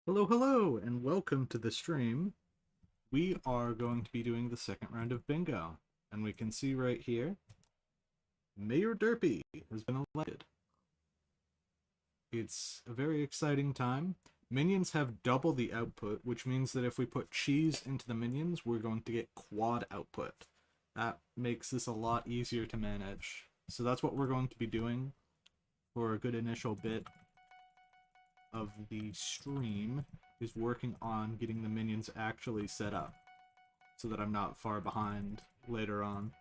Hello, hello, and welcome to the stream. We are going to be doing the second round of bingo, and we can see right here, Mayor Derpy has been elected. It's a very exciting time. Minions have double the output, which means that if we put cheese into the minions, we're going to get quad output. That makes this a lot easier to manage. So that's what we're going to be doing for a good initial bit of the stream, is working on getting the minions actually set up so that I'm not far behind later on.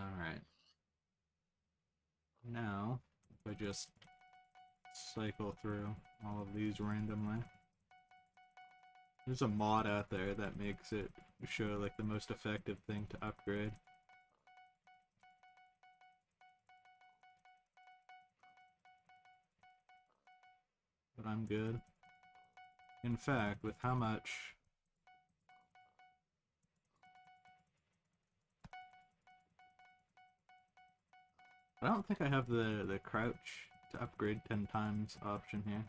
Alright. Now, if I just cycle through all of these randomly. There's a mod out there that makes it show like the most effective thing to upgrade. But I'm good. In fact, with how much I don't think I have the crouch to upgrade 10 times option here.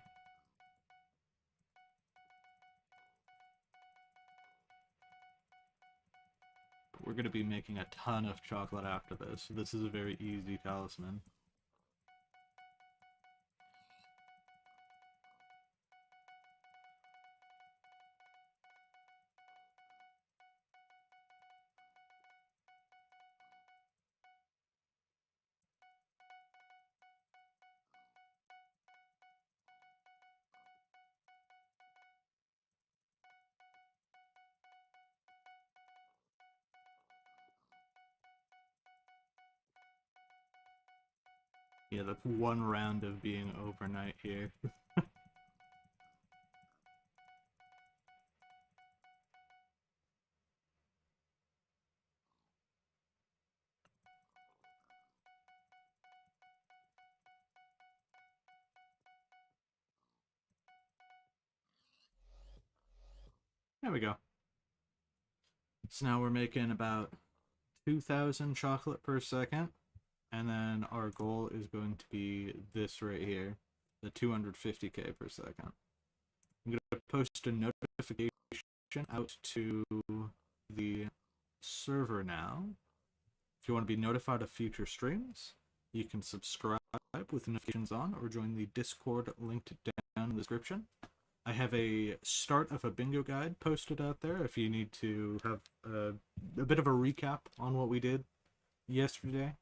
But we're going to be making a ton of chocolate after this, so this is a very easy talisman. Yeah, that's one round of being overnight here. There we go. So now we're making about 2,000 chocolate per second, and then our goal is going to be this right here, the 250k per second. I'm going to post a notification out to the server now. If you want to be notified of future streams, you can subscribe with notifications on or join the Discord linked down in the description. I have a start of a bingo guide posted out there if you need to have a bit of a recap on what we did yesterday,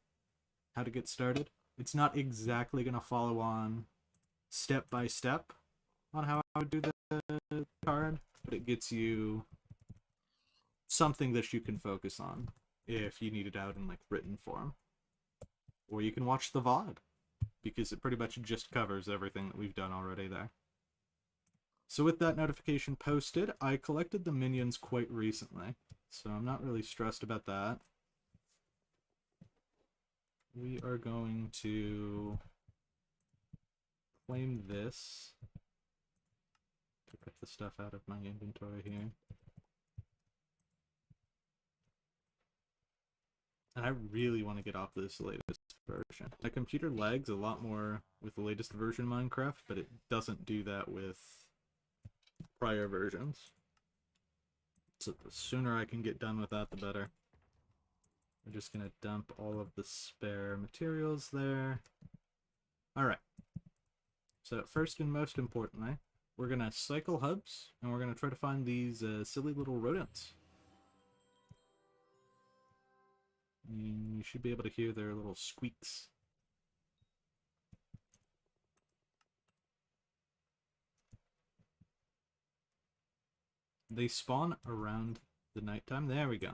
how to get started. It's not exactly going to follow on step by step on how I would do the card, but it gets you something that you can focus on if you need it out in like written form. Or you can watch the VOD, because it pretty much just covers everything that we've done already there. So with that notification posted, I collected the minions quite recently, so I'm not really stressed about that. We are going to claim this. Pick the stuff out of my inventory here. And I really want to get off this latest version. My computer lags a lot more with the latest version of Minecraft, but it doesn't do that with prior versions. So the sooner I can get done with that, the better. We're just going to dump all of the spare materials there. Alright. So first and most importantly, we're going to cycle hubs, and we're going to try to find these silly little rodents. You should be able to hear their little squeaks. They spawn around the nighttime. There we go.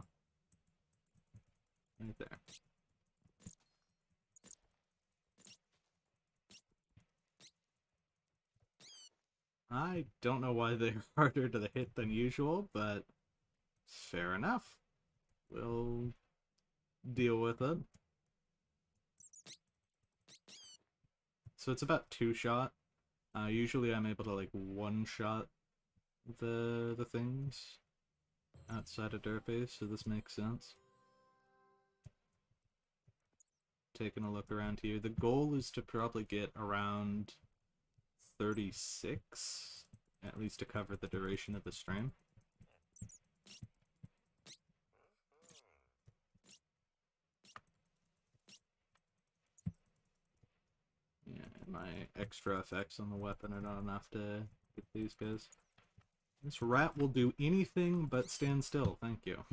Right there. I don't know why they're harder to hit than usual, but fair enough. We'll deal with it. So it's about 2-shot. Usually I'm able to like 1-shot the things outside of Derpy, so this makes sense. taking a look around here. The goal is to probably get around 36, at least to cover the duration of the stream. Yeah, my extra effects on the weapon are not enough to get these guys. This rat will do anything but stand still, thank you.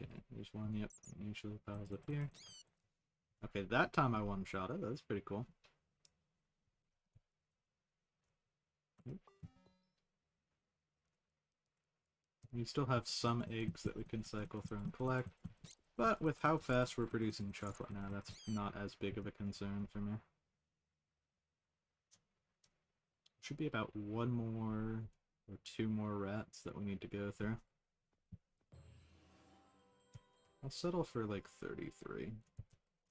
Okay, there's one, yep, usually piles up here. Okay, that time I one-shot it, that's pretty cool. We still have some eggs that we can cycle through and collect, but with how fast we're producing chocolate now, that's not as big of a concern for me. Should be about one more or two more rats that we need to go through. I'll settle for like 33.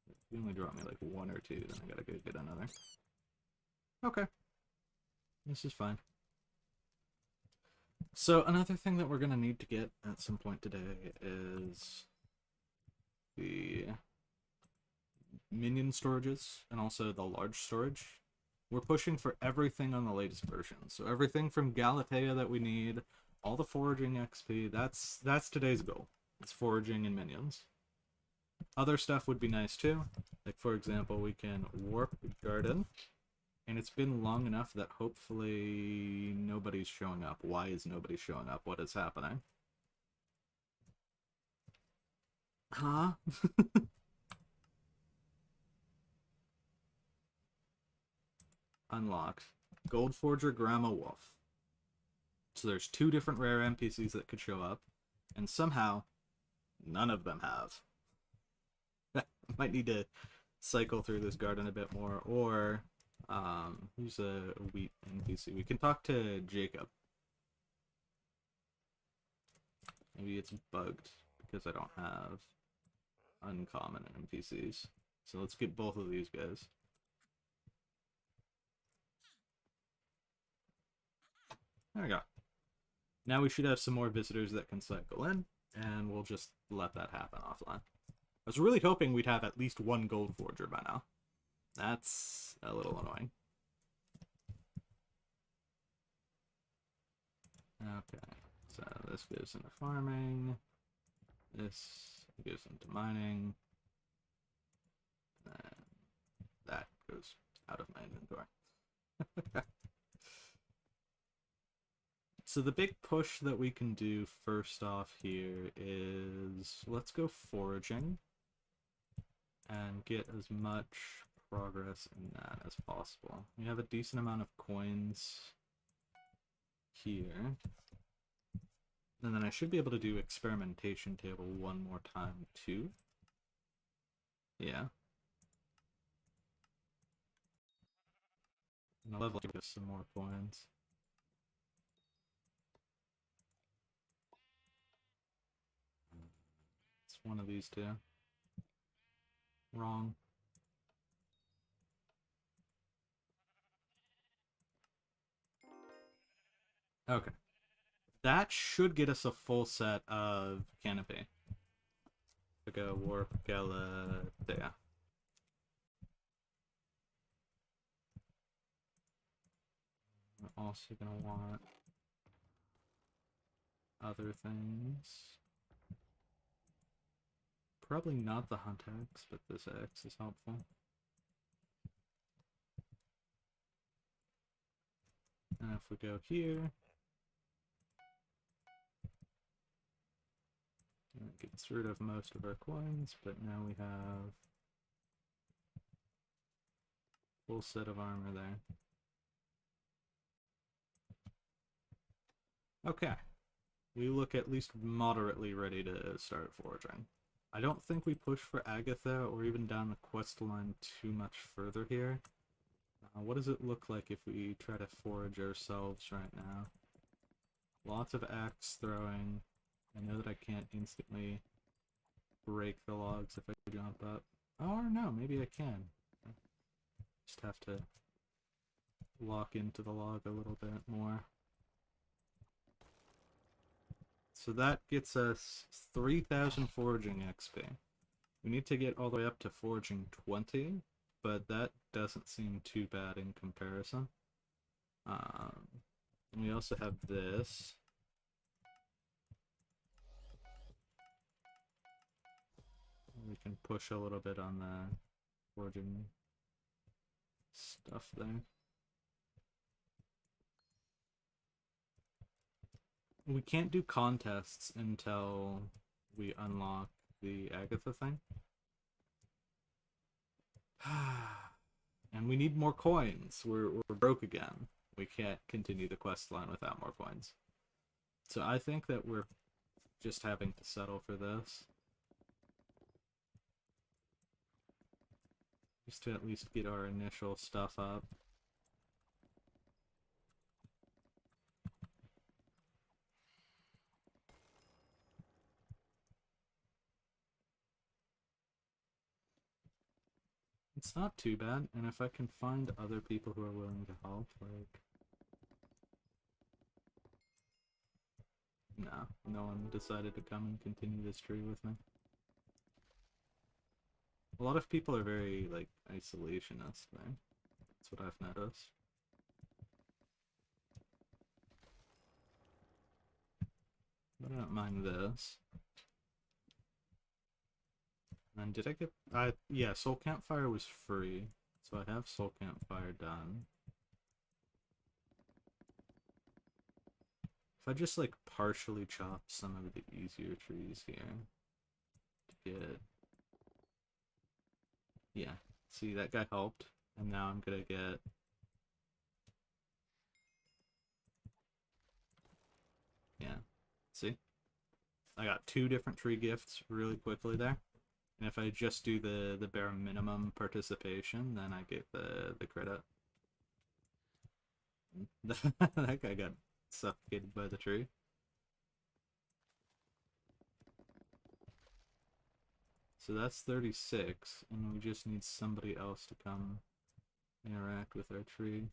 If you only drop me like one or two, then I gotta go get another. Okay. This is fine. So another thing that we're gonna need to get at some point today is the minion storages and also the large storage. We're pushing for everything on the latest version. So everything from Galatea that we need, all the foraging XP, that's today's goal. It's foraging and minions. Other stuff would be nice too. Like for example, we can warp garden. And it's been long enough that hopefully nobody's showing up. Why is nobody showing up? What is happening? Huh? Unlocked. Gold Forger, Grandma Wolf. So there's two different rare NPCs that could show up. And somehow, none of them have. Might need to cycle through this garden a bit more, or who's a wheat NPC? We can talk to Jacob. Maybe it's bugged because I don't have uncommon NPCs. So let's get both of these guys. There we go. Now we should have some more visitors that can cycle in, and we'll just let that happen offline. I was really hoping we'd have at least one gold forger by now. That's a little annoying. Okay, so this goes into farming. This goes into mining. And that goes out of my inventory. So the big push that we can do first off here is let's go foraging and get as much progress in that as possible. We have a decent amount of coins here. And then I should be able to do experimentation table one more time too. Yeah. And I'll level up some more coins. It's one of these two. Wrong. Okay. That should get us a full set of canopy. Go warp Galatea. We're also gonna want other things. Probably not the hunt axe, but this axe is helpful. And if we go here, it gets rid of most of our coins, but now we have full set of armor there. Okay. We look at least moderately ready to start foraging. I don't think we push for Agatha or even down the quest line too much further here. What does it look like if we try to forage ourselves right now? Lots of axe throwing. I know that I can't instantly break the logs if I jump up. Oh, no, maybe I can. Just have to lock into the log a little bit more. So that gets us 3,000 foraging XP. We need to get all the way up to foraging 20, but that doesn't seem too bad in comparison. We also have this. We can push a little bit on the foraging stuff there. We can't do contests until we unlock the Agatha thing. And we need more coins. We're broke again. We can't continue the quest line without more coins. So I think that we're just having to settle for this. Just to at least get our initial stuff up. It's not too bad, and if I can find other people who are willing to help, like... No, no one decided to come and continue this tree with me. A lot of people are very, like, isolationist, right? That's what I've noticed. But I don't mind this. And did I get... yeah, Soul Campfire was free. So I have Soul Campfire done. If I just, like, partially chop some of the easier trees here to get... Yeah, see, that guy helped. And now I'm gonna get... Yeah, see? I got 2 different tree gifts really quickly there. And if I just do the bare minimum participation, then I get the credit. That guy got suffocated by the tree. So that's 36, and we just need somebody else to come interact with our tree.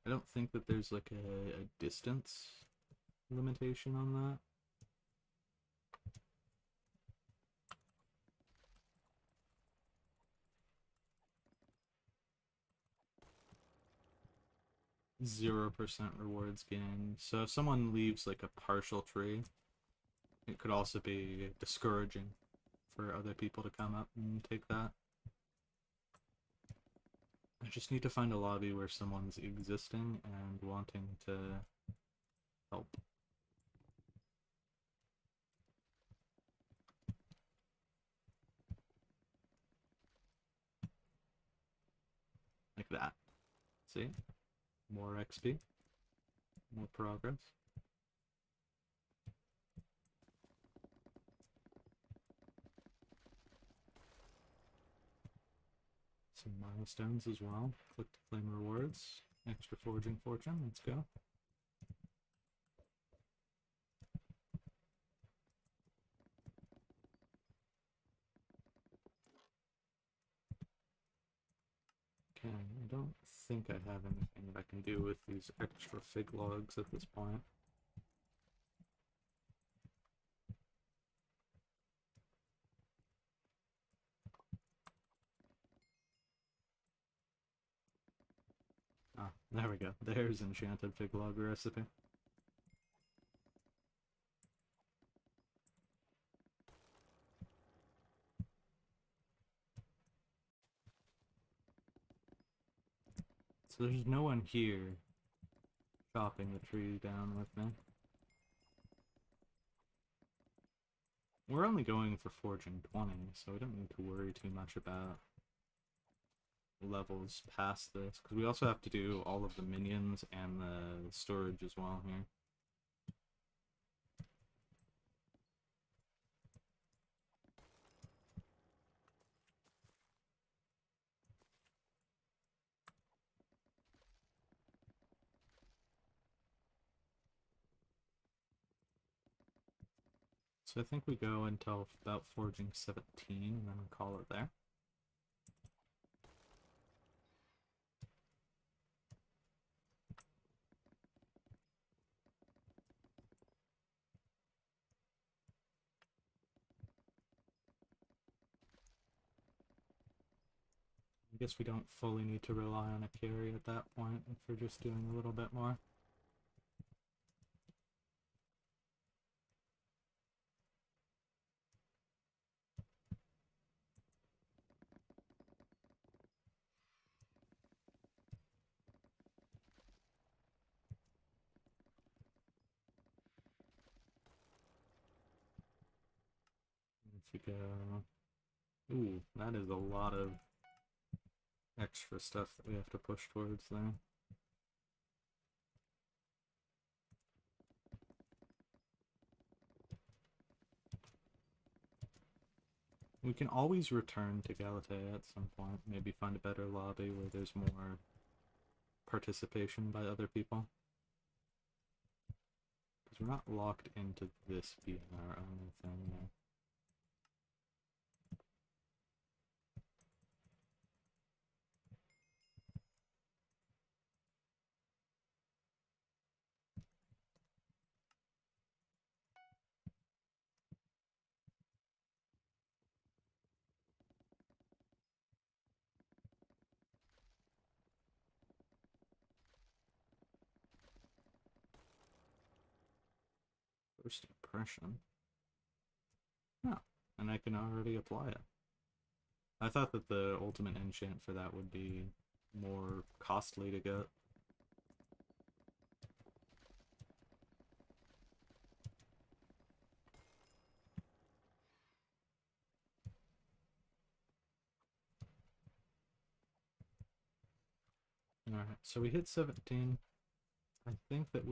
I don't think that there's like a distance limitation on that. Zero % rewards gained. So if someone leaves like a partial tree, it could also be discouraging for other people to come up and take that. I just need to find a lobby where someone's existing and wanting to help. Like that. See? More XP. More progress. Some milestones as well. Click to claim rewards. Extra foraging fortune. Let's go. Okay, I don't think I have anything that I can do with these extra fig logs at this point. Ah, there we go. There's enchanted fig log recipe. So there's no one here chopping the tree down with me. We're only going for foraging 20, so we don't need to worry too much about levels past this, because we also have to do all of the minions and the storage as well here. So I think we go until about foraging 17 and then we call it there. guess we don't fully need to rely on a carry at that point if we're just doing a little bit more. If we go... Ooh, that is a lot of extra stuff that we have to push towards there. We can always return to Galatea at some point. Maybe find a better lobby where there's more participation by other people. Because we're not locked into this being our only thing now. First impression. Oh, and I can already apply it. I thought that the ultimate enchant for that would be more costly to get. Alright, so we hit 17. I think that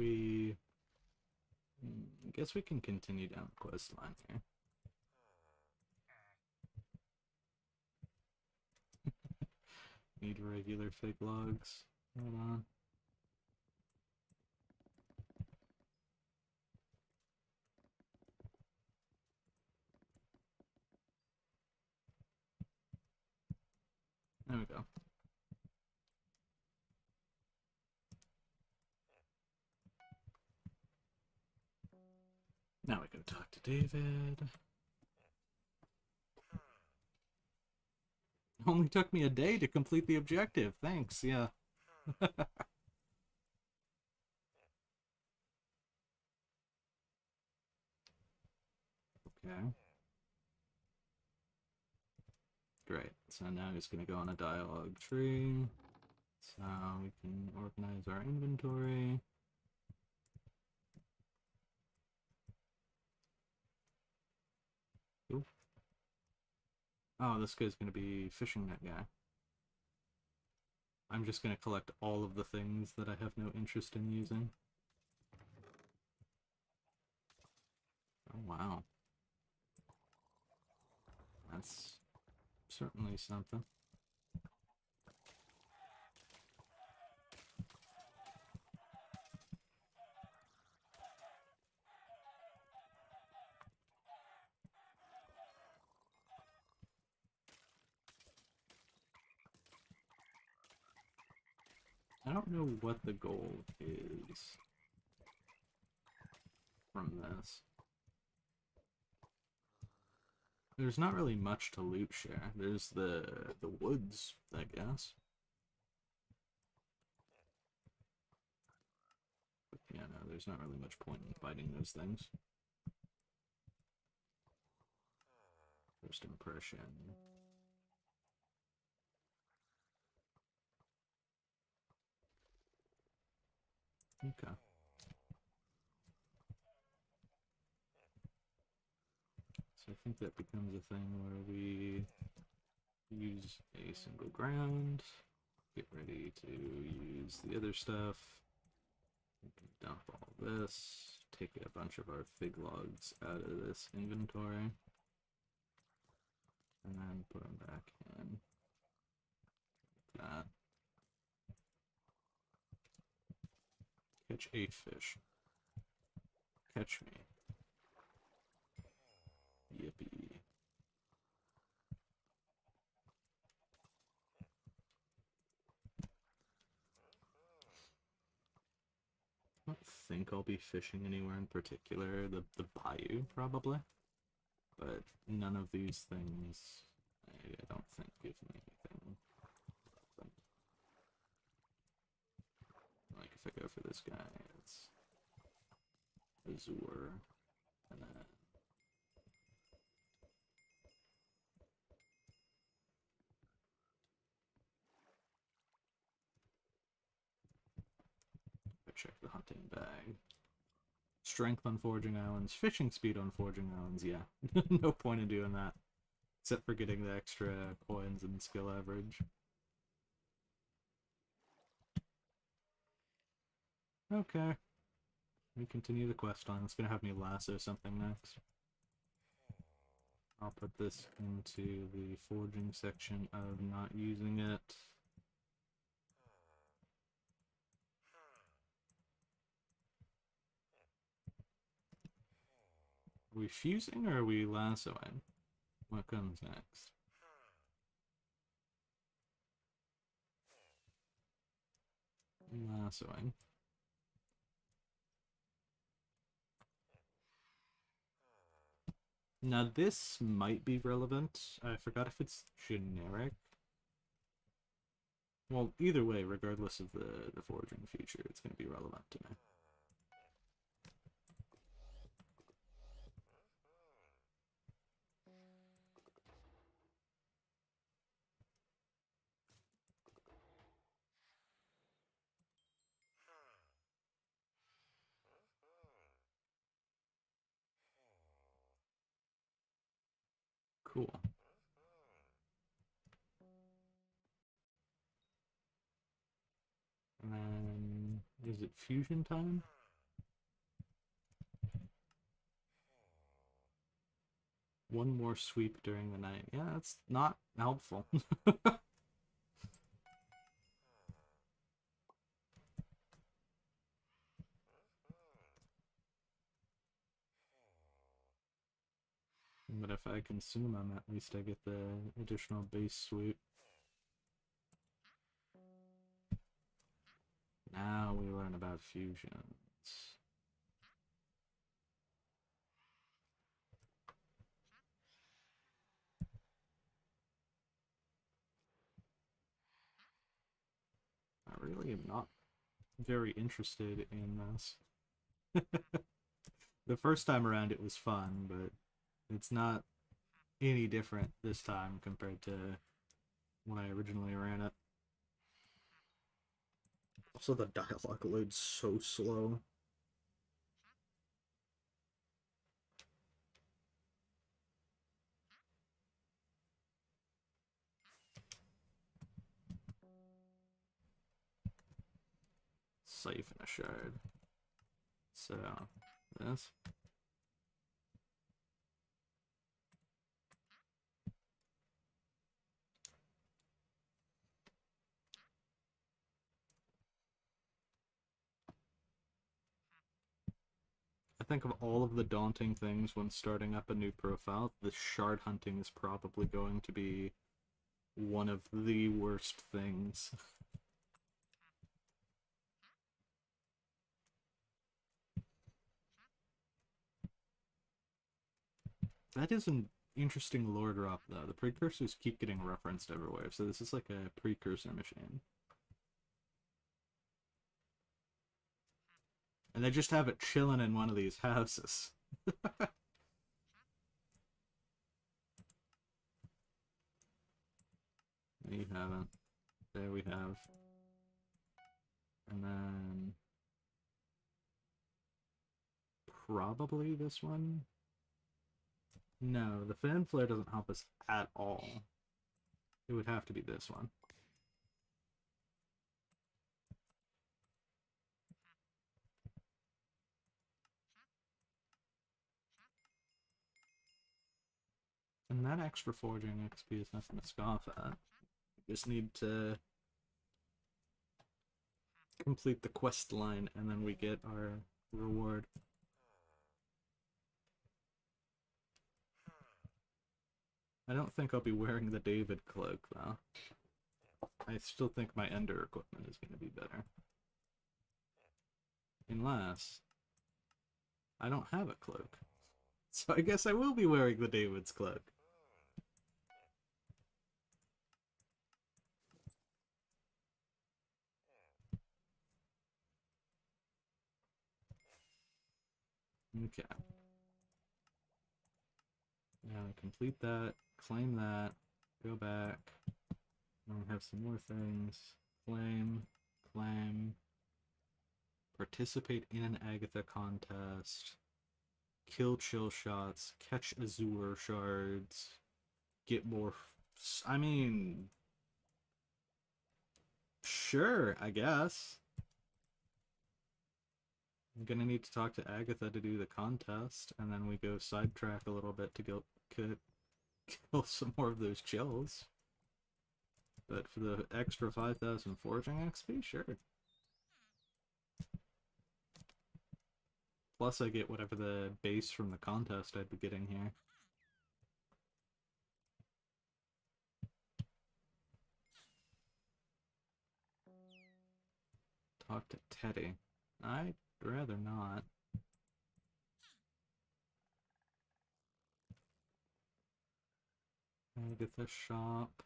I guess we can continue down the quest line here. Need regular fig logs. Hold on. There we go. Now we go talk to David. Only took me a day to complete the objective. Thanks, yeah. Okay. Great. So now he's going to go on a dialogue tree. So we can organize our inventory. Ooh. Oh, this guy's going to be fishing net guy. I'm just going to collect all of the things that I have no interest in using. Oh, wow. That's certainly something. I don't know what the goal is from this. There's not really much to loot share. There's the woods, I guess. But yeah, no, there's not really much point in fighting those things. First impression. Okay. So I think that becomes a thing where we use a single ground, get ready to use the other stuff, we can dump all this, take a bunch of our fig logs out of this inventory, and then put them back in. Like that. Catch 8 fish. Catch me. Yippee. I don't think I'll be fishing anywhere in particular. The bayou, probably. But none of these things, I don't think, give me anything if I go for this guy, it's Azure, and then I check the hunting bag. Strength on foraging islands, fishing speed on foraging islands, yeah. No point in doing that. Except for getting the extra coins and skill average. Okay. We continue the quest on. It's gonna have me lasso something next. I'll put this into the foraging section of not using it. Are we fusing or are we lassoing? What comes next? Lassoing. Now this might be relevant. I forgot if it's generic. Well, either way, regardless of the foraging feature, it's going to be relevant to me. Cool. And then, is it fusion time? One more sweep during the night. Yeah, that's not helpful. But if I consume them, at least I get the additional base sweep. Now we learn about fusions. I really am not very interested in this. The first time around it was fun, but it's not any different this time compared to when I originally ran it. Also, the dialogue loads so slow. Safe in a shard. So, this. I think of all of the daunting things when starting up a new profile, the shard hunting is probably going to be one of the worst things. That is an interesting lore drop, though. The precursors keep getting referenced everywhere, so this is like a precursor machine. And they just have it chilling in one of these houses. You haven't. There we have. And then... probably this one? No, the fan flare doesn't help us at all. It would have to be this one. And that extra foraging XP is nothing to scoff at. We just need to complete the quest line and then we get our reward. I don't think I'll be wearing the David cloak, though. I still think my Ender equipment is going to be better. Unless I don't have a cloak. So I guess I will be wearing the David's cloak. Okay. Now complete that, claim that, go back. Now we have some more things. Claim, claim, participate in an Agatha contest, kill chill shots, catch Azure shards, get more. I mean, sure, I guess. I'm gonna need to talk to Agatha to do the contest, and then we go sidetrack a little bit to go kill some more of those chills. But for the extra 5,000 foraging XP, sure. Plus I get whatever the base from the contest I'd be getting here. Talk to Teddy. I'd rather not. Agatha shop.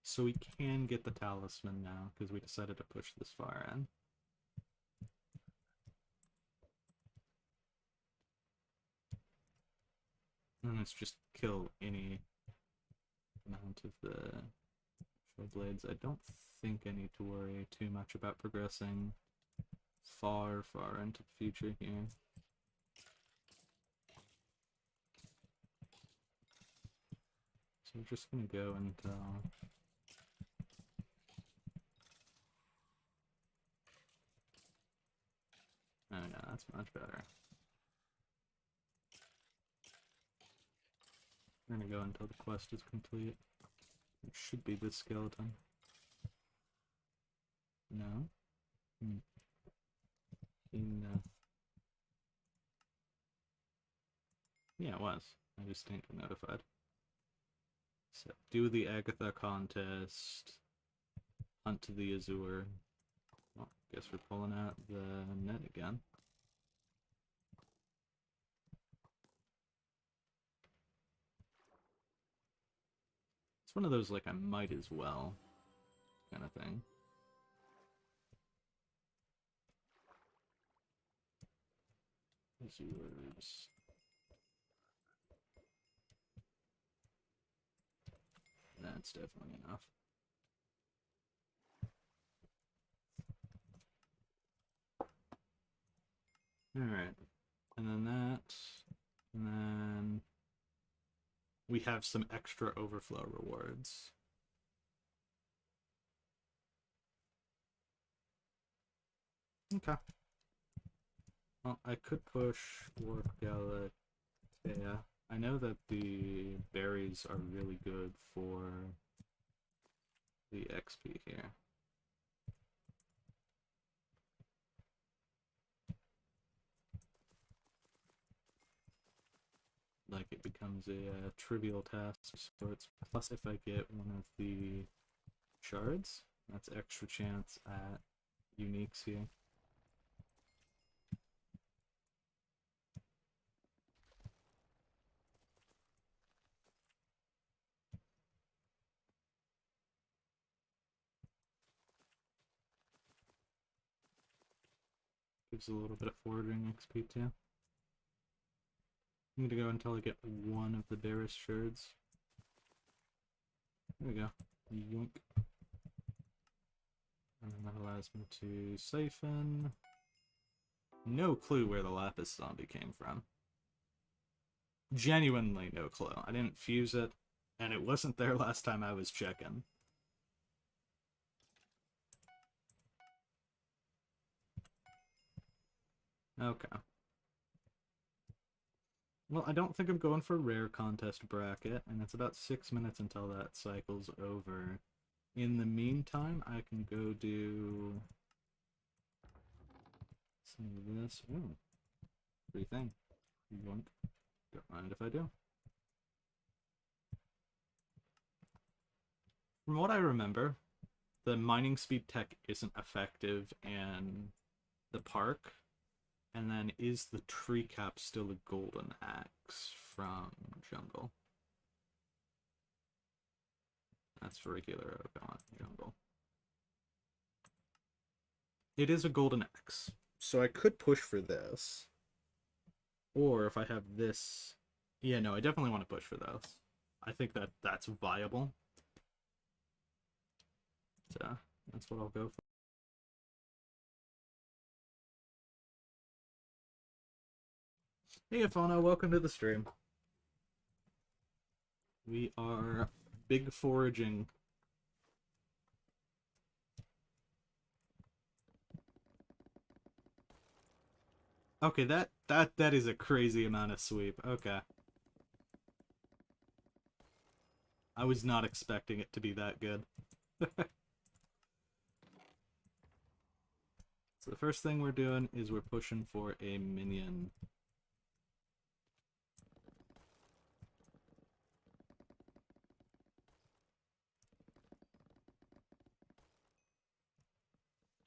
So we can get the talisman now, because we decided to push this far in. And let's just kill any amount of the show blades. I don't think I need to worry too much about progressing far, far into the future here. So we're just gonna go until... Oh no, that's much better. We're gonna go until the quest is complete. It should be this skeleton. No? Yeah, it was. I just didn't get notified. So, do the Agatha contest. Hunt to the Azure. Well, guess we're pulling out the net again. It's one of those, like, I might as well kind of thing. Azures. That's definitely enough. Alright. And then that. And then we have some extra overflow rewards. Okay. Well, I could push Warp Galatea. I know that the berries are really good for the XP here. Like, it becomes a trivial task, so it's plus if I get one of the shards. That's extra chance at uniques here. Gives a little bit of foraging XP too. I'm gonna go until I get one of the Bearish shards. There we go. Yoink. And that allows me to siphon. No clue where the Lapis zombie came from. Genuinely no clue. I didn't fuse it, and it wasn't there last time I was checking. Okay. Well, I don't think I'm going for rare contest bracket, and it's about 6 minutes until that cycle's over. In the meantime, I can go do some of this. Ooh, free thing. Yoink. Don't mind if I do. From what I remember, the mining speed tech isn't effective in the park. And then, is the tree cap still a golden axe from jungle? That's regular jungle. It is a golden axe, so I could push for this. Or if I have this... Yeah, no, I definitely want to push for those. I think that that's viable. So, that's what I'll go for. Hey, Afona, welcome to the stream. We are big foraging. Okay, that is a crazy amount of sweep. Okay. I was not expecting it to be that good. So the first thing we're doing is we're pushing for a minion.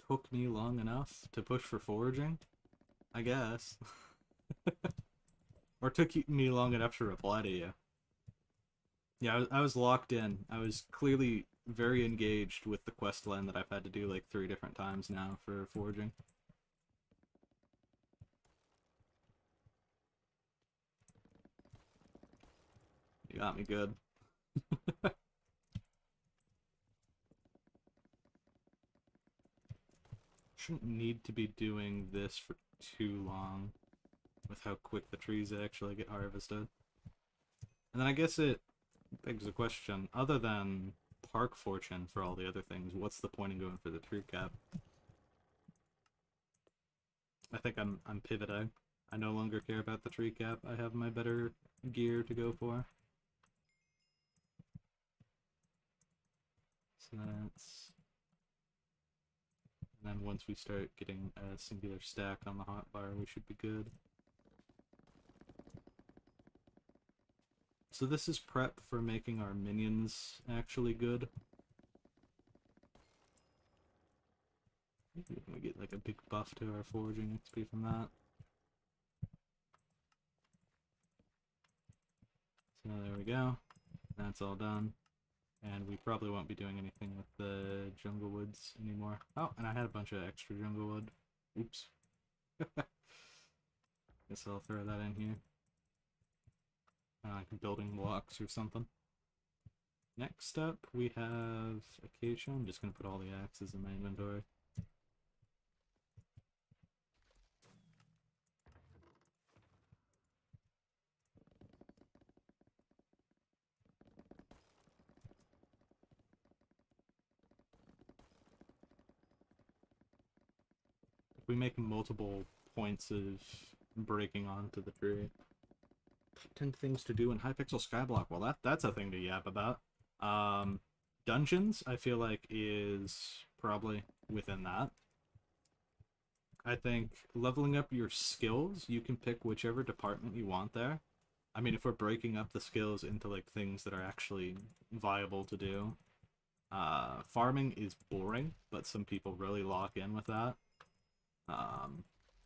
Took me long enough to push for foraging, I guess. Or took me long enough to reply to you. Yeah, I was locked in. I was clearly very engaged with the quest line that I've had to do like 3 different times now for foraging. You got me good. Shouldn't need to be doing this for too long with how quick the trees actually get harvested. And then I guess it begs the question, other than Park Fortune for all the other things, what's the point in going for the tree cap? I think I'm pivoting. I no longer care about the tree cap. I have my better gear to go for. So that's... And then once we start getting a singular stack on the hotbar, we should be good. So this is prep for making our minions actually good. Maybe we get like a big buff to our foraging XP from that. So there we go. That's all done. And we probably won't be doing anything with the jungle woods anymore. Oh, and I had a bunch of extra jungle wood. Oops. Guess I'll throw that in here. Like building blocks or something. Next up, we have acacia. I'm just going to put all the axes in my inventory. If we make multiple points of breaking onto the tree. 10 things to do in Hypixel Skyblock. Well, that's a thing to yap about. Dungeons, I feel like, is probably within that. I think leveling up your skills, you can pick whichever department you want there. I mean, if we're breaking up the skills into like things that are actually viable to do, farming is boring, but some people really lock in with that.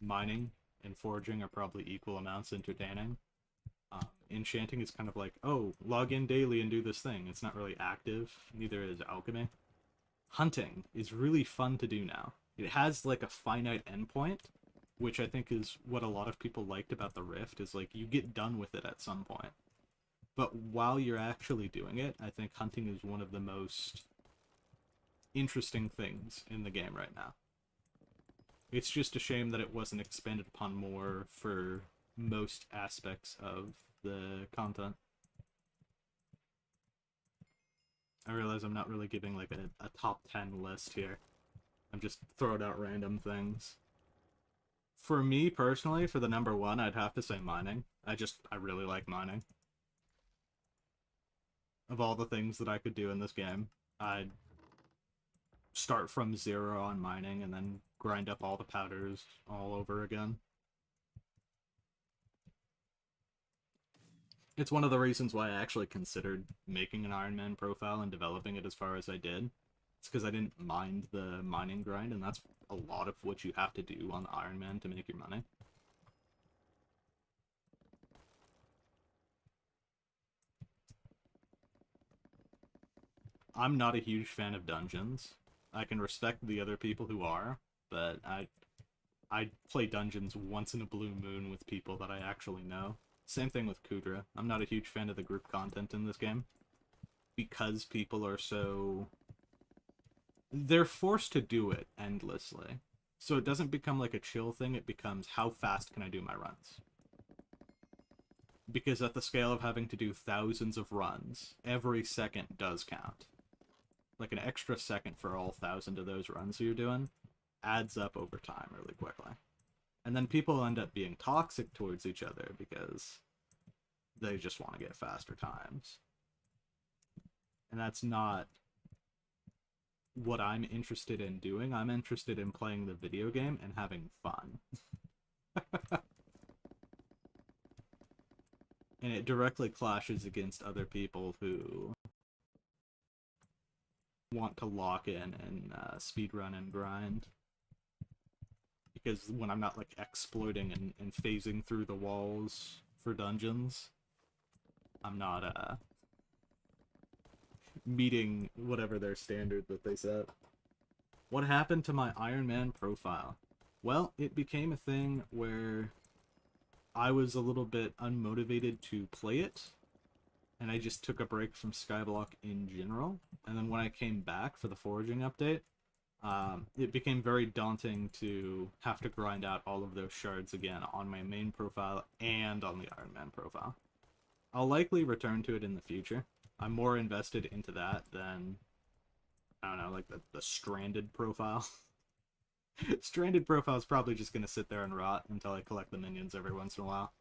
Mining and foraging are probably equal amounts entertaining. Enchanting is kind of like, oh, log in daily and do this thing. It's not really active, neither is alchemy. Hunting is really fun to do now. It has like a finite endpoint, which I think is what a lot of people liked about the Rift, is like you get done with it at some point. But while you're actually doing it, I think hunting is one of the most interesting things in the game right now. It's just a shame that it wasn't expanded upon more for most aspects of the content. I realize I'm not really giving like a top 10 list here. I'm just throwing out random things. For me personally, for the number 1, I'd have to say mining. I really like mining. Of all the things that I could do in this game, I'd start from 0 on mining and then grind up all the powders all over again. It's one of the reasons why I actually considered making an Iron Man profile and developing it as far as I did. It's because I didn't mind the mining grind, and that's a lot of what you have to do on the Iron Man to make your money. I'm not a huge fan of dungeons. I can respect the other people who are, but I play dungeons once in a blue moon with people that I actually know. Same thing with Kudra. I'm not a huge fan of the group content in this game because people are so... They're forced to do it endlessly. So it doesn't become like a chill thing, it becomes how fast can I do my runs? Because at the scale of having to do thousands of runs, every second does count. Like an extra second for all 1,000 of those runs you're doing adds up over time really quickly. And then people end up being toxic towards each other because they just want to get faster times. And that's not what I'm interested in doing. I'm interested in playing the video game and having fun. And it directly clashes against other people who want to lock in and speedrun and grind. Because when I'm not like exploiting and phasing through the walls for dungeons, I'm not meeting whatever their standard that they set. What happened to my Iron Man profile? Well, it became a thing where I was a little bit unmotivated to play it, and I just took a break from Skyblock in general. And then when I came back for the foraging update, it became very daunting to have to grind out all of those shards again on my main profile and on the Iron Man profile. I'll likely return to it in the future. I'm more invested into that than, I don't know, like the Stranded profile. Stranded profile is probably just going to sit there and rot until I collect the minions every once in a while.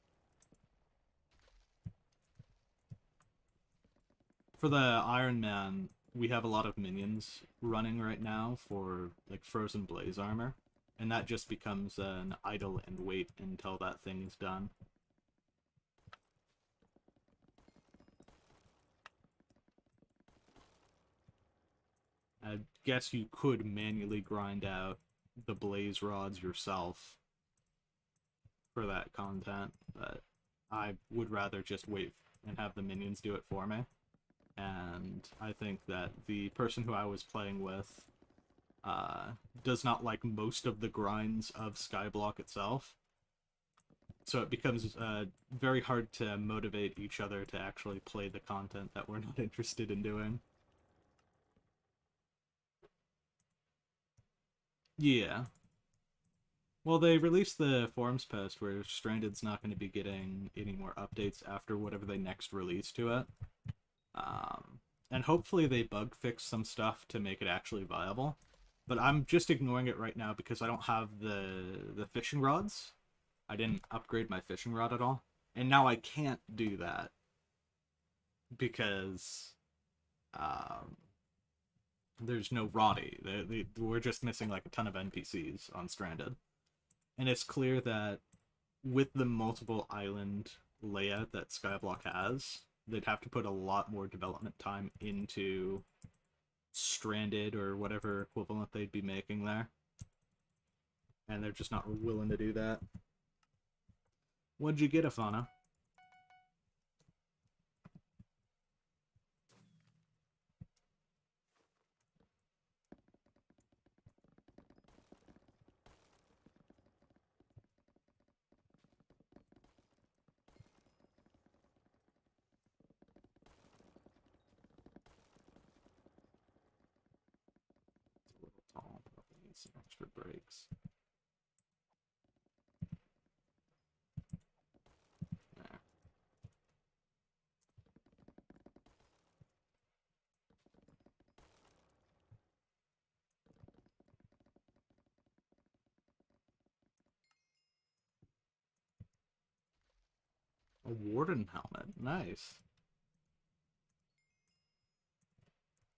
For the Iron Man, we have a lot of minions running right now for like Frozen Blaze armor, and that just becomes an idle and wait until that thing is done. I guess you could manually grind out the blaze rods yourself for that content, but I would rather just wait and have the minions do it for me. And I think that the person who I was playing with does not like most of the grinds of Skyblock itself. So it becomes very hard to motivate each other to actually play the content that we're not interested in doing. Yeah. Well, they released the forums post where Stranded's not going to be getting any more updates after whatever they next release to it. And hopefully they bug fix some stuff to make it actually viable. But I'm just ignoring it right now because I don't have the fishing rods. I didn't upgrade my fishing rod at all. And now I can't do that because there's no Roddy. We're just missing like a ton of NPCs on Stranded. And it's clear that with the multiple island layout that Skyblock has, they'd have to put a lot more development time into Stranded or whatever equivalent they'd be making there. And they're just not willing to do that. What'd you get, Afana? It's a little tall, probably needs some extra brakes. There. A Warden helmet. Nice.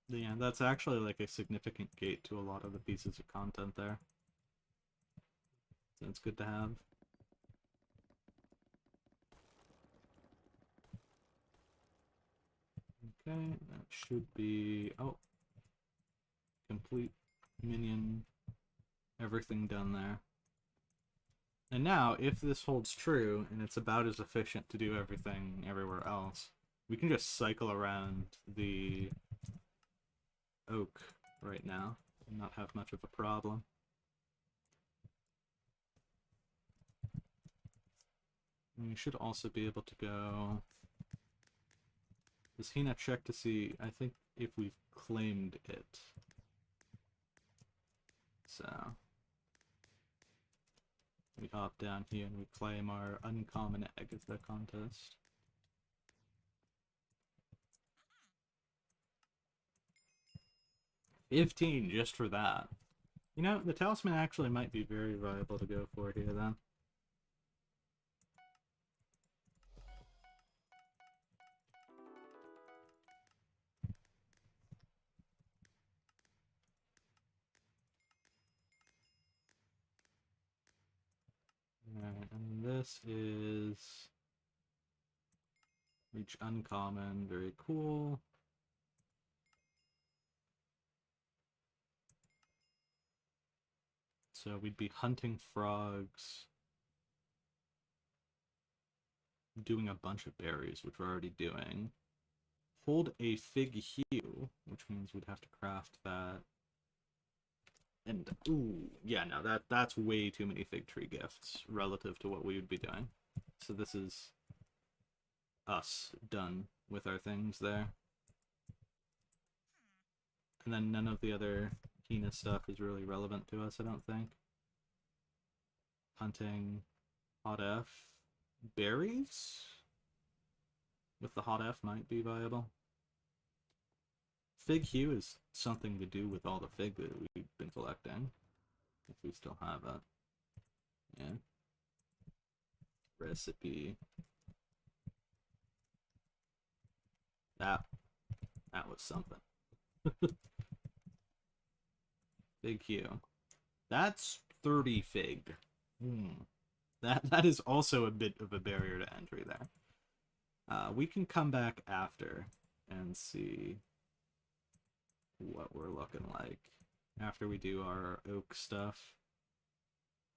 Yeah, that's actually like a significant gate to a lot of the pieces of content there. So it's good to have. Okay, that should be... Oh. Complete minion. Everything done there. And now, if this holds true, and it's about as efficient to do everything everywhere else, we can just cycle around the oak right now and not have much of a problem. We should also be able to go... Does Hina check to see, I think, if we've claimed it. So... we hop down here and we claim our uncommon egg of the contest. $15 just for that. You know, the talisman actually might be very viable to go for here then. Alright, and this is reach uncommon, very cool. So we'd be hunting frogs, doing a bunch of berries, which we're already doing. Hold a fig hue, which means we'd have to craft that. And, ooh, yeah, no, that's way too many fig tree gifts relative to what we would be doing. So this is us done with our things there. And then none of the other Hina stuff is really relevant to us, I don't think. Hunting hot F berries with the hot F might be viable. Fig hue is something to do with all the fig that we've been collecting, if we still have it. Yeah. Recipe. That was something. Fig hue. That's 30 fig. That is also a bit of a barrier to entry there. We can come back after and see what we're looking like after we do our oak stuff.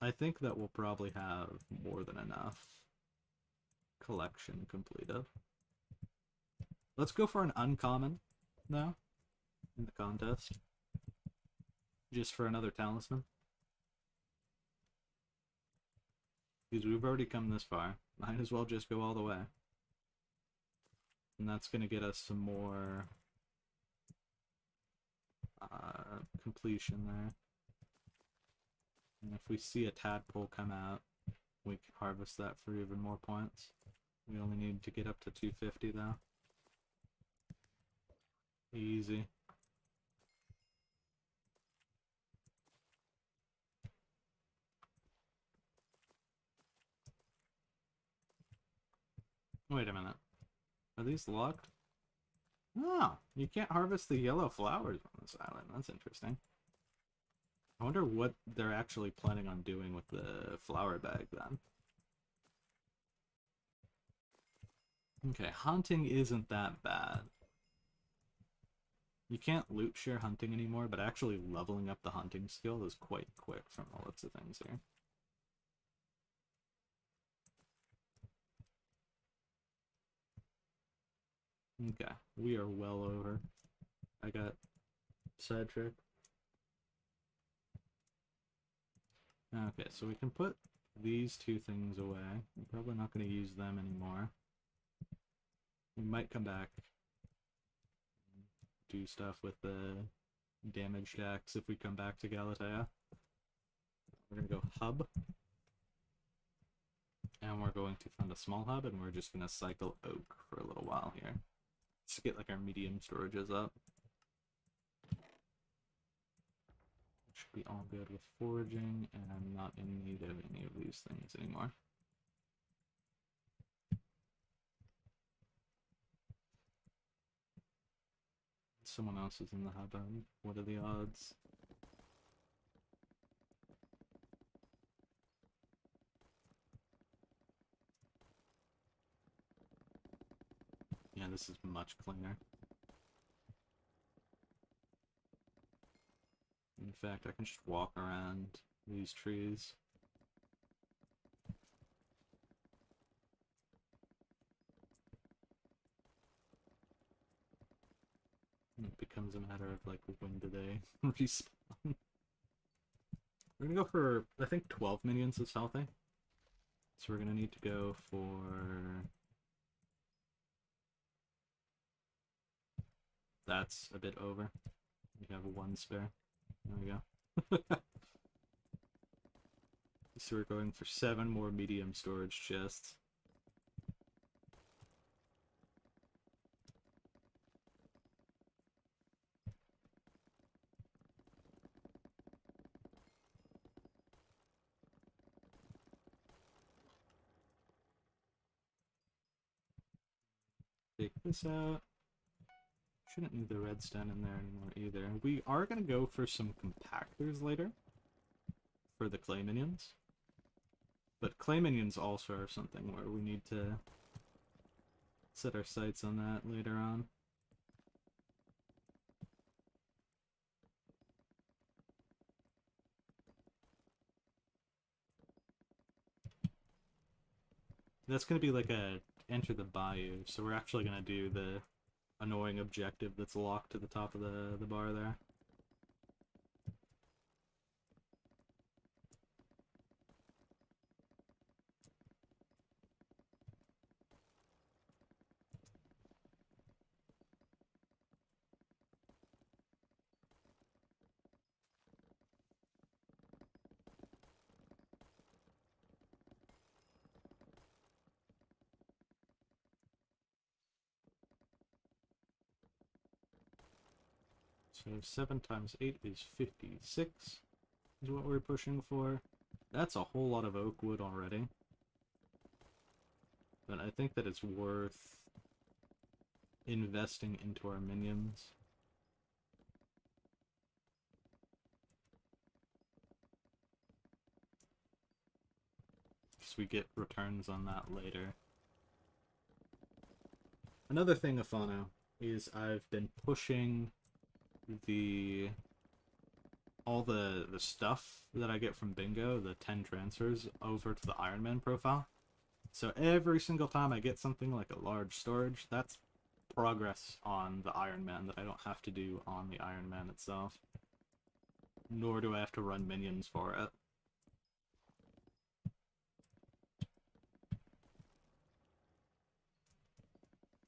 I think that we'll probably have more than enough collection completed. Let's go for an uncommon now in the contest. Just for another talisman. Because we've already come this far. Might as well just go all the way. And that's going to get us some more completion there. And if we see a tadpole come out, we can harvest that for even more points. We only need to get up to 250 though. Easy. Wait a minute. Are these locked? Oh, you can't harvest the yellow flowers on this island. That's interesting. I wonder what they're actually planning on doing with the flower bag then. Okay, hunting isn't that bad. You can't loot share hunting anymore, but actually leveling up the hunting skill is quite quick from the looks of things here. Okay, we are well over. I got sidetracked. Okay, so we can put these two things away. I'm probably not going to use them anymore. We might come back and do stuff with the damaged axe if we come back to Galatea. We're going to go hub. And we're going to find a small hub, and we're just going to cycle oak for a little while here. Just to get like our medium storages up. Should be all good with foraging, and I'm not in need of any of these things anymore. Someone else is in the hub. What are the odds? Yeah, this is much cleaner. In fact, I can just walk around these trees. And it becomes a matter of, like, when do they respawn? We're gonna go for, I think, 12 minions is healthy. So we're gonna need to go for... That's a bit over. We have one spare. There we go. So we're going for 7 more medium storage chests. Take this out. Shouldn't need the redstone in there anymore either. We are going to go for some compactors later for the clay minions. But clay minions also are something where we need to set our sights on that later on. That's going to be like a enter the bayou, so we're actually going to do the annoying objective that's locked to the top of the bar there. So 7 times 8 is 56, is what we're pushing for. That's a whole lot of oak wood already. But I think that it's worth investing into our minions. Because we get returns on that later. Another thing, Afano, is I've been pushing all the stuff that I get from Bingo, the 10 transfers, over to the Iron Man profile. So every single time I get something like a large storage, that's progress on the Iron Man that I don't have to do on the Iron Man itself. Nor do I have to run minions for it.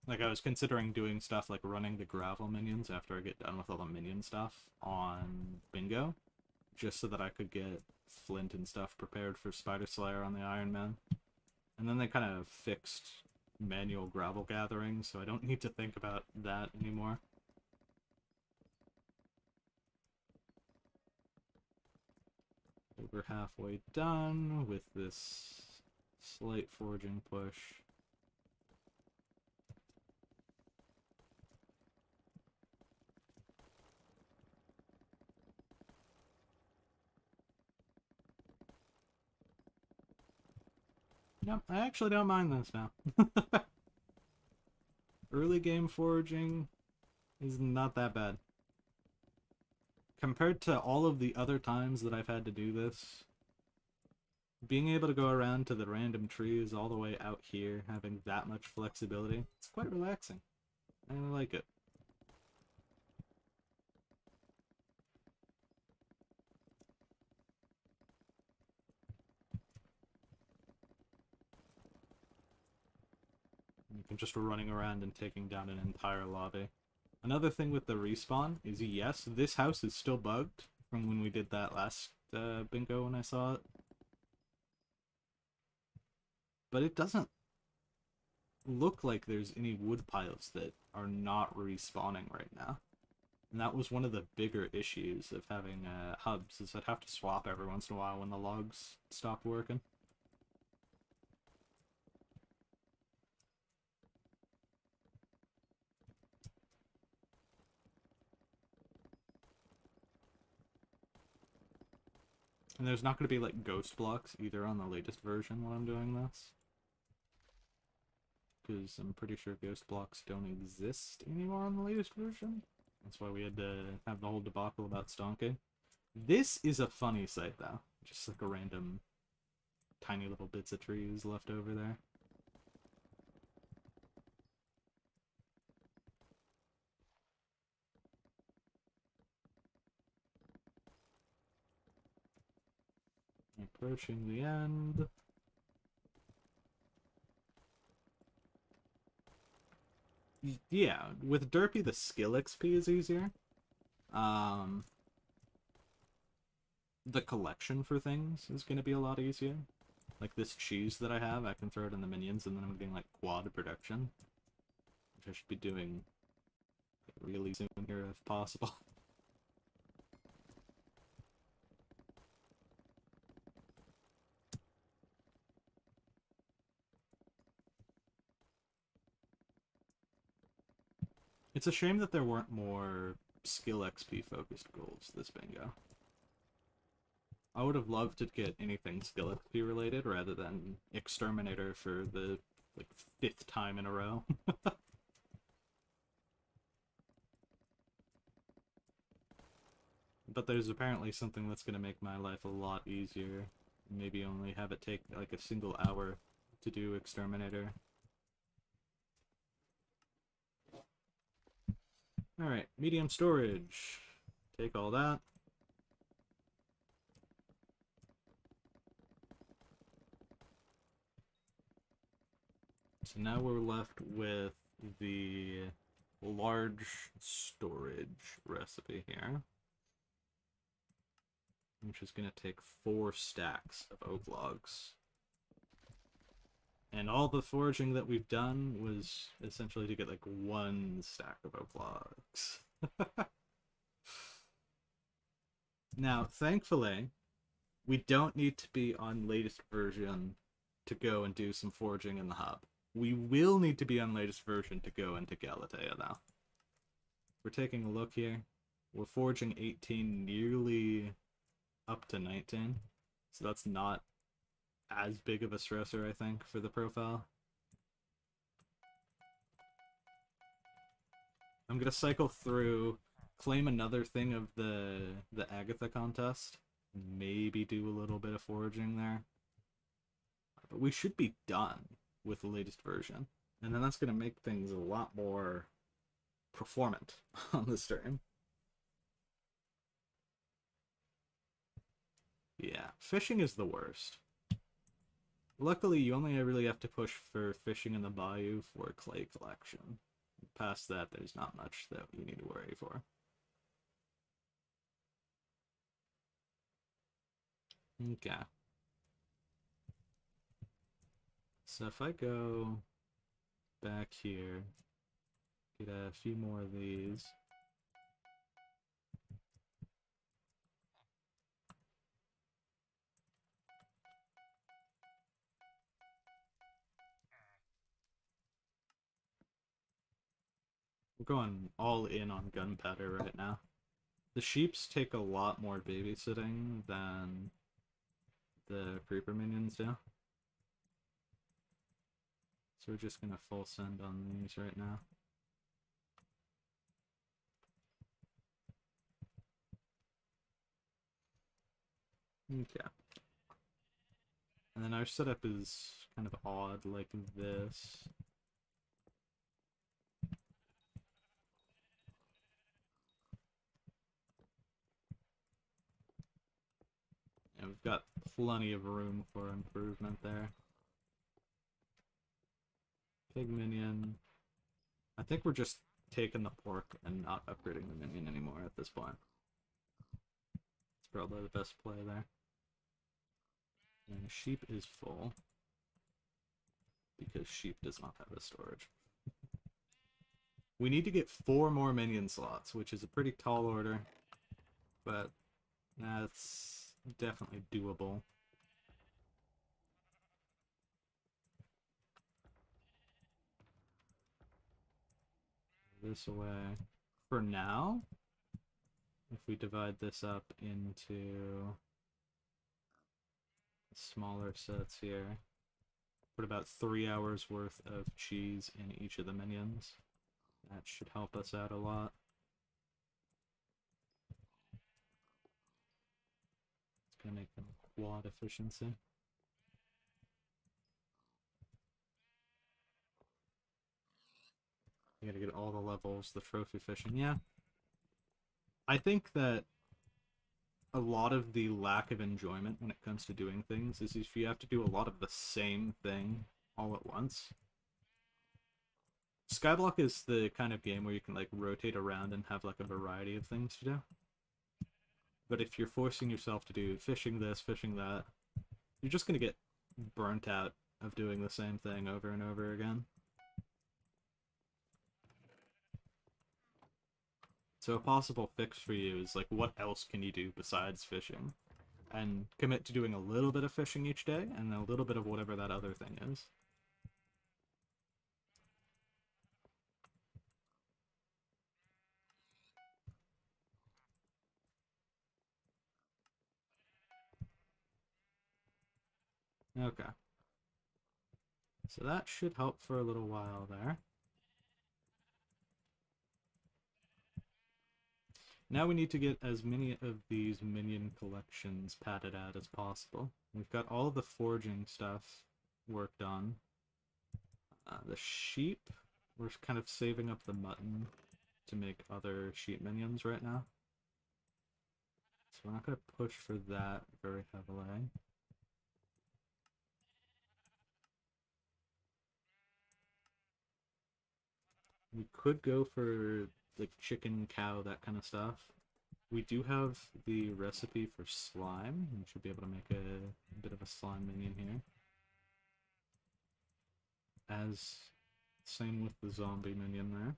Like, I was considering doing stuff like running the gravel minions after I get done with all the minion stuff on Bingo, just so that I could get flint and stuff prepared for Spider Slayer on the Iron Man. And then they kind of fixed manual gravel gathering, so I don't need to think about that anymore. We're halfway done with this slight foraging push. Yep, I actually don't mind this now. Early game foraging is not that bad. Compared to all of the other times that I've had to do this, being able to go around to the random trees all the way out here, having that much flexibility, it's quite relaxing. I like it. You can just running around and taking down an entire lobby. Another thing with the respawn is, yes, this house is still bugged from when we did that last bingo when I saw it. But it doesn't look like there's any wood piles that are not respawning right now. And that was one of the bigger issues of having hubs, is I'd have to swap every once in a while when the logs stopped working. And there's not going to be like ghost blocks either on the latest version when I'm doing this. Because I'm pretty sure ghost blocks don't exist anymore on the latest version. That's why we had to have the whole debacle about stonking. This is a funny sight though. Just like a random tiny little bits of trees left over there. Approaching the end. Yeah, with Derpy, the skill XP is easier. Um, the collection for things is going to be a lot easier. Like this cheese that I have, I can throw it in the minions, and then I'm getting like quad production, which I should be doing really soon here if possible. It's a shame that there weren't more skill XP focused goals this bingo. I would have loved to get anything skill XP related rather than Exterminator for the like 5th time in a row. But there's apparently something that's going to make my life a lot easier. Maybe only have it take like a single hour to do Exterminator. Alright, medium storage. Take all that. So now we're left with the large storage recipe here, which is going to take 4 stacks of oak logs. And all the foraging that we've done was essentially to get like 1 stack of oak logs. Now, thankfully, we don't need to be on latest version to go and do some foraging in the hub. We will need to be on latest version to go into Galatea now. We're taking a look here. We're foraging 18, nearly up to 19. So that's not as big of a stressor, I think, for the profile. I'm gonna cycle through, claim another thing of the Agatha contest, maybe do a little bit of foraging there. But we should be done with the latest version. And then that's gonna make things a lot more performant on the stream. Yeah, fishing is the worst. Luckily, you only really have to push for fishing in the bayou for clay collection. Past that, there's not much that you need to worry for. Okay. So if I go back here, get a few more of these. We're going all in on gunpowder right now. The sheeps take a lot more babysitting than the creeper minions do. So we're just gonna full send on these right now. Okay. And then our setup is kind of odd like this. And we've got plenty of room for improvement there. Pig minion. I think we're just taking the pork and not upgrading the minion anymore at this point. It's probably the best play there. And the sheep is full. Because sheep does not have a storage. We need to get 4 more minion slots, which is a pretty tall order. But that's definitely doable. This away. For now, if we divide this up into smaller sets here, put about 3 hours worth of cheese in each of the minions. That should help us out a lot. It's gonna make them quad efficiency. You gotta get all the levels, the trophy fishing. Yeah. I think that a lot of the lack of enjoyment when it comes to doing things is if you have to do a lot of the same thing all at once. Skyblock is the kind of game where you can like rotate around and have like a variety of things to do. But if you're forcing yourself to do fishing this, fishing that, you're just gonna get burnt out of doing the same thing over and over again. So a possible fix for you is like, what else can you do besides fishing? And commit to doing a little bit of fishing each day and a little bit of whatever that other thing is. Okay. So that should help for a little while there. Now we need to get as many of these minion collections padded out as possible. We've got all of the foraging stuff worked on. The sheep, we're kind of saving up the mutton to make other sheep minions right now. So we're not going to push for that very heavily. We could go for like chicken, cow, that kind of stuff. We do have the recipe for slime. We should be able to make a bit of a slime minion here. As same with the zombie minion there.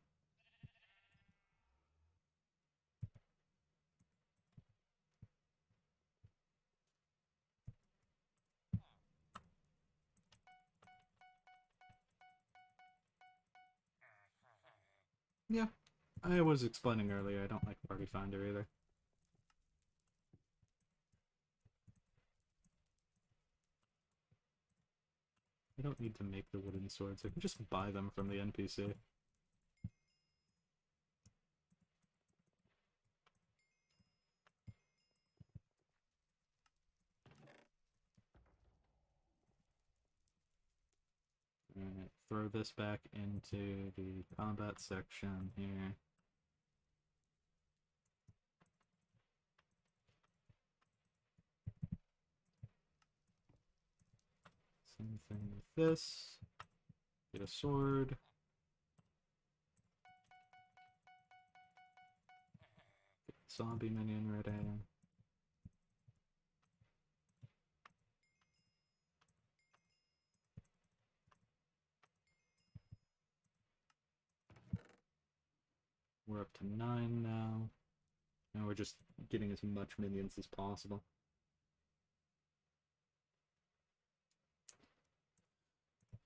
Yeah, I was explaining earlier, I don't like Party Finder either. I don't need to make the wooden swords, I can just buy them from the NPC. Alright, throw this back into the combat section here. Same thing with this. Get a sword. Get a zombie minion ready. We're up to 9 now. Now we're just getting as much minions as possible.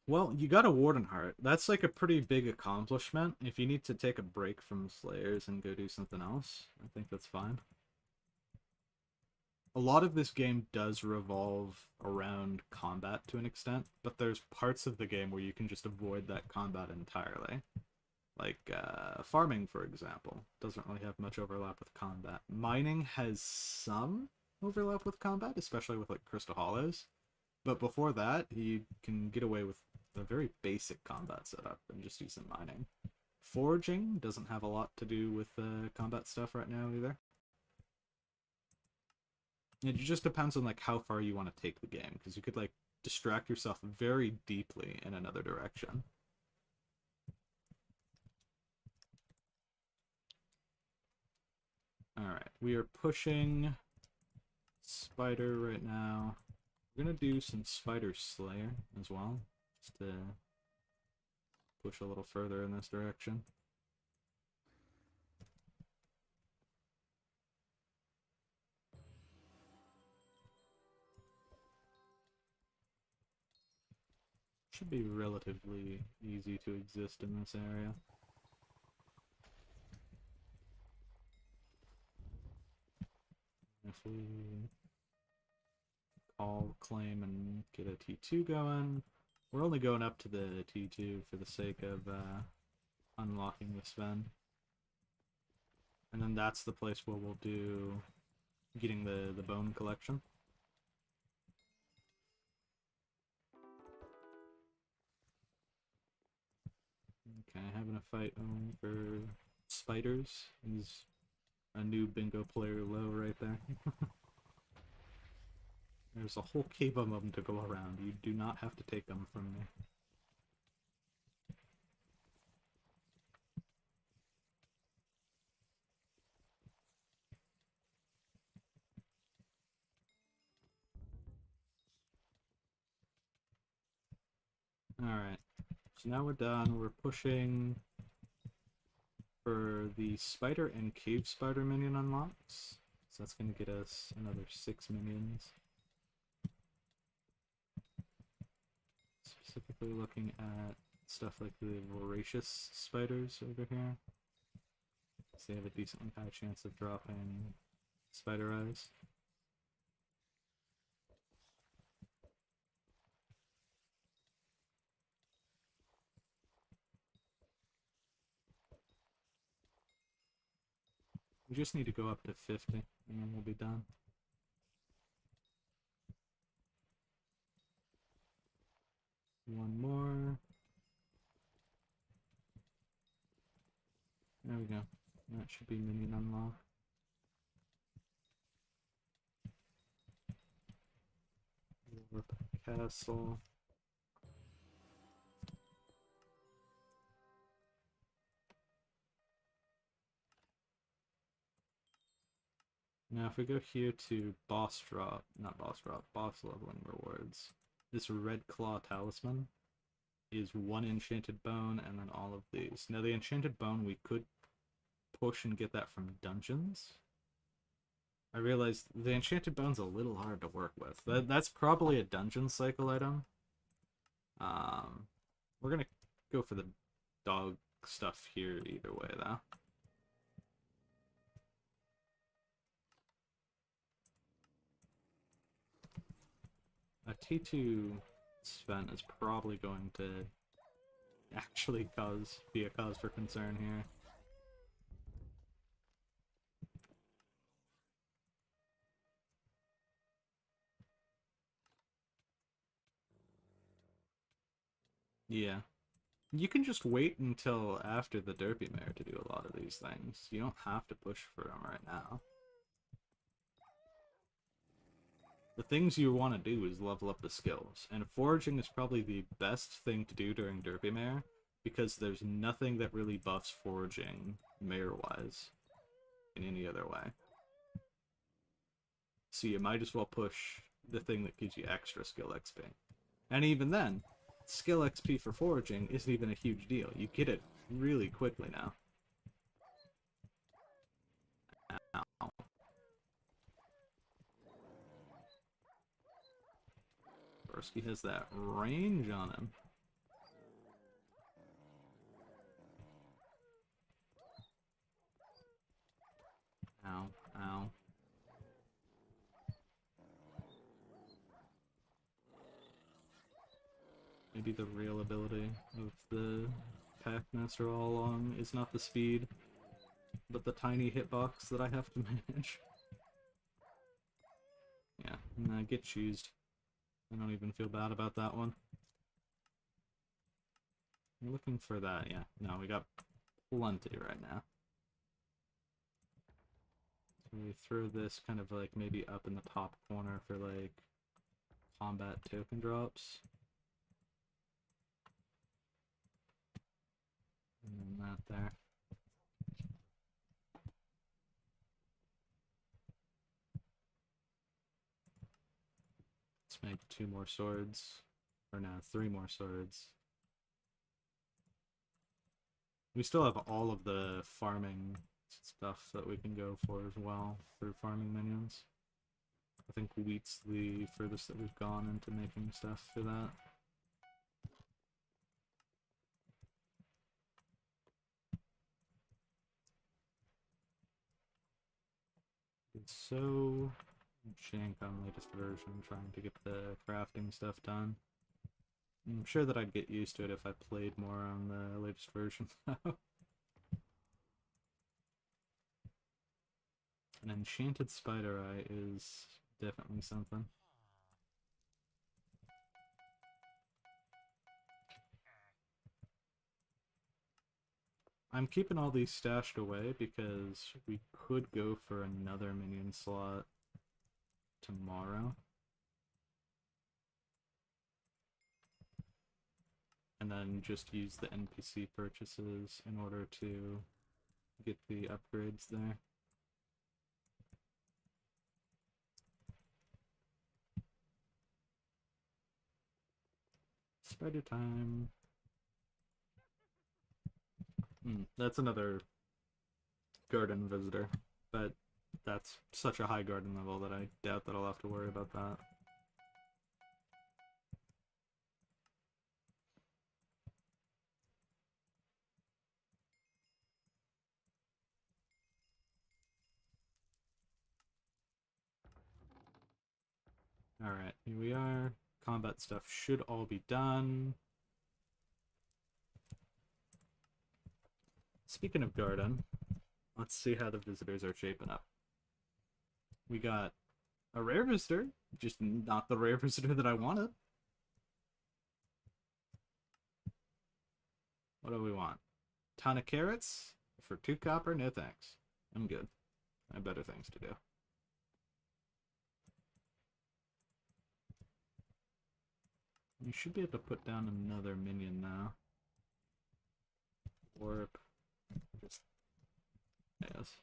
Well, you got a Warden Heart. That's like a pretty big accomplishment. If you need to take a break from Slayers and go do something else, I think that's fine. A lot of this game does revolve around combat to an extent, but there's parts of the game where you can just avoid that combat entirely. Like farming, for example, doesn't really have much overlap with combat. Mining has some overlap with combat, especially with like Crystal Hollows. But before that, you can get away with a very basic combat setup and just do some mining. Foraging doesn't have a lot to do with combat stuff right now either. It just depends on like how far you want to take the game, because you could like distract yourself very deeply in another direction. Alright, we are pushing Spider right now. We're gonna do some Spider Slayer as well, just to push a little further in this direction. Should be relatively easy to exist in this area. If we call, claim, and get a T2 going, we're only going up to the T2 for the sake of unlocking the Sven. And then that's the place where we'll do getting the bone collection. Okay, having a fight for spiders is a new bingo player low right there. There's a whole cave of them to go around. You do not have to take them from me. Alright, so now we're done. We're pushing for the spider and cave spider minion unlocks. So that's going to get us another 6 minions. Specifically looking at stuff like the voracious spiders over here. So they have a decently high chance of dropping spider eyes. We just need to go up to 50 and then we'll be done. One more. There we go. That should be minion unlock. Warp Castle. Now if we go here to boss leveling rewards, this red claw talisman is 1 enchanted bone and then all of these. Now the enchanted bone we could push and get that from dungeons. I realized the enchanted bone's a little hard to work with. That's probably a dungeon cycle item. We're gonna go for the dog stuff here either way though. A T2 Sven is probably going to actually be a cause for concern here. Yeah. You can just wait until after the Derpy Mare to do a lot of these things. You don't have to push for them right now. The things you want to do is level up the skills, and foraging is probably the best thing to do during Derpy Mare, because there's nothing that really buffs foraging mare-wise in any other way. So you might as well push the thing that gives you extra skill XP. And even then, skill XP for foraging isn't even a huge deal. You get it really quickly now. Ow. Broski has that range on him. Ow, ow. Maybe the real ability of the Packmaster all along is not the speed, but the tiny hitbox that I have to manage. Yeah, and I get cheesed. I don't even feel bad about that one. We're looking for that, yeah. No, we got plenty right now. So we throw this kind of like maybe up in the top corner for like combat token drops. And then that there. Let's make 2 more swords. Or no, 3 more swords. We still have all of the farming stuff that we can go for as well through farming minions. I think wheat's the furthest that we've gone into making stuff for that. It's so jank on latest version trying to get the crafting stuff done. I'm sure that I'd get used to it if I played more on the latest version though. An enchanted spider eye is definitely something. I'm keeping all these stashed away because we could go for another minion slot tomorrow. And then just use the NPC purchases in order to get the upgrades there. Spider time. That's another garden visitor, but that's such a high garden level that I doubt that I'll have to worry about that. Alright, here we are. Combat stuff should all be done. Speaking of garden, let's see how the visitors are shaping up. We got a rare visitor, just not the rare visitor that I wanted. What do we want? Ton of carrots? For 2 copper? No thanks. I'm good. I have better things to do. You should be able to put down another minion now. Warp. Just... yes.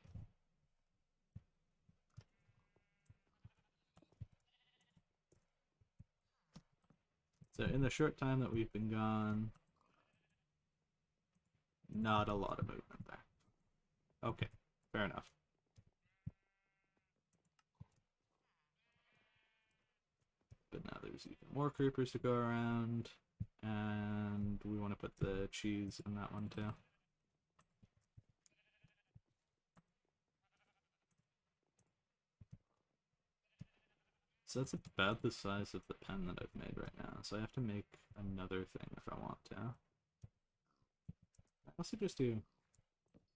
So in the short time that we've been gone, not a lot of movement there. Okay, fair enough. But now there's even more creepers to go around, and we want to put the cheese in that one too. So that's about the size of the pen that I've made right now, so I have to make another thing if I want to. I also just do...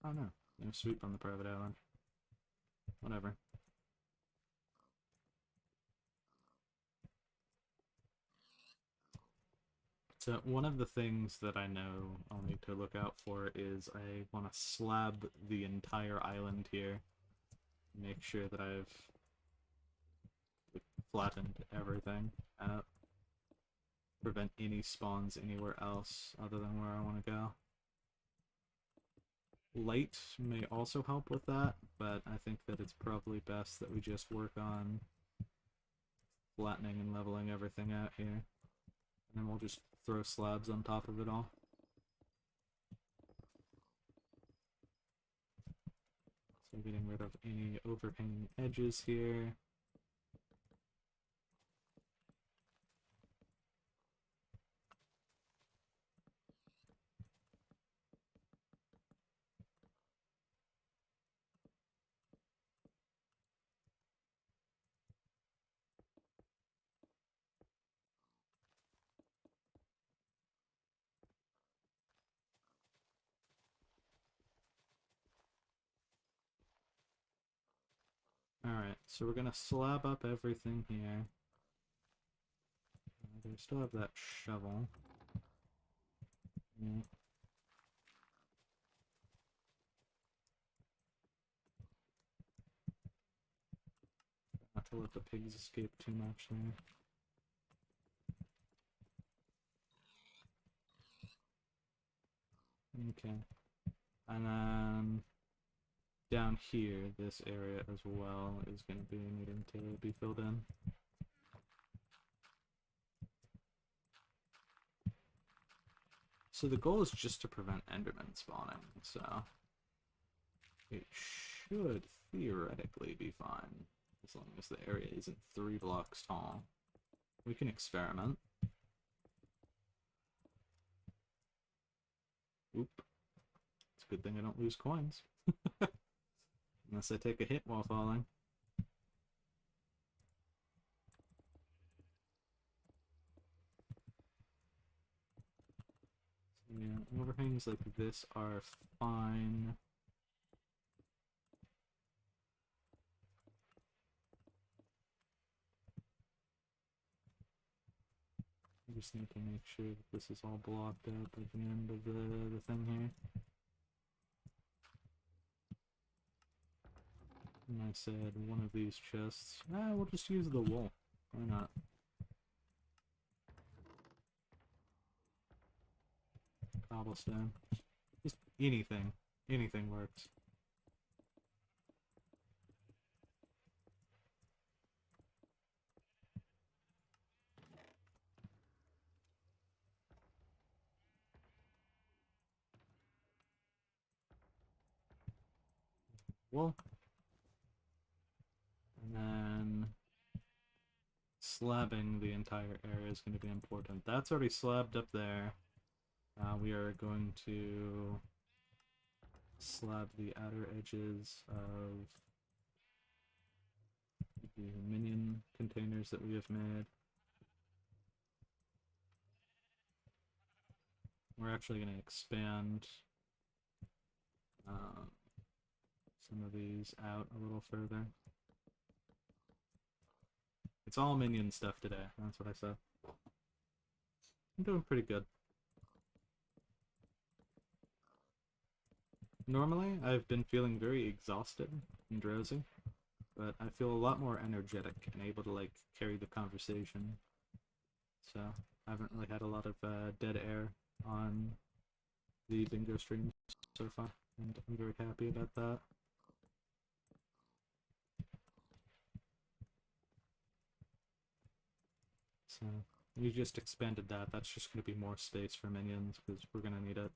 oh no, no sweep on the private island. Whatever. So one of the things that I know I'll need to look out for is I want to slab the entire island here. Make sure that I've flattened everything out. Prevent any spawns anywhere else other than where I want to go. Light may also help with that, but I think that it's probably best that we just work on flattening and leveling everything out here. And then we'll just throw slabs on top of it all. So getting rid of any overhanging edges here. Alright, so we're gonna slab up everything here. I still have that shovel. Yeah. Not to let the pigs escape too much there. Okay. And then down here, this area as well is going to be needing to be filled in. So the goal is just to prevent Enderman spawning, so it should theoretically be fine, as long as the area isn't 3 blocks tall. We can experiment. Oop. It's a good thing I don't lose coins. Unless I take a hit while falling. So yeah, overhangs like this are fine. I just need to make sure that this is all blocked up at the end of the thing here. And I said one of these chests. We'll just use the wool. Why not? Cobblestone. Just anything. Anything works. wool. And then slabbing the entire area is going to be important. That's already slabbed up there. We are going to slab the outer edges of the minion containers that we have made. We're actually going to expand some of these out a little further. It's all minion stuff today, that's what I said. I'm doing pretty good. Normally, I've been feeling very exhausted and drowsy, but I feel a lot more energetic and able to, like, carry the conversation. So, I haven't really had a lot of dead air on the bingo streams so far, and I'm very happy about that. So, we just expanded that. That's just going to be more space for minions, because we're going to need it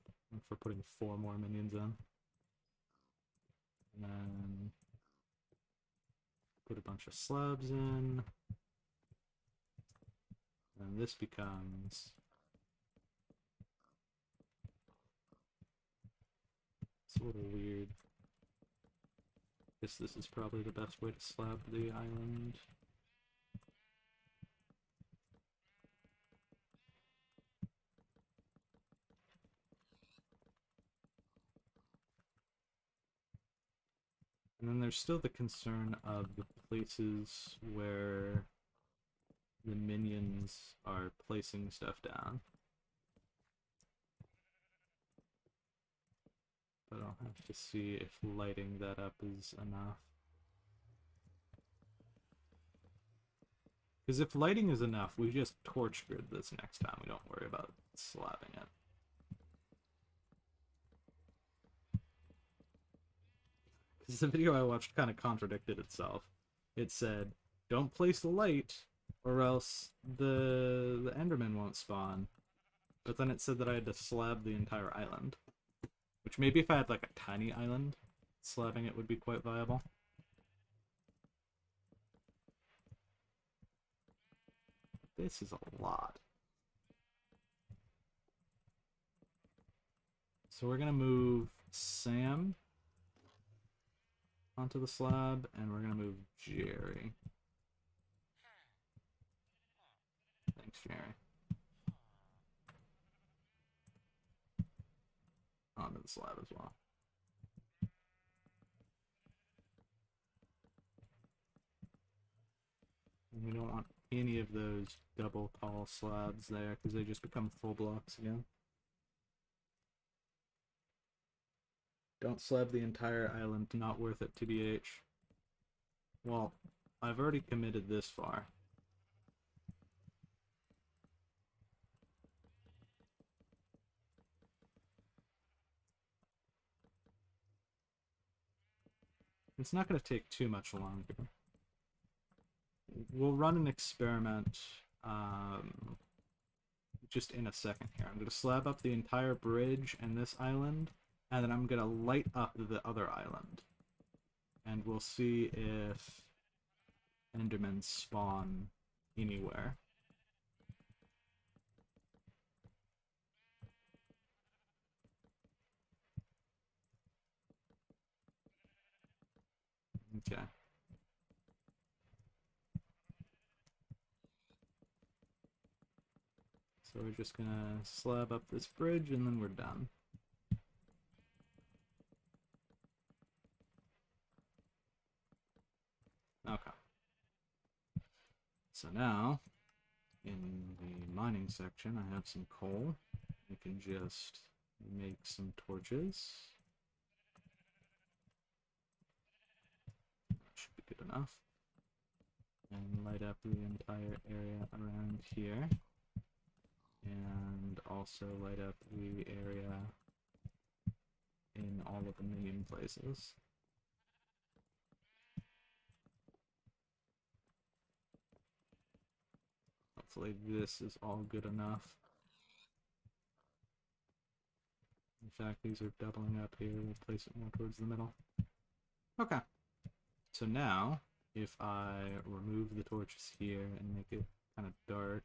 for putting 4 more minions in. And then put a bunch of slabs in. And this becomes... It's a little weird. Guess this is probably the best way to slab the island. And then there's still the concern of the places where the minions are placing stuff down. But I'll have to see if lighting that up is enough. Because if lighting is enough, we just torch grid this next time. We don't worry about slabbing it. Because the video I watched kind of contradicted itself. It said, don't place the light, or else the Enderman won't spawn. But then it said that I had to slab the entire island. Which maybe if I had like a tiny island, slabbing it would be quite viable. This is a lot. So we're gonna move Sam onto the slab, and we're gonna move Jerry. Thanks, Jerry. Onto the slab as well. And we don't want any of those double tall slabs there, because they just become full blocks again. Don't slab the entire island, not worth it, TBH. Well, I've already committed this far. It's not going to take too much longer. We'll run an experiment just in a second here. I'm going to slab up the entire bridge and this island, and then I'm going to light up the other island. And we'll see if Endermen spawn anywhere. Okay. So we're just gonna slab up this bridge and then we're done. Okay. So now, in the mining section, I have some coal. We can just make some torches. That should be good enough. And light up the entire area around here. And also light up the area in all of the minion places. Hopefully this is all good enough. In fact, these are doubling up here. We'll place it more towards the middle. Okay. So now, if I remove the torches here and make it kind of dark,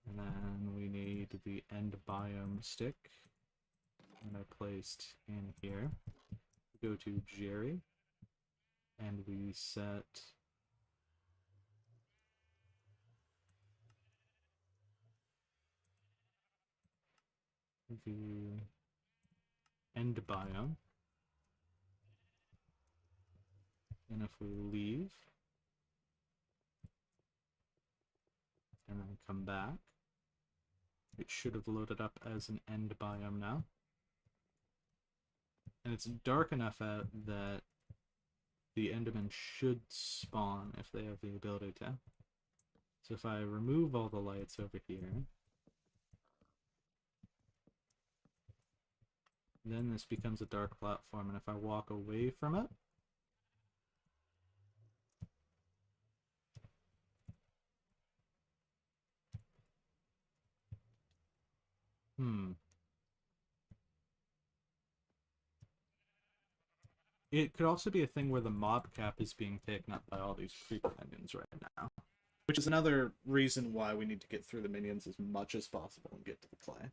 and then we need the end biome stick, and I placed in here. Go to Jerry, and we set the end biome. And if we leave, and then come back, it should have loaded up as an end biome now. And it's dark enough out that the Endermen should spawn if they have the ability to. So if I remove all the lights over here, then this becomes a dark platform, and if I walk away from it, It could also be a thing where the mob cap is being taken up by all these creeper minions right now. Which is another reason why we need to get through the minions as much as possible and get to the clay.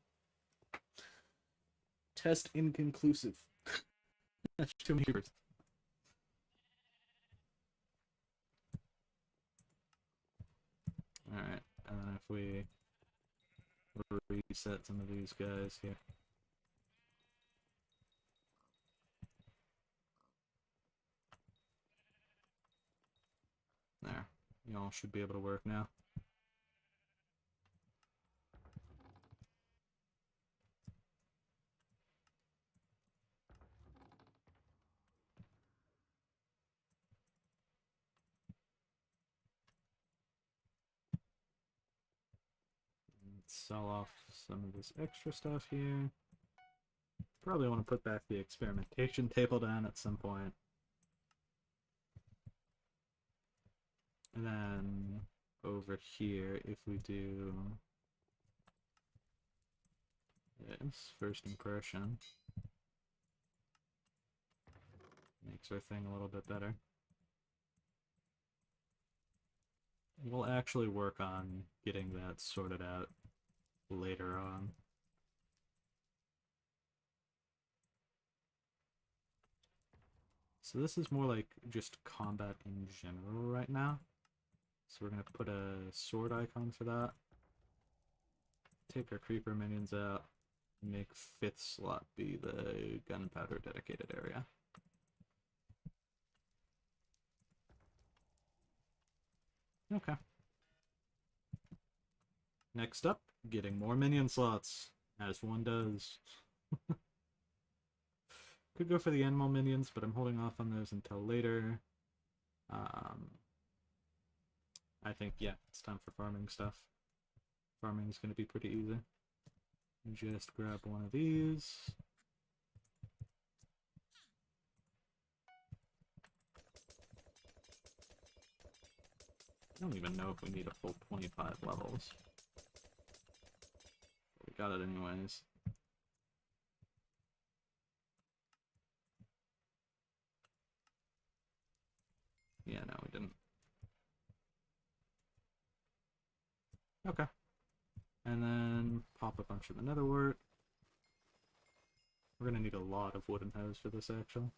Test inconclusive. That's too many creepers. Alright, and then if we reset some of these guys here. There. Y'all should be able to work now. Let's sell off some of this extra stuff here. Probably want to put back the experimentation table down at some point. And then over here, if we do this, first impression, makes our thing a little bit better. We'll actually work on getting that sorted out later on. So this is more like just combat in general right now. So we're going to put a sword icon for that. Take our creeper minions out. Make 5th slot be the gunpowder dedicated area. Okay. Next up, getting more minion slots, as one does. Could go for the animal minions, but I'm holding off on those until later. I think, yeah, it's time for farming stuff. Farming is going to be pretty easy. Just grab one of these. I don't even know if we need a full 25 levels. But we got it anyways. Yeah, no, we didn't. Okay. And then pop a bunch of the netherwort. We're gonna need a lot of wooden hoes for this, actually.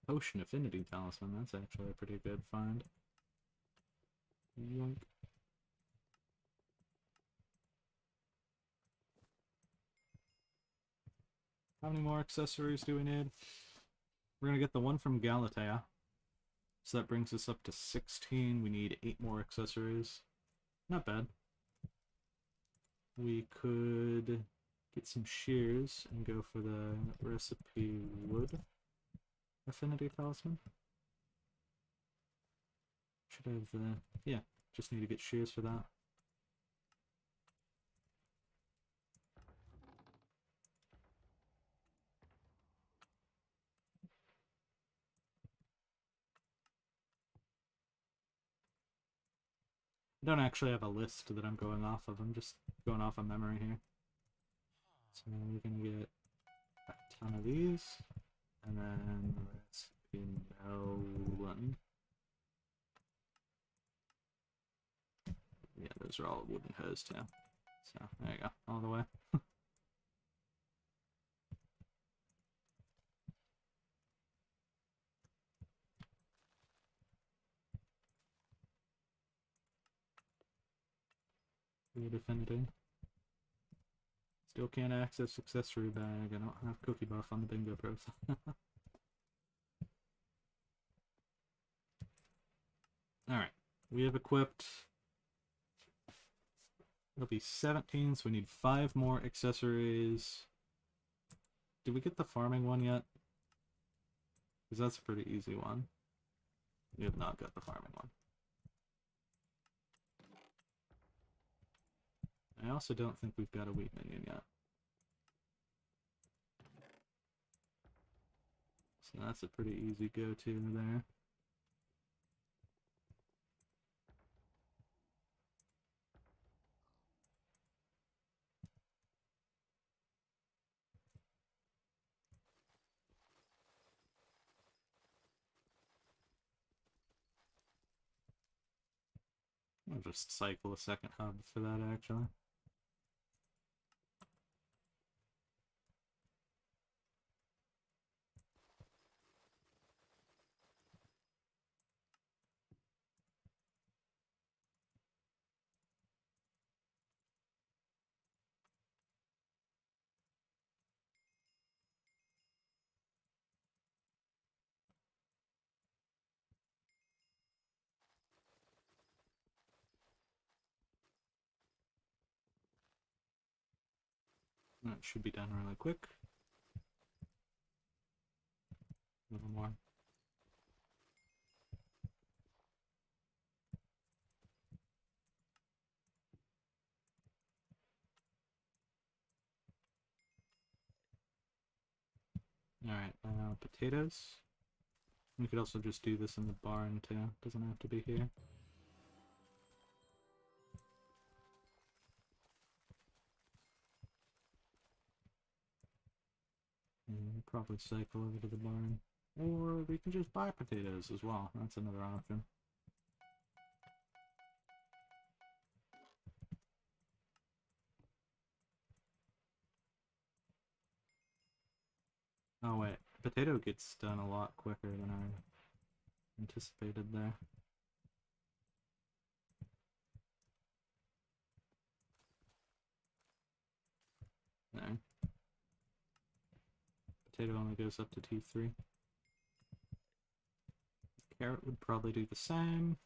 Potion Affinity Talisman, that's actually a pretty good find. Yoink. How many more accessories do we need? We're gonna get the one from Galatea. So that brings us up to 16. We need 8 more accessories. Not bad. We could get some shears and go for the recipe wood affinity talisman. Should have the... yeah, just need to get shears for that. I don't actually have a list that I'm going off of. I'm just going off of memory here. So we're gonna get a ton of these, and then let's be melon. Yeah, those are all wooden hose too. So there you go, all the way. Good affinity. Still can't access accessory bag. I don't have cookie buff on the bingo profile. Alright, we have equipped. It'll be 17, so we need 5 more accessories. Did we get the farming one yet? Because that's a pretty easy one. We have not got the farming one. I also don't think we've got a wheat minion yet. So that's a pretty easy go-to there. I'll just cycle a second hub for that, actually. That should be done really quick. A little more. Alright, potatoes. We could also just do this in the barn too. Doesn't have to be here. Probably cycle over to the barn. Or we can just buy potatoes as well. That's another option. Oh wait, potato gets done a lot quicker than I anticipated there. There. Potato only goes up to T3. Carrot would probably do the same.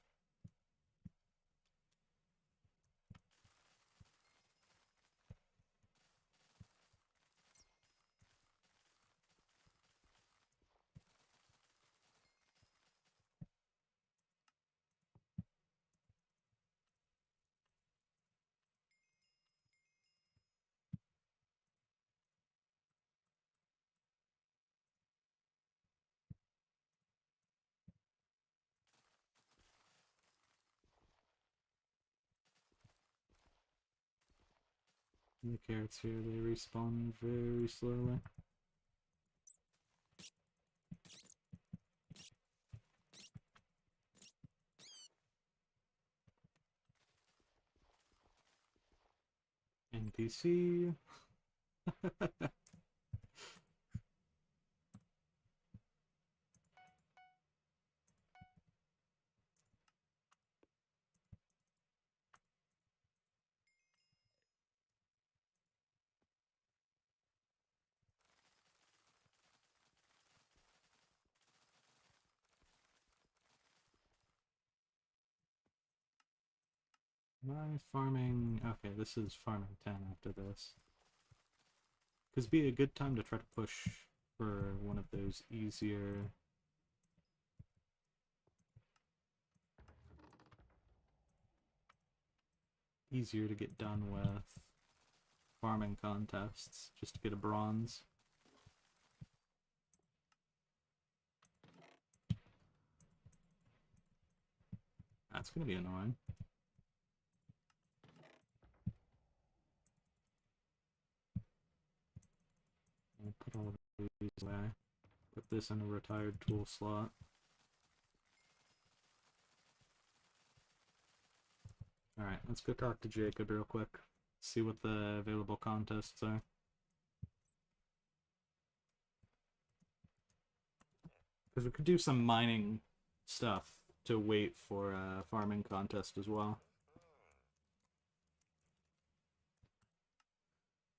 And the carrots here, they respawn very slowly. NPC. My farming... Okay, this is farming 10 after this. Because it'd be a good time to try to push for one of those easier... easier to get done with farming contests, just to get a bronze. That's gonna be annoying. this in a retired tool slot. Alright, let's go talk to Jacob real quick. See what the available contests are. Because we could do some mining stuff to wait for a farming contest as well.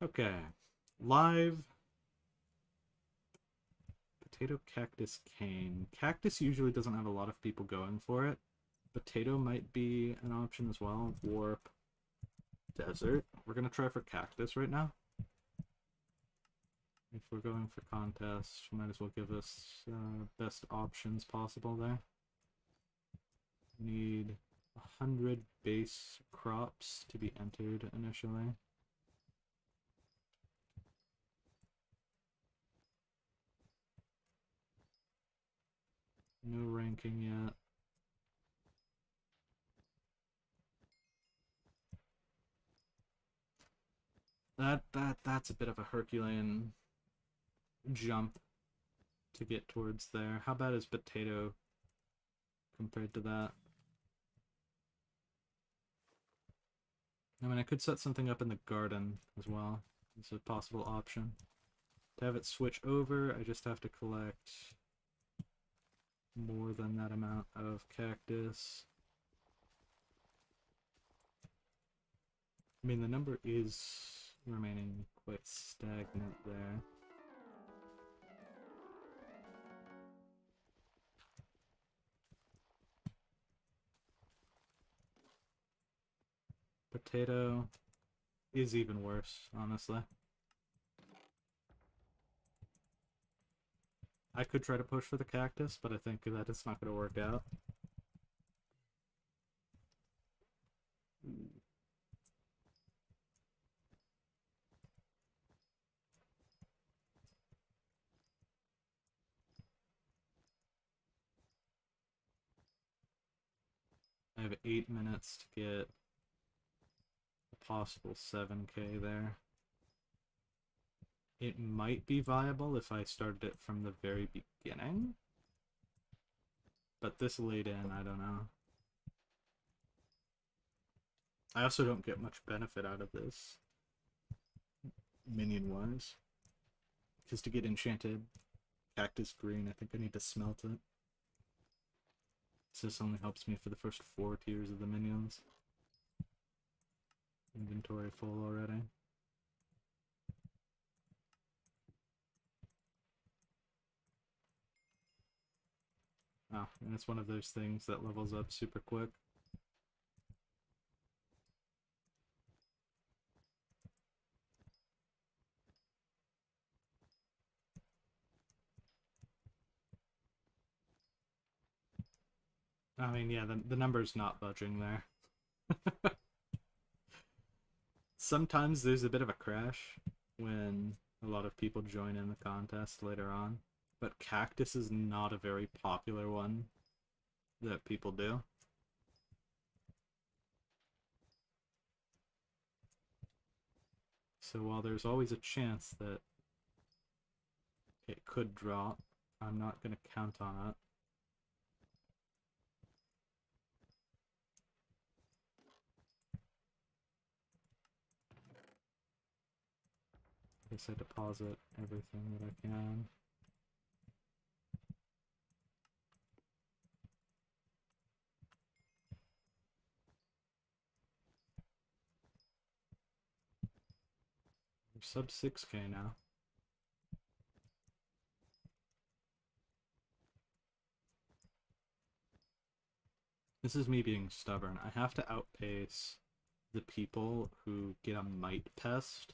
Okay. Live. Potato, cactus, cane. Cactus usually doesn't have a lot of people going for it. Potato might be an option as well. Warp. Desert. We're going to try for cactus right now. If we're going for contest, might as well give us best options possible there. Need 100 base crops to be entered initially. No ranking yet. That's a bit of a Herculean jump to get towards there. How bad is potato compared to that? I mean, I could set something up in the garden as well. It's a possible option. To have it switch over, I just have to collect more than that amount of cactus. I mean, the number is remaining quite stagnant there. Potato is even worse, honestly. I could try to push for the cactus, but I think that it's not going to work out. I have 8 minutes to get a possible 7k there. It might be viable if I started it from the very beginning. But this late in, I don't know. I also don't get much benefit out of this, minion-wise. Because to get enchanted cactus green, I think I need to smelt it. So this only helps me for the first 4 tiers of the minions. Inventory full already. Oh, and it's one of those things that levels up super quick. I mean, yeah, the number's not budging there. Sometimes there's a bit of a crash when a lot of people join in the contest later on, but cactus is not a very popular one that people do. So while there's always a chance that it could drop, I'm not going to count on it. I guess I deposit everything that I can. We're sub 6k now. This is me being stubborn. I have to outpace the people who get a mite pest,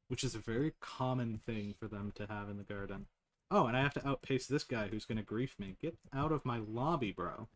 which is a very common thing for them to have in the garden. Oh, and I have to outpace this guy who's gonna grief me. Get out of my lobby, bro.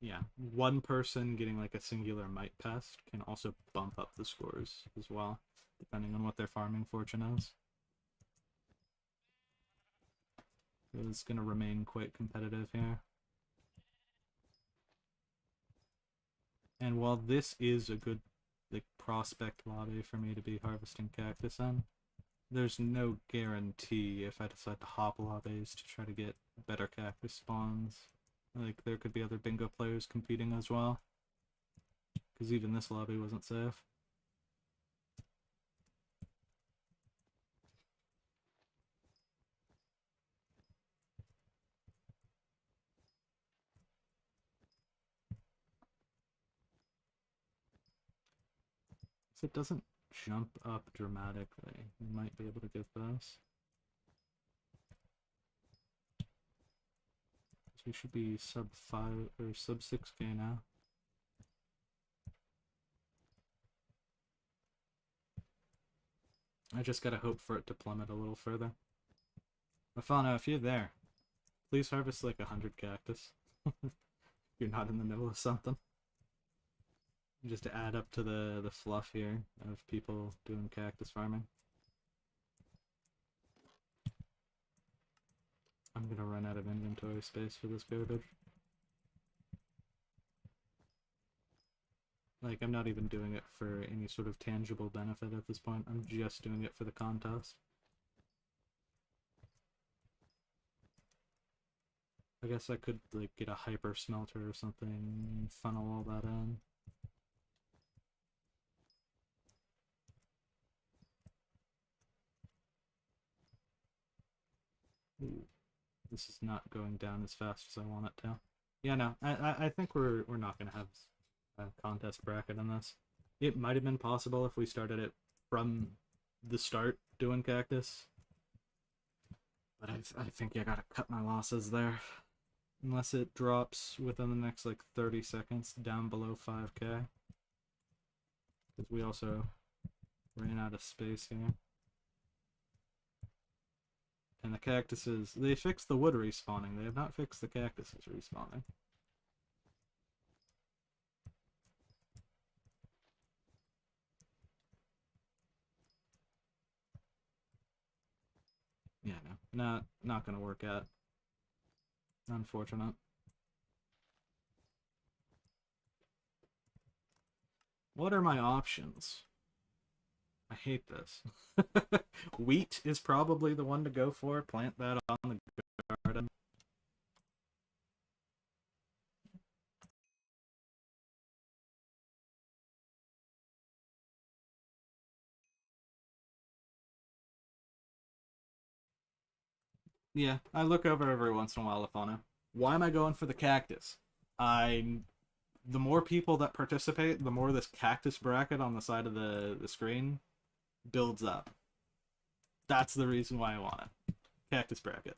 Yeah, one person getting like a singular mite pest can also bump up the scores as well, depending on what their farming fortune is. It's going to remain quite competitive here. And while this is a good like prospect lobby for me to be harvesting cactus in, there's no guarantee if I decide to hop lobbies to try to get better cactus spawns. Like, there could be other bingo players competing as well. Because even this lobby wasn't safe. So it doesn't jump up dramatically. You might be able to get this. So we should be sub 5 or sub 6k now. I just gotta hope for it to plummet a little further. Mafana, if you're there, please harvest like 100 cactus. You're not in the middle of something. Just to add up to the fluff here of people doing cactus farming. I'm gonna run out of inventory space for this garbage. Like, I'm not even doing it for any sort of tangible benefit at this point. I'm just doing it for the contest. I guess I could, like, get a hyper smelter or something and funnel all that in. Ooh, this is not going down as fast as I want it to. Yeah, no, I think we're not gonna have a contest bracket in this. It might have been possible if we started it from the start doing cactus, but I think I gotta cut my losses there. Unless it drops within the next like 30 seconds down below 5k. Because we also ran out of space here. And the cactuses, they fixed the wood respawning. They have not fixed the cactuses respawning. Yeah, no. Not gonna work out. Unfortunate. What are my options? I hate this. Wheat is probably the one to go for. Plant that on the garden. Yeah, I look over every once in a while, Lafana. Why am I going for the cactus? The more people that participate, the more this cactus bracket on the side of the screen builds up. That's the reason why I want it. Cactus bracket.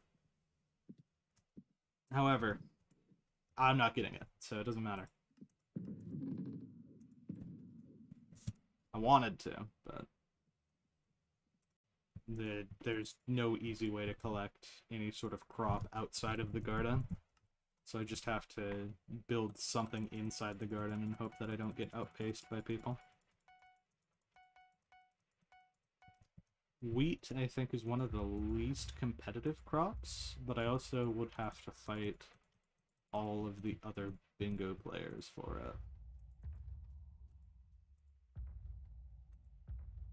However, I'm not getting it, so it doesn't matter. I wanted to, but there's no easy way to collect any sort of crop outside of the garden. So I just have to build something inside the garden and hope that I don't get outpaced by people. Wheat, I think, is one of the least competitive crops, but I also would have to fight all of the other bingo players for it.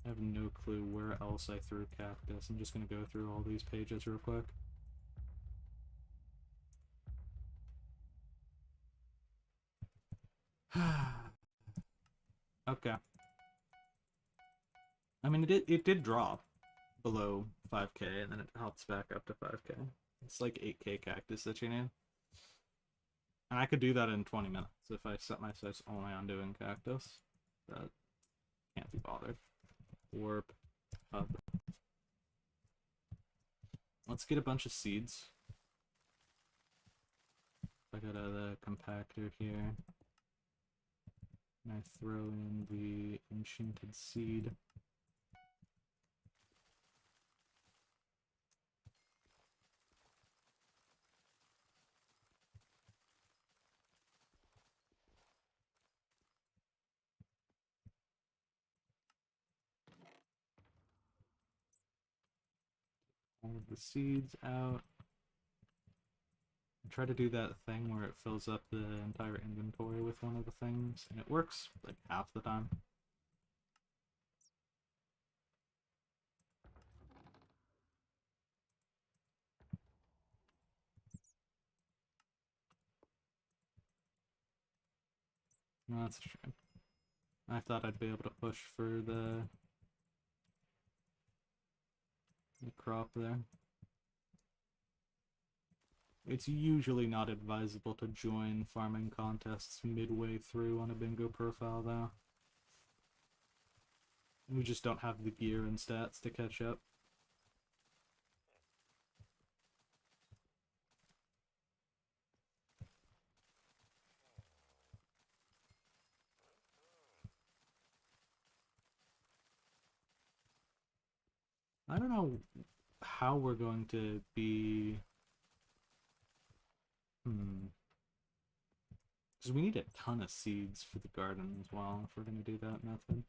I have no clue where else I threw cactus. I'm just going to go through all these pages real quick. Okay. I mean, it did drop below 5k, and then it hops back up to 5k. It's like 8k cactus that you need. And I could do that in 20 minutes if I set my sights only on doing cactus. But can't be bothered. Warp. Hub. Let's get a bunch of seeds. I got the compactor here. And I throw in the enchanted seed. All of the seeds out. try to do that thing where it fills up the entire inventory with one of the things, and it works like half the time. No, that's a shame. I thought I'd be able to push for the crop there. It's usually not advisable to join farming contests midway through on a bingo profile, though. We just don't have the gear and stats to catch up. I don't know how we're going to be... Because we need a ton of seeds for the garden as well, if we're going to do that method.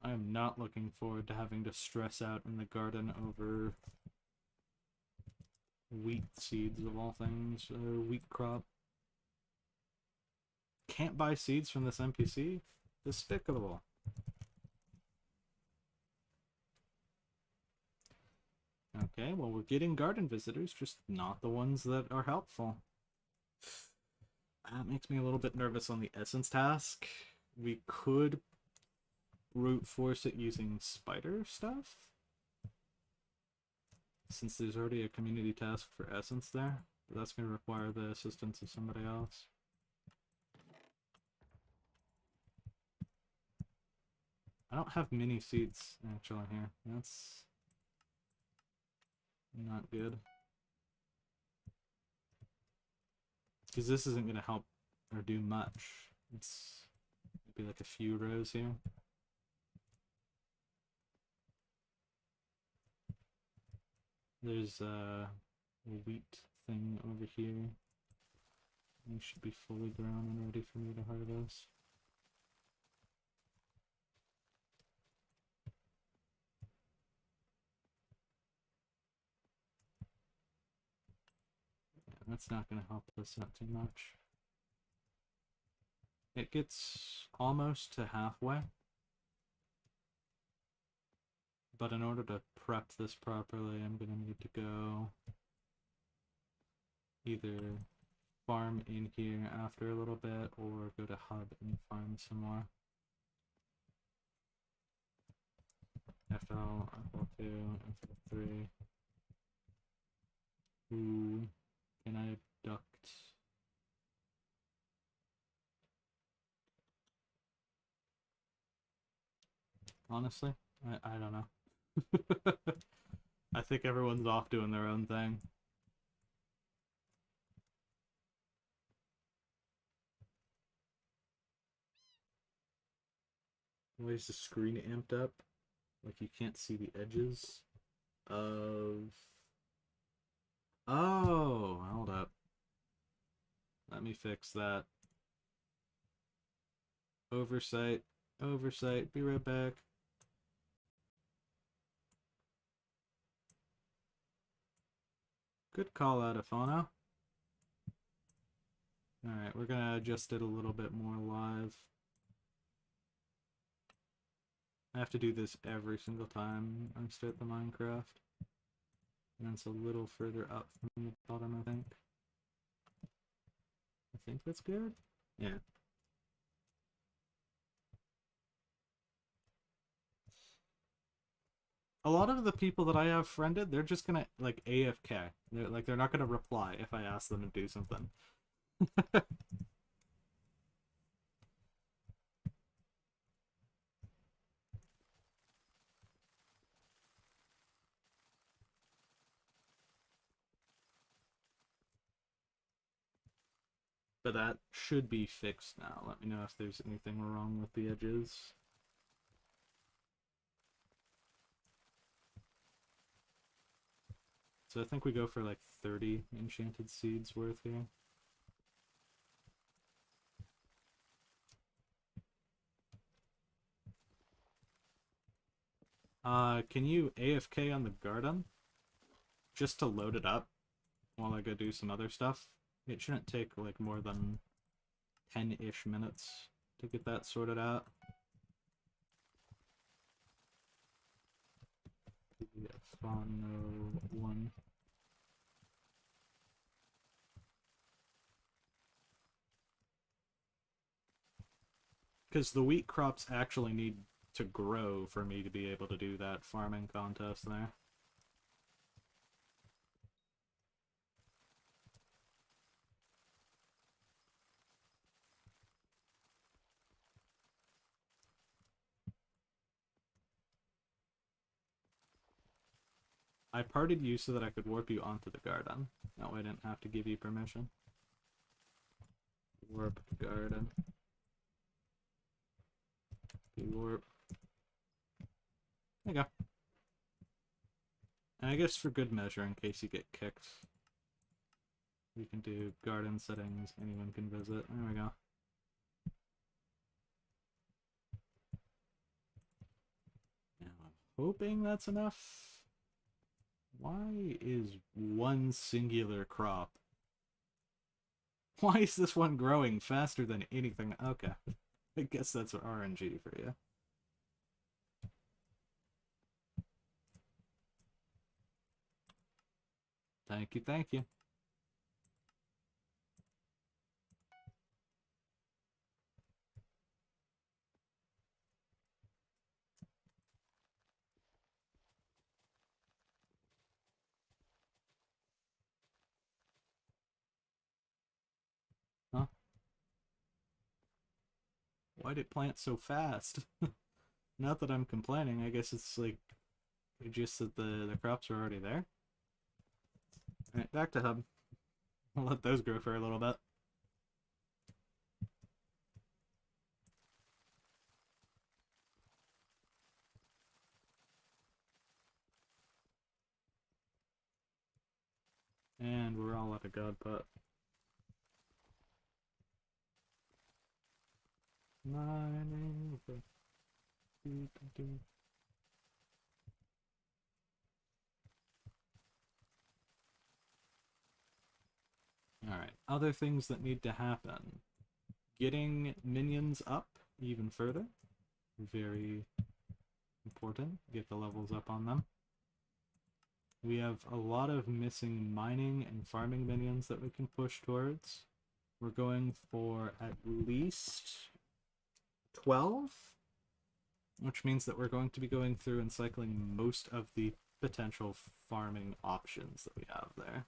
I am not looking forward to having to stress out in the garden over wheat seeds of all things, wheat crop. Can't buy seeds from this NPC? Despicable. Okay, well, we're getting garden visitors, just not the ones that are helpful. That makes me a little bit nervous on the essence task. We could brute force it using spider stuff, since there's already a community task for essence there. But that's going to require the assistance of somebody else. I don't have mini seeds actually here. That's not good. Because this isn't going to help or do much. It's maybe like a few rows here. There's a wheat thing over here. It should be fully grown and ready for me to harvest. That's not going to help us out too much. It gets almost to halfway. But in order to prep this properly, I'm going to need to go either farm in here after a little bit or go to hub and farm some more. FL, FL2, FL3. Ooh, can I abduct? Honestly, I don't know. I think everyone's off doing their own thing. Why is the screen amped up? Like you can't see the edges of... Oh, hold up. Let me fix that. Oversight. Oversight. Be right back. Good call out, Aphono. Alright, we're gonna adjust it a little bit more live. I have to do this every single time I start the Minecraft. And it's a little further up from the bottom, I think. I think that's good? Yeah. A lot of the people that I have friended, they're just gonna, like, AFK. They're not gonna reply if I ask them to do something. But that should be fixed now. Let me know if there's anything wrong with the edges. So I think we go for like 30 enchanted seeds worth here. Can you AFK on the garden? Just to load it up while I go do some other stuff. It shouldn't take like more than 10-ish minutes to get that sorted out. Spawn no one. Because the wheat crops actually need to grow for me to be able to do that farming contest there. I partied you so that I could warp you onto the garden. That way I didn't have to give you permission. Warp garden. Warp. There you go. And I guess for good measure, in case you get kicked, we can do garden settings, anyone can visit. There we go. Now I'm hoping that's enough. Why is one singular crop? Why is this one growing faster than anything? Okay. I guess that's RNG for you. Thank you, thank you. Huh? Why'd it plant so fast? Not that I'm complaining, I guess it's like just that the crops are already there. Alright, back to hub. I'll let those grow for a little bit. And we're all at a god pot. Mining. Alright, other things that need to happen. Getting minions up even further. Very important. Get the levels up on them. We have a lot of missing mining and farming minions that we can push towards. We're going for at least 12, which means that we're going to be going through and cycling most of the potential farming options that we have there.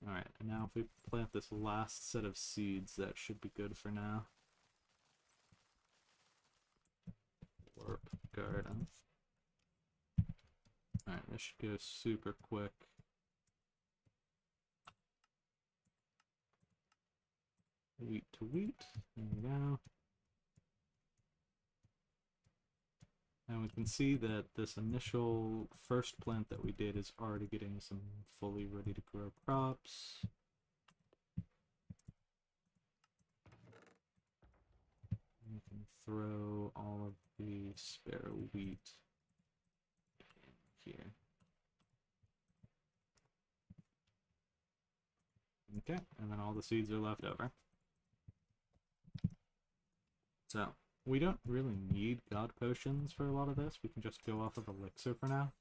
Alright, and now if we plant this last set of seeds, that should be good for now. Warp garden. Alright, this should go super quick. Wheat to wheat. There we go. And we can see that this initial first plant that we did is already getting some fully ready to grow crops. We can throw all of the spare wheat in here. Okay, and then all the seeds are left over. So, we don't really need god potions for a lot of this. We can just go off of elixir for now.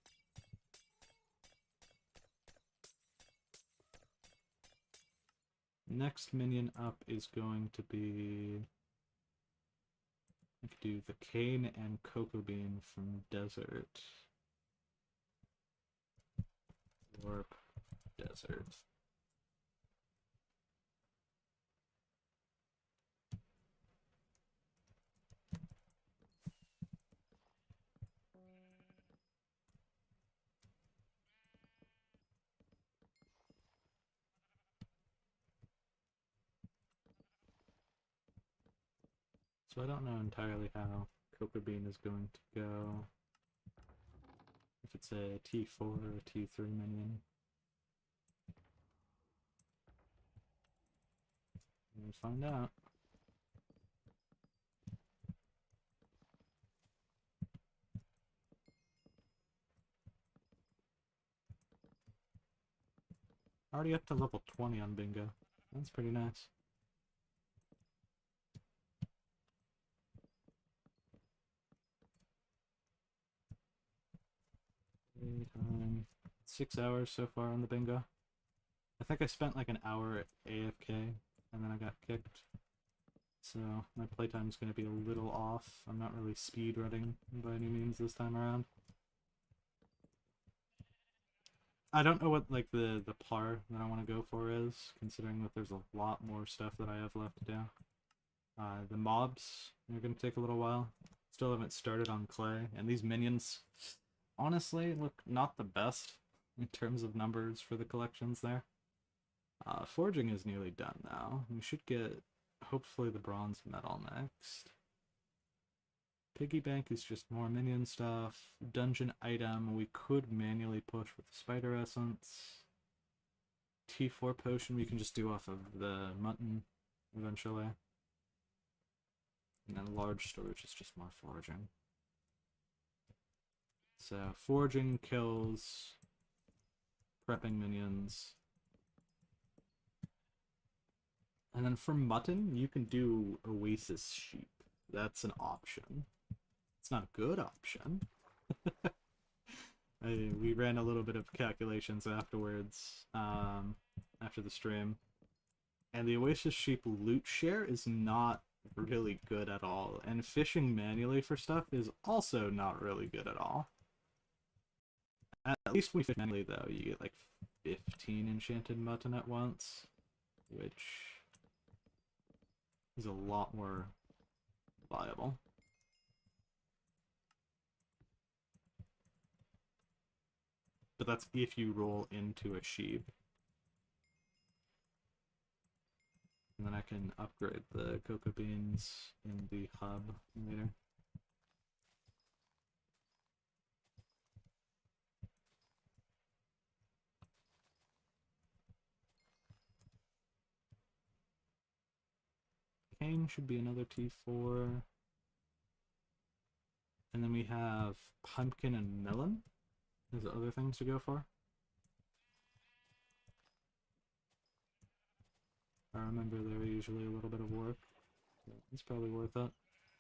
Next minion up is going to be... I could do the cane and cocoa bean from desert. Warp desert. So I don't know entirely how cocoa bean is going to go. If it's a T4 or a T3 minion. We'll find out. Already up to level 20 on bingo. That's pretty nice. Time. 6 hours so far on the bingo. I think I spent like an hour AFK and then I got kicked. So my playtime's going to be a little off. I'm not really speedrunning by any means this time around. I don't know what like the par that I want to go for is, considering that there's a lot more stuff that I have left to do. The mobs are going to take a little while. Still haven't started on clay, and these minions honestly look not the best in terms of numbers for the collections there. Foraging is nearly done now. We should get hopefully the bronze medal next. Piggy bank is just more minion stuff. Dungeon item we could manually push with the spider essence. T4 potion we can just do off of the mutton eventually. And then large storage is just more foraging. So foraging kills, prepping minions. And then for mutton, you can do Oasis sheep. That's an option. It's not a good option. We ran a little bit of calculations afterwards, after the stream. And the Oasis sheep loot share is not really good at all. And fishing manually for stuff is also not really good at all. At least we fish manually though, you get like 15 enchanted mutton at once, which is a lot more viable. But that's if you roll into a sheep. And then I can upgrade the cocoa beans in the hub later. Cane should be another T4. And then we have pumpkin and melon as other things to go for. I remember they're usually a little bit of work. It's probably worth it.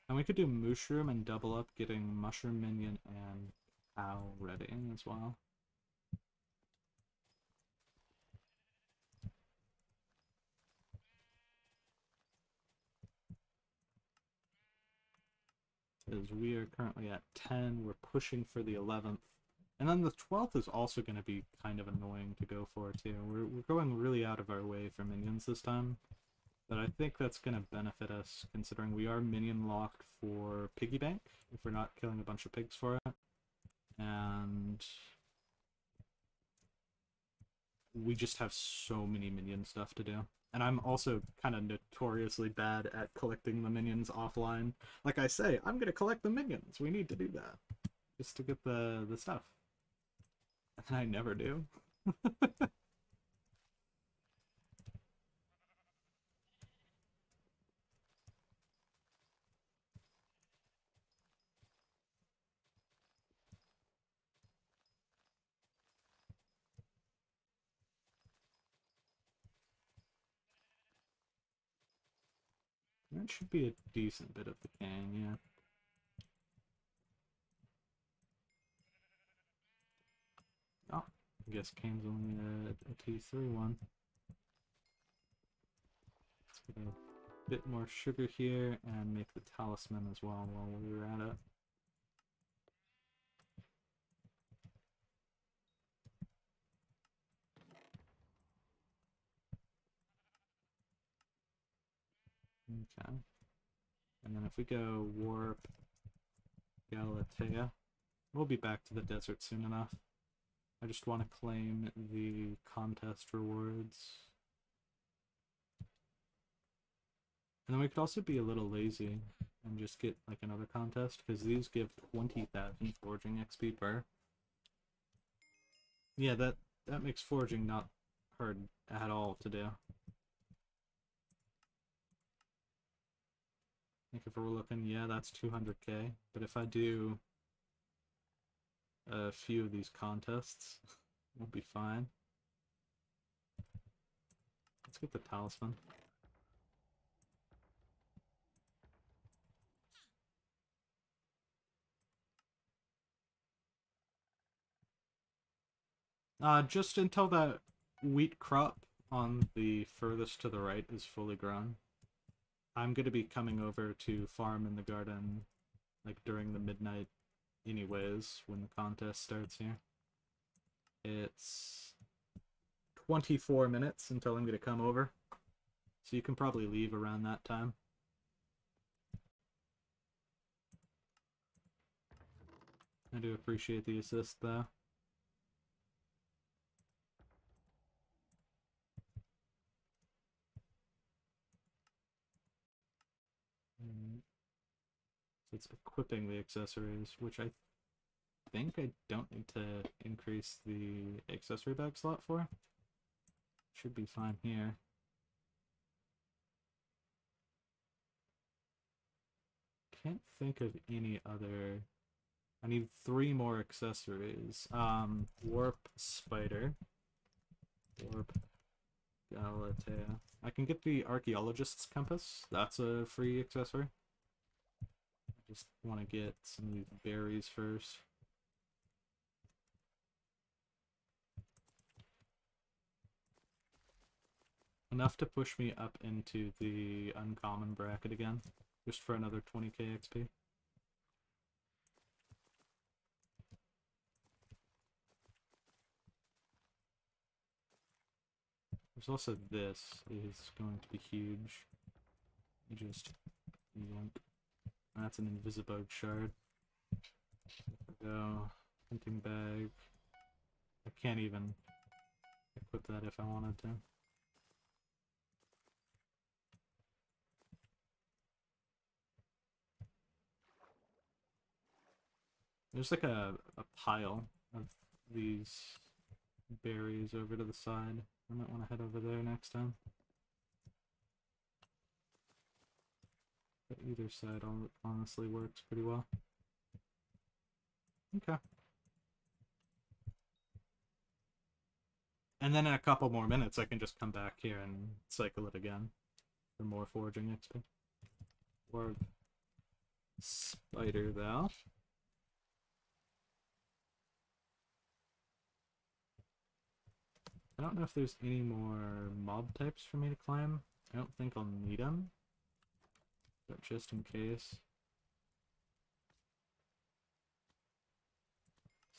And we could do mushroom and double up getting mushroom minion and cow ready as well. Because we are currently at 10, we're pushing for the 11th. And then the 12th is also going to be kind of annoying to go for too. We're going really out of our way for minions this time. But I think that's going to benefit us, considering we are minion locked for Piggy Bank, if we're not killing a bunch of pigs for it. And we just have so many minion stuff to do. And I'm also kind of notoriously bad at collecting the minions offline. Like I say, I'm going to collect the minions. We need to do that. Just to get the stuff. And I never do. That should be a decent bit of the cane, yeah. Oh, I guess cane's only a T3 one. Let's get a bit more sugar here and make the talisman as well while we were at it. Okay. And then if we go warp Galatea, we'll be back to the desert soon enough. I just want to claim the contest rewards. And then we could also be a little lazy and just get like another contest, because these give 20,000 foraging XP per. Yeah, that makes foraging not hard at all to do. Like if we're looking, yeah, that's 200k. But if I do a few of these contests, we'll be fine. Let's get the talisman. Just until that wheat crop on the furthest to the right is fully grown. I'm going to be coming over to farm in the garden like during the midnight anyways when the contest starts here. It's 24 minutes until I'm going to come over. So you can probably leave around that time. I do appreciate the assist though. So it's equipping the accessories, which I think I don't need to increase the accessory bag slot for. Should be fine here. Can't think of any other. I need 3 more accessories. Warp Spider. Warp Galatea. I can get the Archaeologist's Compass. That's a free accessory. I just want to get some of these berries first. Enough to push me up into the uncommon bracket again, just for another 20k XP. There's also this is going to be huge. Just yoink. That's an Invisibug shard. Go hunting bag. I can't even equip that if I wanted to. There's like a pile of these berries over to the side. I might want to head over there next time. But either side honestly works pretty well. Okay. And then in a couple more minutes I can just come back here and cycle it again for more foraging XP. Or spider thou. I don't know if there's any more mob types for me to climb. I don't think I'll need them. But just in case.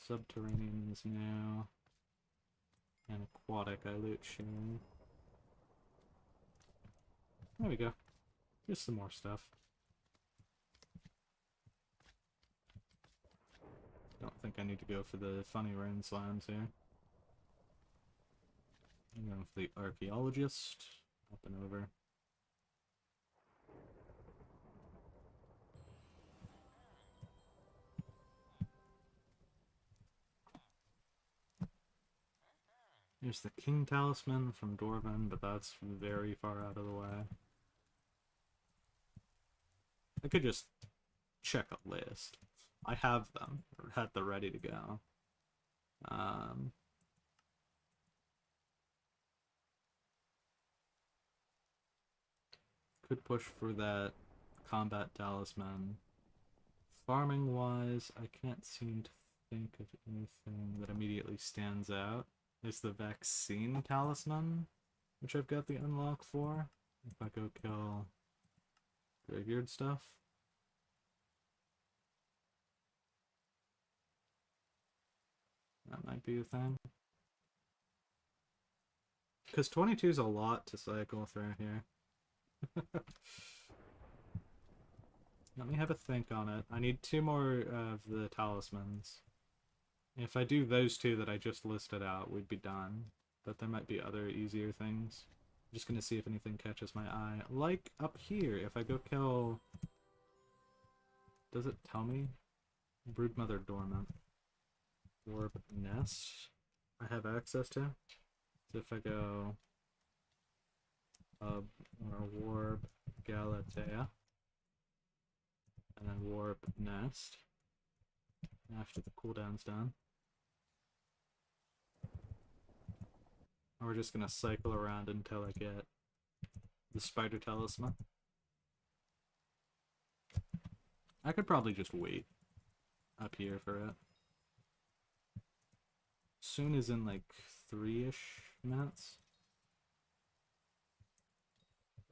Subterranean is now. And aquatic I loot sharing. There we go. Just some more stuff. Don't think I need to go for the funny rain slimes here. I'm going for the archaeologist. Up and over. There's the king talisman from Dwarven, but that's very far out of the way. I could just check a list. I have them, or had the ready to go. Could push for that combat talisman. Farming wise, I can't seem to think of anything that immediately stands out. There's the vaccine talisman, which I've got the unlock for. If I go kill graveyard stuff. That might be a thing. Because 22 is a lot to cycle through here. Let me have a think on it. I need 2 more of the talismans. If I do those 2 that I just listed out, we'd be done. But there might be other easier things. I'm just gonna see if anything catches my eye. Like up here, if I go kill... Does it tell me? Broodmother Dormant. Orb Nest I have access to. So if I go... or Warp Galatea. And then warp nest after the cooldown's done. And we're just gonna cycle around until I get the spider talisman. I could probably just wait up here for it. Soon is in like 3-ish minutes.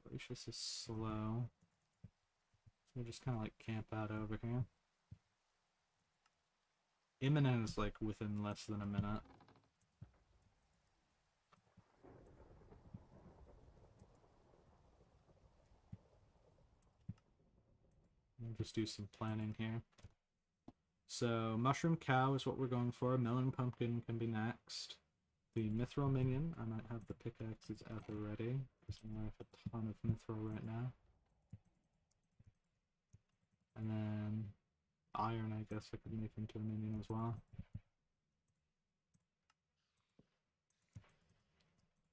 Gracious is slow. So we'll just kind of like camp out over here. Imminent is like within less than a minute. We'll just do some planning here. So, Mushroom Cow is what we're going for. Melon Pumpkin can be next. The Mithril Minion, I might have the pickaxes at the ready, because I have a ton of Mithril right now. And then Iron, I guess I could make into a minion as well.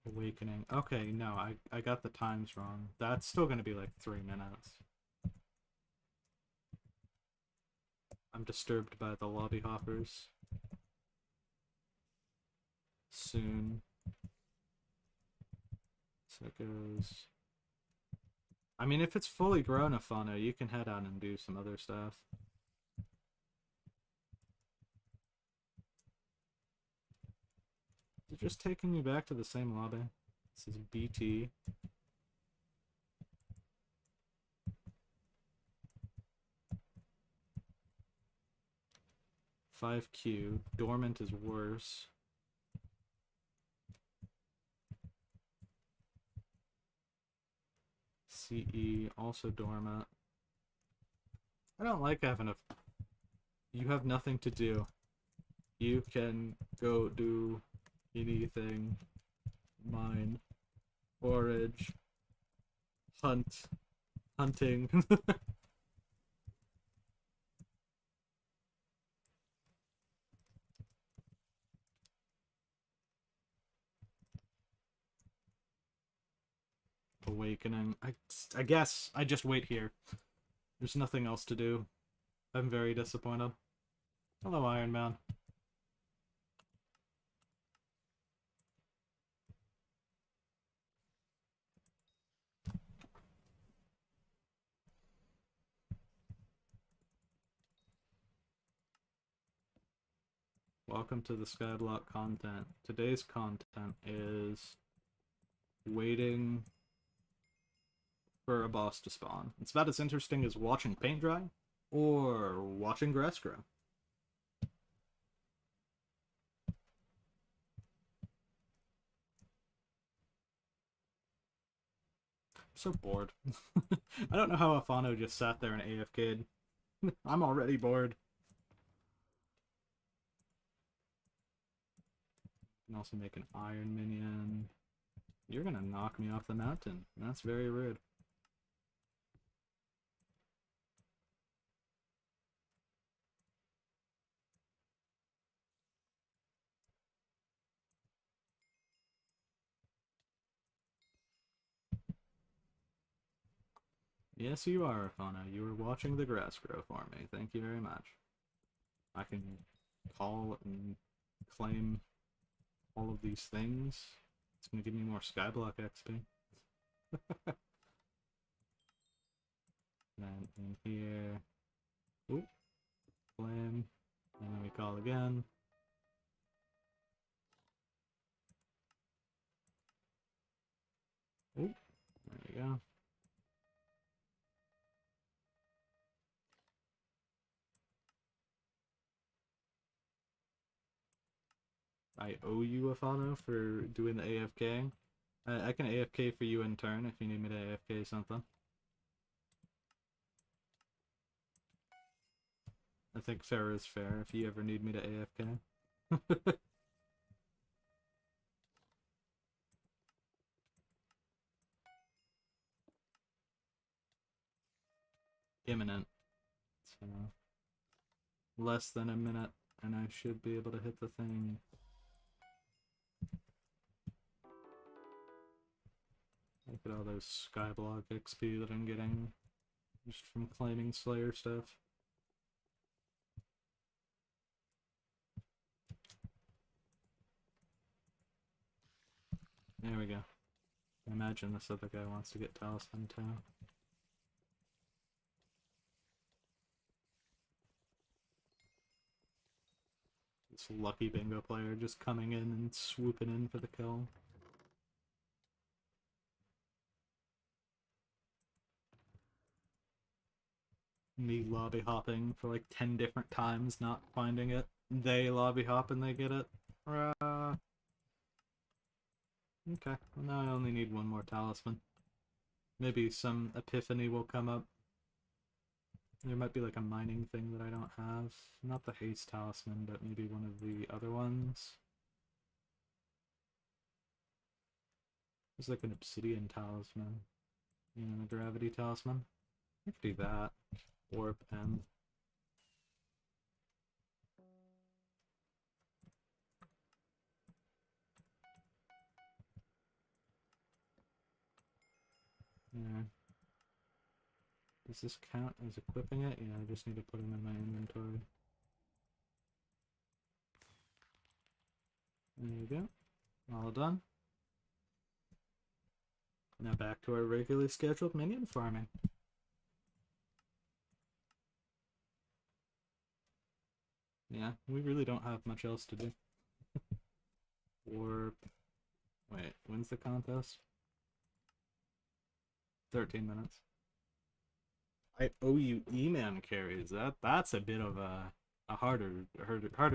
Awakening. Okay, no, I got the times wrong. That's still going to be like 3 minutes. I'm disturbed by the lobby hoppers. Soon. So it goes... I mean, if it's fully grown, Afano, you can head out and do some other stuff. Is it just taking me back to the same lobby? This is BT. $5Q. Dormant is worse. CE, also dormant. I don't like having a... You have nothing to do. You can go do anything. Mine. Forage. Hunt. Hunting. Awakening. I guess I just wait here. There's nothing else to do. I'm very disappointed. Hello, Iron Man. Welcome to the Skyblock content. Today's content is waiting for a boss to spawn. It's about as interesting as watching paint dry or watching grass grow. I'm so bored. I don't know how Afano just sat there and AFK'd. I'm already bored. You can also make an iron minion. You're gonna knock me off the mountain. That's very rude. Yes, you are, Afano. You were watching the grass grow for me. Thank you very much. I can call and claim all of these things. It's gonna give me more Skyblock XP. Then in here, oop, flame, and then we call again. Oop, there we go. I owe you, Afano, for doing the AFK. I can AFK for you in turn if you need me to AFK something. I think fair is fair if you ever need me to AFK. Imminent. So, less than a minute, and I should be able to hit the thing. Look at all those Skyblock XP that I'm getting. Just from claiming Slayer stuff. There we go. I imagine this other guy wants to get Talisman too. This lucky bingo player just coming in and swooping in for the kill. Me lobby hopping for like 10 different times, not finding it. They lobby hop and they get it. Okay, well now I only need one more talisman. Maybe some epiphany will come up. There might be like a mining thing that I don't have. Not the haste talisman, but maybe one of the other ones. There's like an obsidian talisman. And a gravity talisman. I could do that. Or pen. Yeah. Does this count as equipping it? Yeah, I just need to put them in my inventory. There you go. All done. Now back to our regularly scheduled minion farming. Yeah, we really don't have much else to do. Warp. Wait, when's the contest? 13 minutes. I owe you E-Man carries. That's a bit of a harder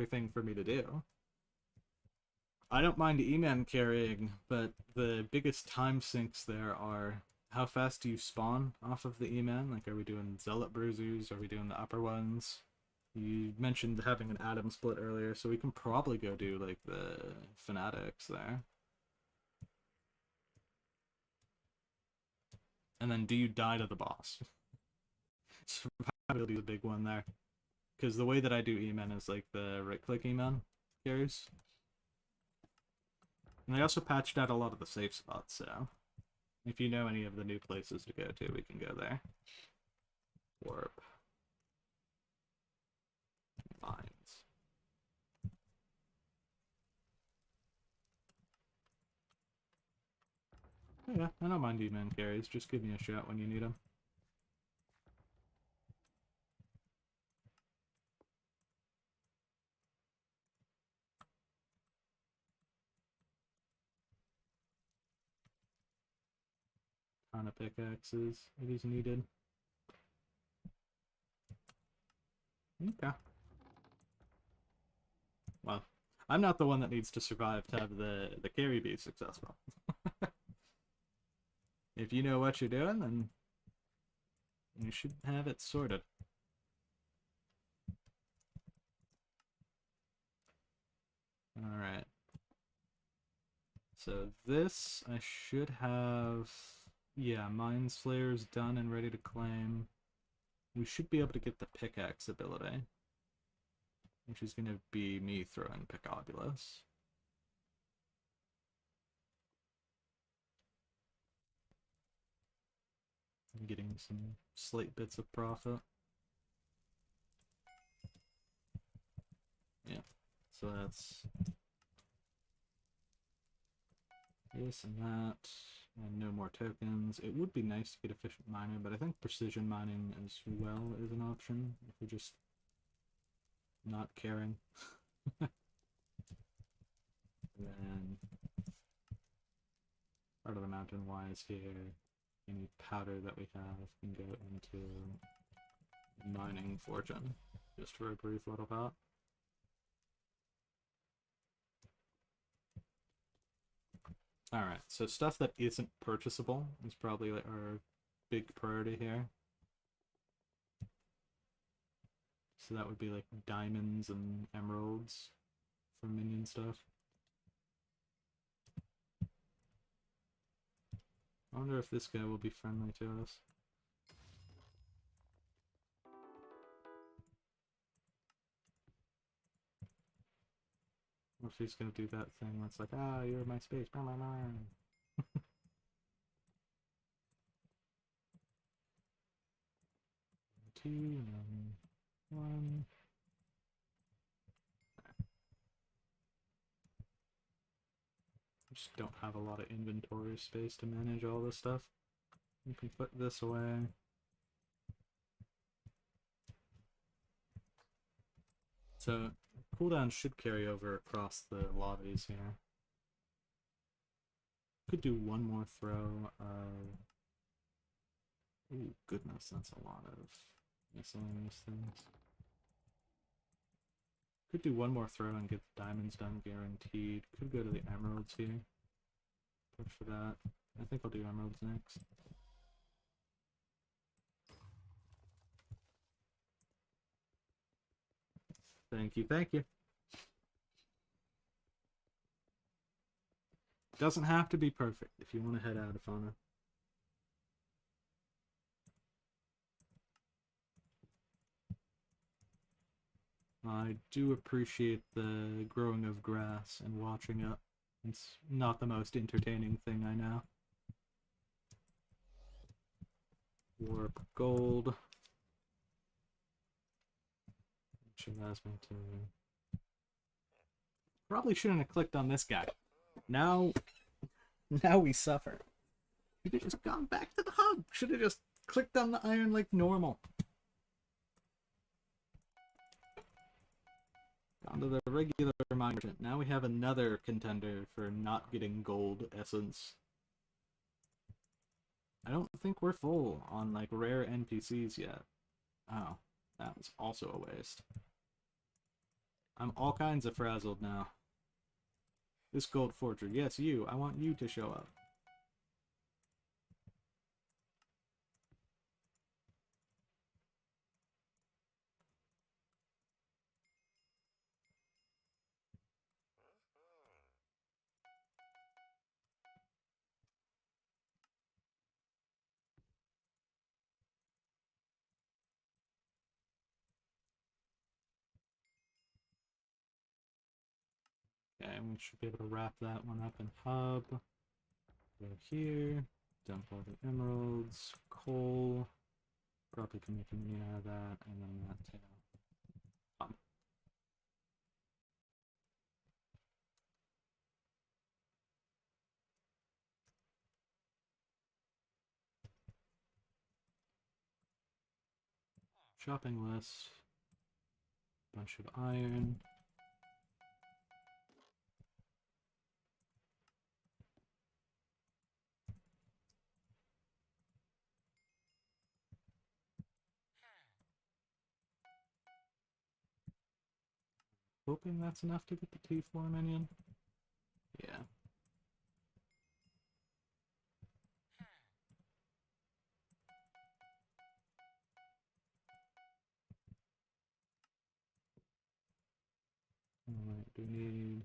thing for me to do. I don't mind E-Man carrying, but the biggest time sinks there are how fast do you spawn off of the E-Man? Like, are we doing Zealot Bruisers? Are we doing the upper ones? You mentioned having an Atom split earlier, so we can probably go do, like, the Fanatics there. And then do you die to the boss? Survivability is a big one there. Because the way that I do E-Man is, like, the right-click E-Man carries. And they also patched out a lot of the safe spots, so if you know any of the new places to go to, we can go there. Warp. Mines. Oh yeah, I don't mind E-Man carries. Just give me a shout when you need them. Ton of pickaxes. It is needed. Okay. Well, I'm not the one that needs to survive to have the carry be successful. If you know what you're doing, then you should have it sorted. Alright. So this, I should have... Yeah, Mind Slayer's done and ready to claim. We should be able to get the pickaxe ability, which is going to be me throwing Picobulus. I'm getting some slight bits of profit. Yeah, so that's this and that, and no more tokens. It would be nice to get efficient miner, but I think precision mining as well is an option if we're just not caring. Then part of the mountain wise here, any powder that we have can go into mining fortune, just for a brief little bit. Alright, so stuff that isn't purchasable is probably like our big priority here. So that would be like diamonds and emeralds for minion stuff. I wonder if this guy will be friendly to us. Or if he's gonna do that thing where it's like, ah, you're my space. 2, and then 1. Just don't have a lot of inventory space to manage all this stuff. You can put this away. So cooldown should carry over across the lobbies here. Could do one more throw of... Ooh, goodness, that's a lot of miscellaneous things. Could do one more throw and get the diamonds done guaranteed. Could go to the emeralds here. Push for that. I think I'll do emeralds next. Thank you, thank you. Doesn't have to be perfect if you want to head out of Fauna. I do appreciate the growing of grass and watching it. It's not the most entertaining thing I know. Warp gold. Which allows me to... Probably shouldn't have clicked on this guy. Now we suffer. Should have just gone back to the hub. Should have just clicked on the iron like normal. Gone to the regular mine merchant. Now we have another contender for not getting gold essence. I don't think we're full on like rare NPCs yet. Oh, that was also a waste. I'm all kinds of frazzled now. This gold forger. Yes, you. I want you to show up. Okay, we should be able to wrap that one up in hub. Go here. Dump all the emeralds. Coal. Probably can make a mini out of that. And then that tail. Shopping list. Bunch of iron. Hoping that's enough to get the T4 minion. Yeah. Alright, do we need...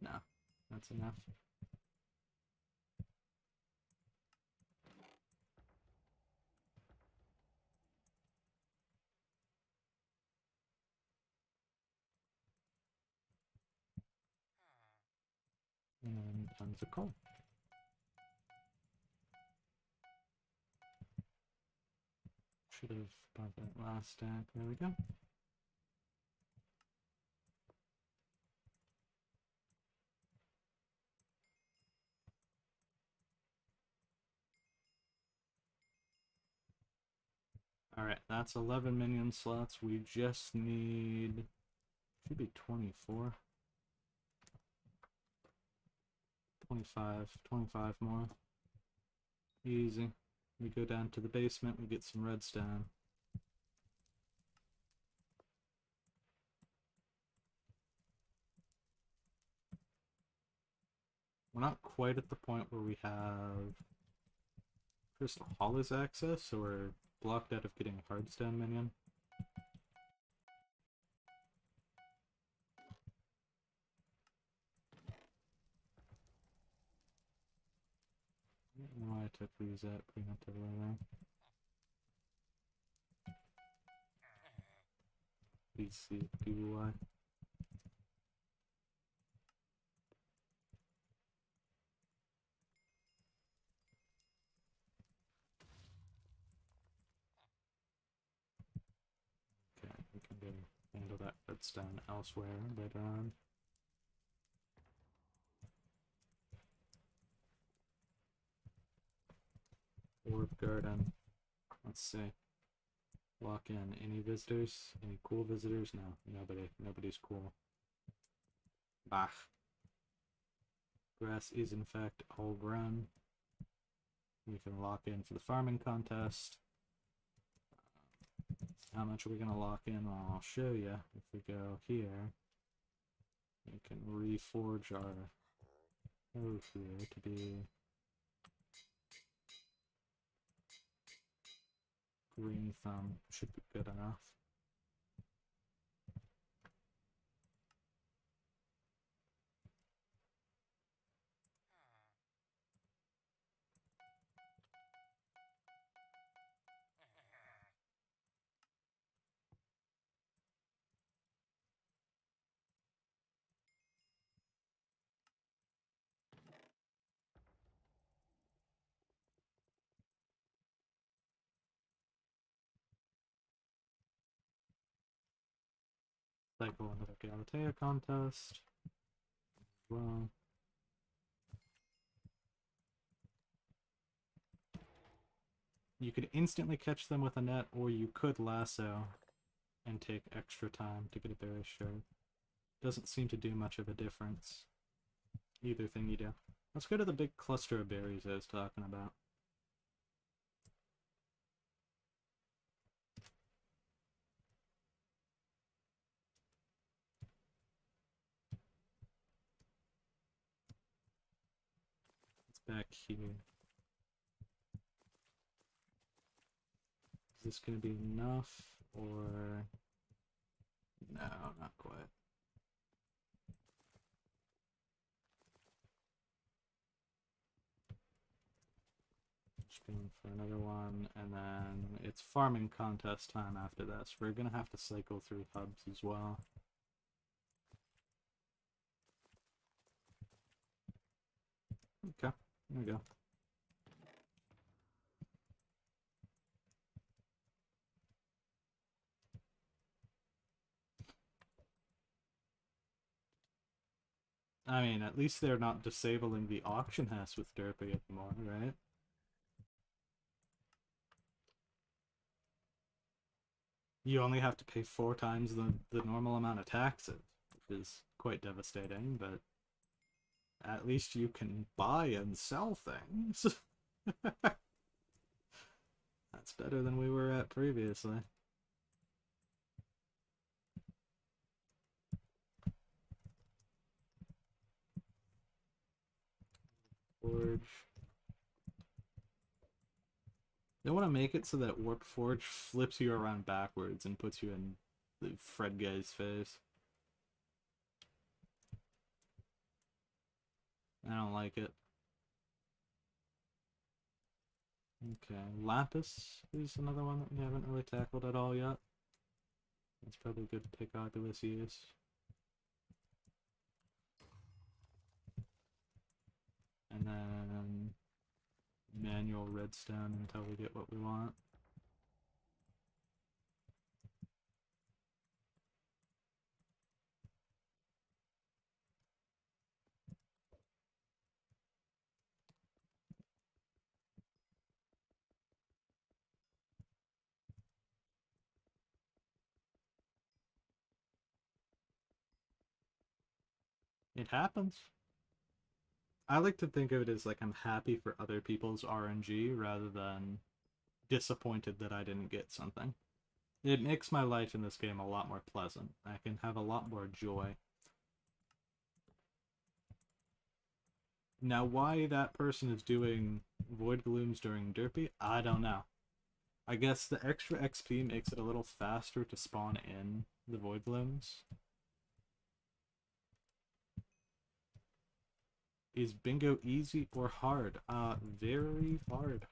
No, that's enough. And tons of coal. Should have bought that last stack. There we go. Alright, that's 11 minion slots. We just need... Should be 24. 25 more. Easy. We go down to the basement, we get some redstone. We're not quite at the point where we have Crystal Hollows access, so we're blocked out of getting a hardstone minion. I don't know why I took these out preemptively. Please see why. redstone elsewhere later on. Orb garden. Let's see. Lock in. Any visitors? Any cool visitors? No, nobody. Nobody's cool. Bah. Grass is in fact all grown. We can lock in for the farming contest. How much are we going to lock in? Well, I'll show you. If we go here, we can reforge our code here to be green thumb. Should be good enough. Cycle another Galatea contest. Well, you could instantly catch them with a net, or you could lasso and take extra time to get a berry shirt. Doesn't seem to do much of a difference, either thing you do. Let's go to the big cluster of berries I was talking about. It's back here. Is this going to be enough, or... No, not quite. Just going for another one, and then it's farming contest time after this. We're going to have to cycle through hubs as well. Okay, there we go. I mean, at least they're not disabling the auction house with Derpy anymore, right? You only have to pay 4 times the normal amount of taxes, which is quite devastating, but at least you can buy and sell things. That's better than we were at previously. Forge. They want to make it so that Warp Forge flips you around backwards and puts you in the Fred guy's face. I don't like it. Okay, Lapis is another one that we haven't really tackled at all yet. That's probably good to pick Oculus use. And then manual redstone until we get what we want. It happens. I like to think of it as like I'm happy for other people's RNG rather than disappointed that I didn't get something. It makes my life in this game a lot more pleasant. I can have a lot more joy. Now, why that person is doing Void Glooms during Derpy, I don't know. I guess the extra XP makes it a little faster to spawn in the Void Glooms. Is bingo easy or hard? Very hard.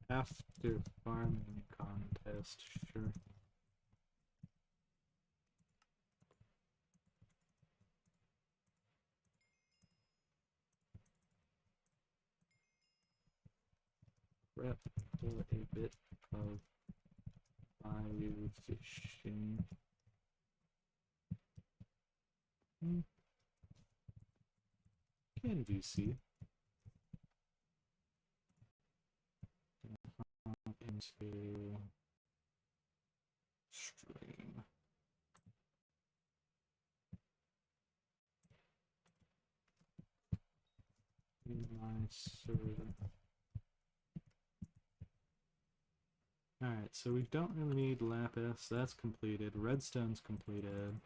After farming contest, sure. prep for a bit of fly fishing. Can VC into stream. Alright, so we don't really need lapis. That's completed. Redstone's completed.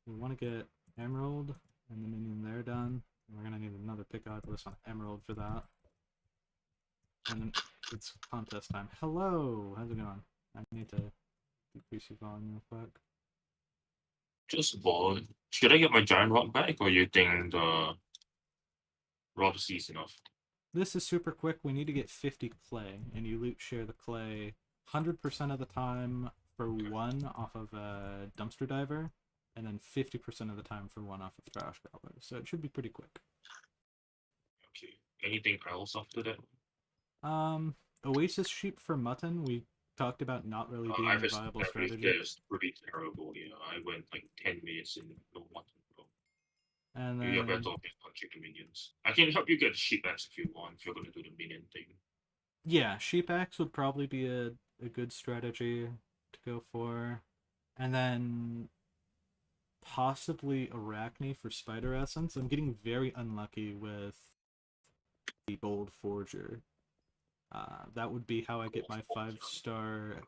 We want to get emerald and the minion there done. We're going to need another pickaxe on emerald for that. And then it's contest time. Hello! How's it going? I need to decrease your volume real quick. Just bored. Should I get my giant rock back, or you think the rock is enough? This is super quick. We need to get 50 clay, and you loot share the clay 100% of the time for one off of a dumpster diver, and then 50% of the time for one off of trash gobbler. So it should be pretty quick. Okay. Anything else after that? Oasis sheep for mutton. We talked about not really being a viable strategy. It's pretty terrible. Yeah, I went like 10 minutes in no mutton. And then you're better off punching the minions. I can help you get sheep axe if you want, if you're gonna do the minion thing. Yeah, sheep axe would probably be a good strategy to go for. And then possibly arachne for spider essence. I'm getting very unlucky with the gold forger. That would be how I get my 5-star.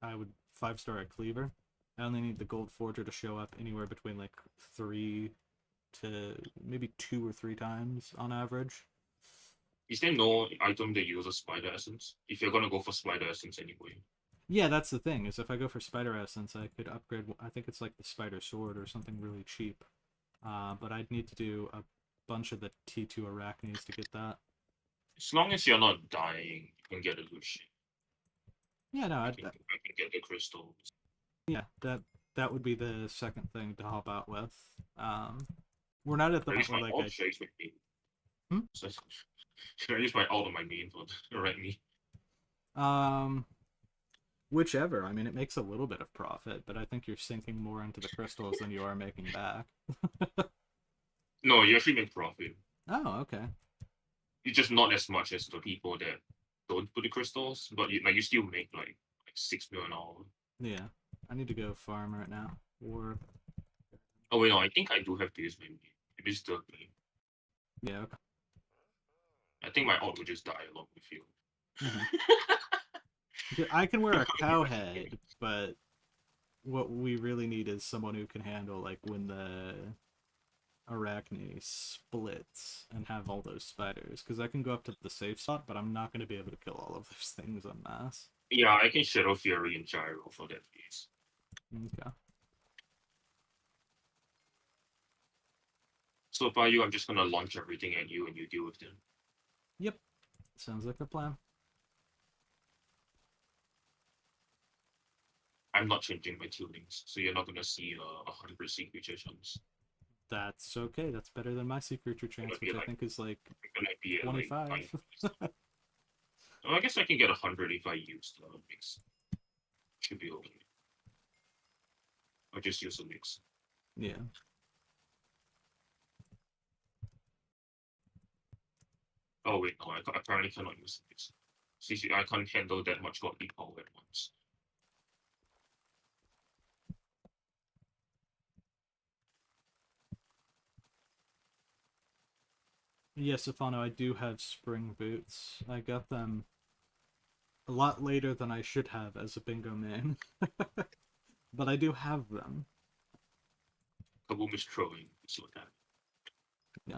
I would 5-star a cleaver. I only need the gold forger to show up anywhere between like 3 to maybe 2 or 3 times on average. Is there no item that uses spider essence? If you're gonna go for spider essence anyway. Yeah, that's the thing, is if I go for spider essence, I could upgrade, I think it's like the spider sword or something really cheap. But I'd need to do a bunch of the T2 arachnes to get that. As long as you're not dying, you can get a good shit. Yeah, no, I can get the crystals. Yeah, that would be the second thing to help out with. We're not at the point where like I... Should I use my ult on my main for arachne? Whichever. I mean, it makes a little bit of profit, but I think you're sinking more into the crystals than you are making back. No, you actually make profit. Oh, okay. It's just not as much as the people that don't put the crystals, but you still make like 6 million dollars. Yeah, I need to go farm right now. Or oh wait, no, I think I do have to use my it is Derpy. Yeah, okay. I think my ult will just die along with you. I can wear a cow head, but what we really need is someone who can handle like when the arachne splits and have all those spiders, because I can go up to the safe spot, but I'm not going to be able to kill all of those things en masse. Yeah, I can Shadow Fury and Gyro for that piece. Okay. So by you, I'm just gonna launch everything at you and you deal with them. Yep. Sounds like a plan. I'm not changing my tunings, so you're not gonna see 100 sea creature chance. That's okay. That's better than my sea creature chance, which I think is like 25. Like I guess I can get 100 if I use the mix. Should be okay. I'll just use a mix. Yeah. Oh wait, no, I apparently cannot use the mix. See, I can't handle that much godly power at once. Yes, Stefano, I do have spring boots. I got them a lot later than I should have as a bingo man. But I do have them. Kaboom is trolling. So that. Yeah.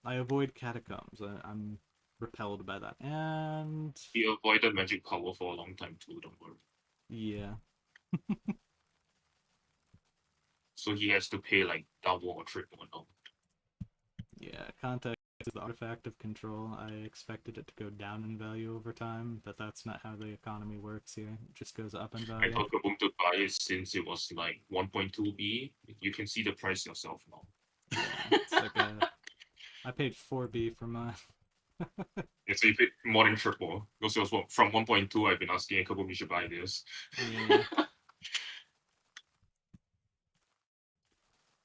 I avoid catacombs. I'm repelled by that. And he avoided magic power for a long time too, don't worry. Yeah. So he has to pay like double or triple now. Yeah, context is the artifact of control. I expected it to go down in value over time, but that's not how the economy works here. It just goes up in value. I thought Kaboom to buy it since it was like 1.2B. You can see the price yourself now. Yeah, it's like I paid 4B for mine. It's a bit more than triple. Because it was from 1.2, I've been asking Kabum you should buy this. Yeah.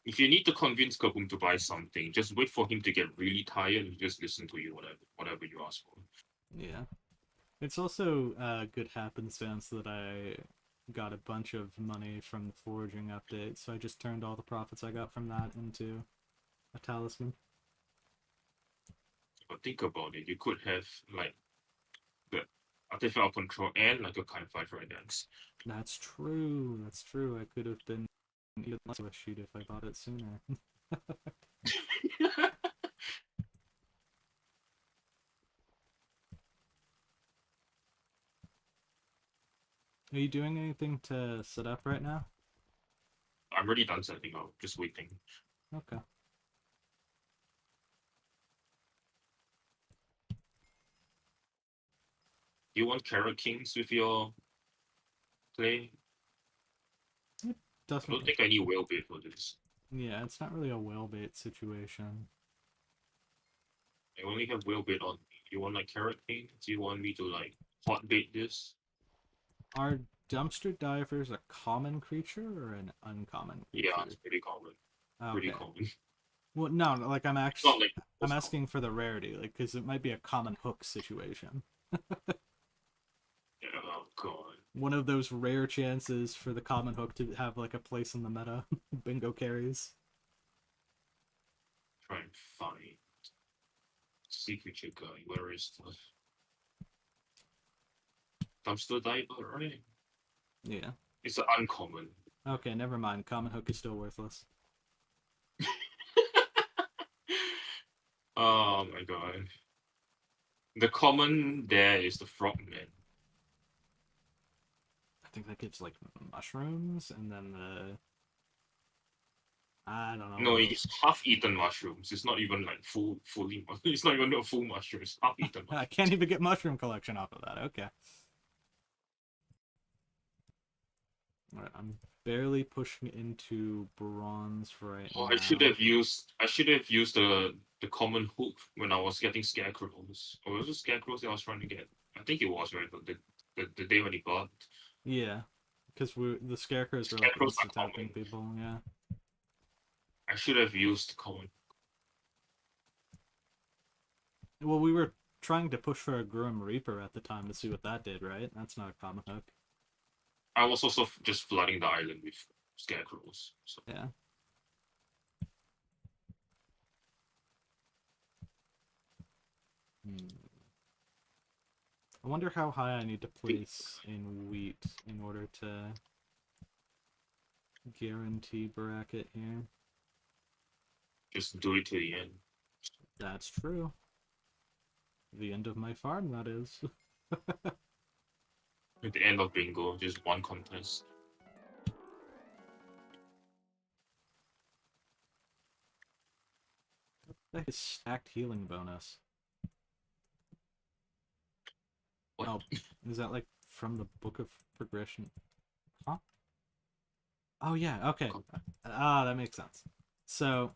If you need to convince Kabum to buy something, just wait for him to get really tired and just listen to you, whatever you ask for. Yeah. It's also good happenstance that I got a bunch of money from the foraging update, so I just turned all the profits I got from that into a talisman. But think about it, you could have like the artificial control and like a kind of 5 right next. That's true. That's true. I could have been even less of a shoot if I bought it sooner. Are you doing anything to set up right now? I'm already done setting up, just waiting. Okay. You want Carrot Kings with your play? It I don't doesn't. think I need whale bait for this. Yeah, it's not really a whale bait situation. I only have whale bait on me. You want like Carrot King? Do you want me to like hot bait this? Are dumpster divers a common creature or an uncommon Yeah, creature? it's pretty common. Pretty Okay. common. Well, no, like It's not like I'm most common. asking for the rarity, like because it might be a common hook situation. Yeah, oh god. One of those rare chances for the common hook to have like a place in the meta. Bingo carries. Try and find secret guy. Where is the dumpster diver, right? Yeah. It's an uncommon. Okay, never mind. Common hook is still worthless. Oh my god. The common there is the frogman. I think that gives like mushrooms and then the I don't know No, what it's else. half-eaten mushrooms. It's not even like fully. It's not even a full mushroom. It's half-eaten I mushrooms. can't even get mushroom collection off of that. Okay. Alright, I'm barely pushing into bronze right Oh, now. I should have used the common hook when I was getting scarecrows. Or was it scarecrows that I was trying to get? I think it was right, but the day when he got Yeah, because the scarecrows were like scarecrows insta are tapping common. people. Yeah. I should have used common. Well, we were trying to push for a Grim Reaper at the time to see what that did, right? That's not a common hook. I was also just flooding the island with scarecrows. So Yeah. Hmm. I wonder how high I need to place in wheat in order to guarantee bracket here. just do it to the end. That's true. The end of my farm, that is. At the end of bingo, just one contest. That is stacked healing bonus. What? Oh, is that like from the Book of Progression? Huh? Oh yeah, okay. That makes sense. So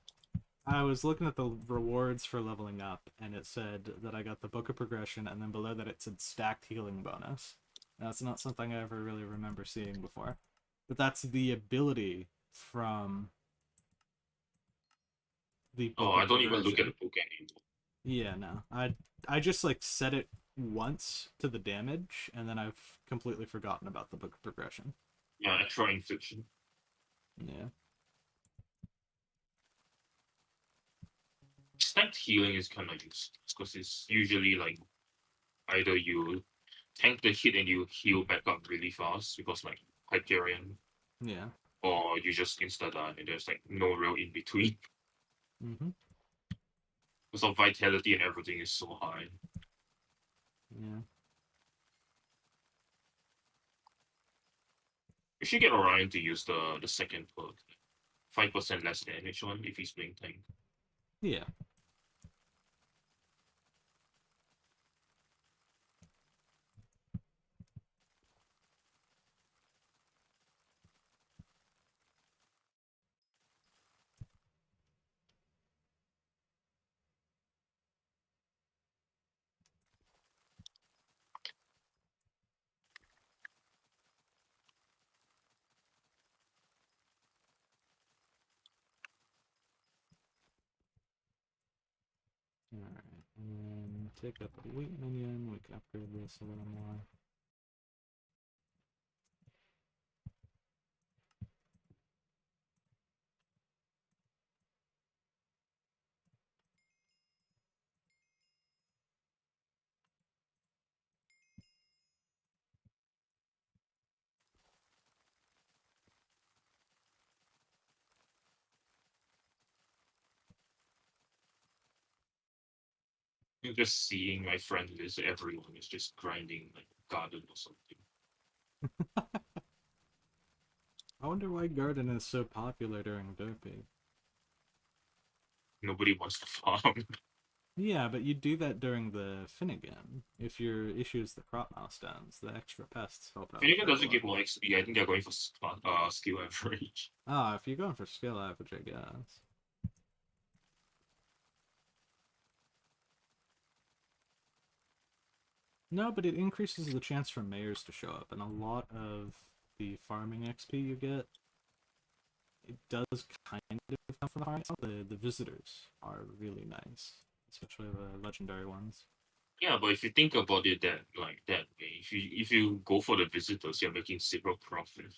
I was looking at the rewards for leveling up, and it said that I got the Book of Progression, and then below that it said stacked healing bonus. That's not something I ever really remember seeing before. But that's the ability from the Oh, Book I of don't even look at Progression. the book anymore. Yeah, no. I just like set it once to the damage, and then I've completely forgotten about the Book of Progression. Yeah, extra infliction. Yeah. Stacked healing is kind of useless because it's usually like either you tank the hit and you heal back up really fast because like Hyperion, Yeah. or you just insta die and there's like no real in between Mm-hmm. because of vitality and everything is so high. Yeah. You should get Orion to use the second perk, 5% less damage one if he's playing tank. Yeah. And take up a wheat minion. We can upgrade this a little more. I'm just seeing my friend list, everyone is just grinding like garden or something. I wonder why Garden is so popular during Derpy. Nobody wants to farm. Yeah, but you do that during the Finnegan. If your issue is the crop milestones, the extra pests help out Finnegan quite a doesn't lot. give more XP. I think they're going for skill average. Ah, if you're going for skill average, I guess. No, but it increases the chance for mayors to show up, and a lot of the farming XP you get, it does kind of come from the farming. The visitors are really nice, especially the legendary ones. Yeah, but if you think about it that way, if you go for the visitors, you're making zero profit.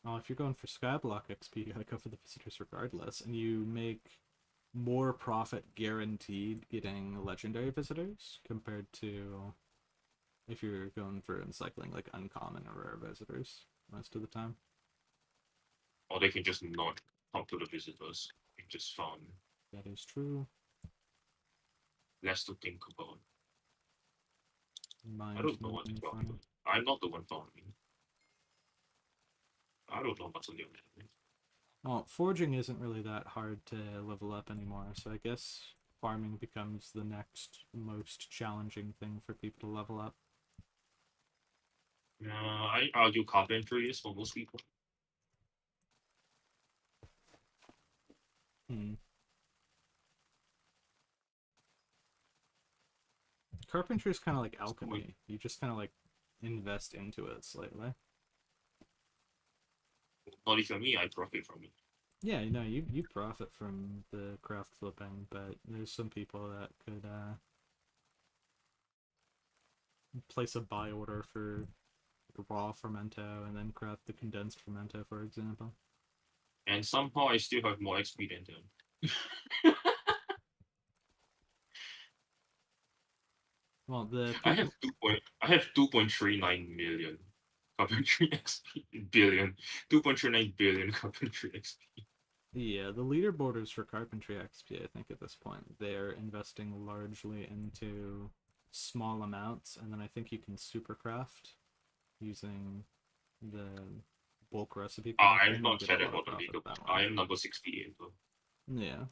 Well, if you're going for Skyblock XP, you gotta go for the visitors regardless, and you make more profit guaranteed getting legendary visitors compared to if you're going for encycling like uncommon or rare visitors most of the time. Or they can just not talk to the visitors. It's just fun. That is true. Less to think about. I Mind don't know what to mapping talk fun. about. I'm not the one farming. I don't know what's on the other end. Well, foraging isn't really that hard to level up anymore, so I guess farming becomes the next most challenging thing for people to level up. I argue carpentry is for most people. Hmm. Carpentry is kind of like alchemy. You just kind of like invest into it slightly. Not even me, I profit from it. Yeah, you profit from the craft flipping, but there's some people that could place a buy order for raw fermento and then craft the condensed fermento, for example. And somehow I still have more XP than them. Well, the I have people, 2.39 million carpentry XP billion. 2.39 billion carpentry XP. yeah, the leaderboarders for carpentry XP, I think at this point, they're investing largely into small amounts, and then I think you can supercraft using the bulk recipe I'm crafting. You not get a chatting lot of about the profit leaderboard. that way. I am number 68 though. Yeah.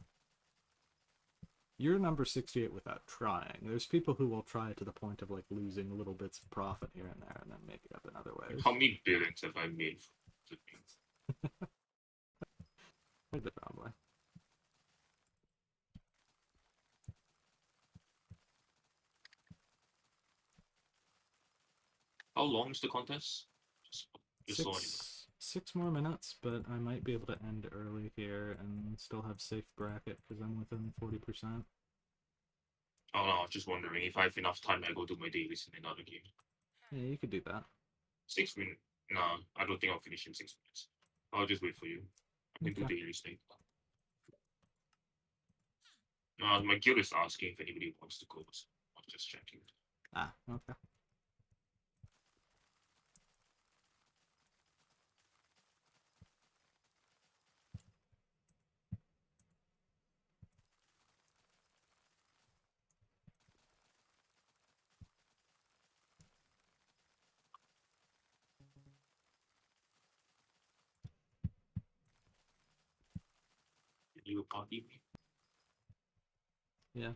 You're number 68 without trying. There's people who will try to the point of like losing little bits of profit here and there and then make it up in other ways. How many billions have I made from the things? Probably. How long is the contest? Just, just so I know. Six more minutes, but I might be able to end early here and still have safe bracket because I'm within 40%. Oh no, I was just wondering if I have enough time. I go do my dailies in another game. Yeah, you could do that. 6 minutes? No, I don't think I'll finish in 6 minutes. I'll just wait for you. I can do Okay. dailies later. My guild is asking if anybody wants to go. So I'm just checking. Ah, okay. Can you party me? Yeah.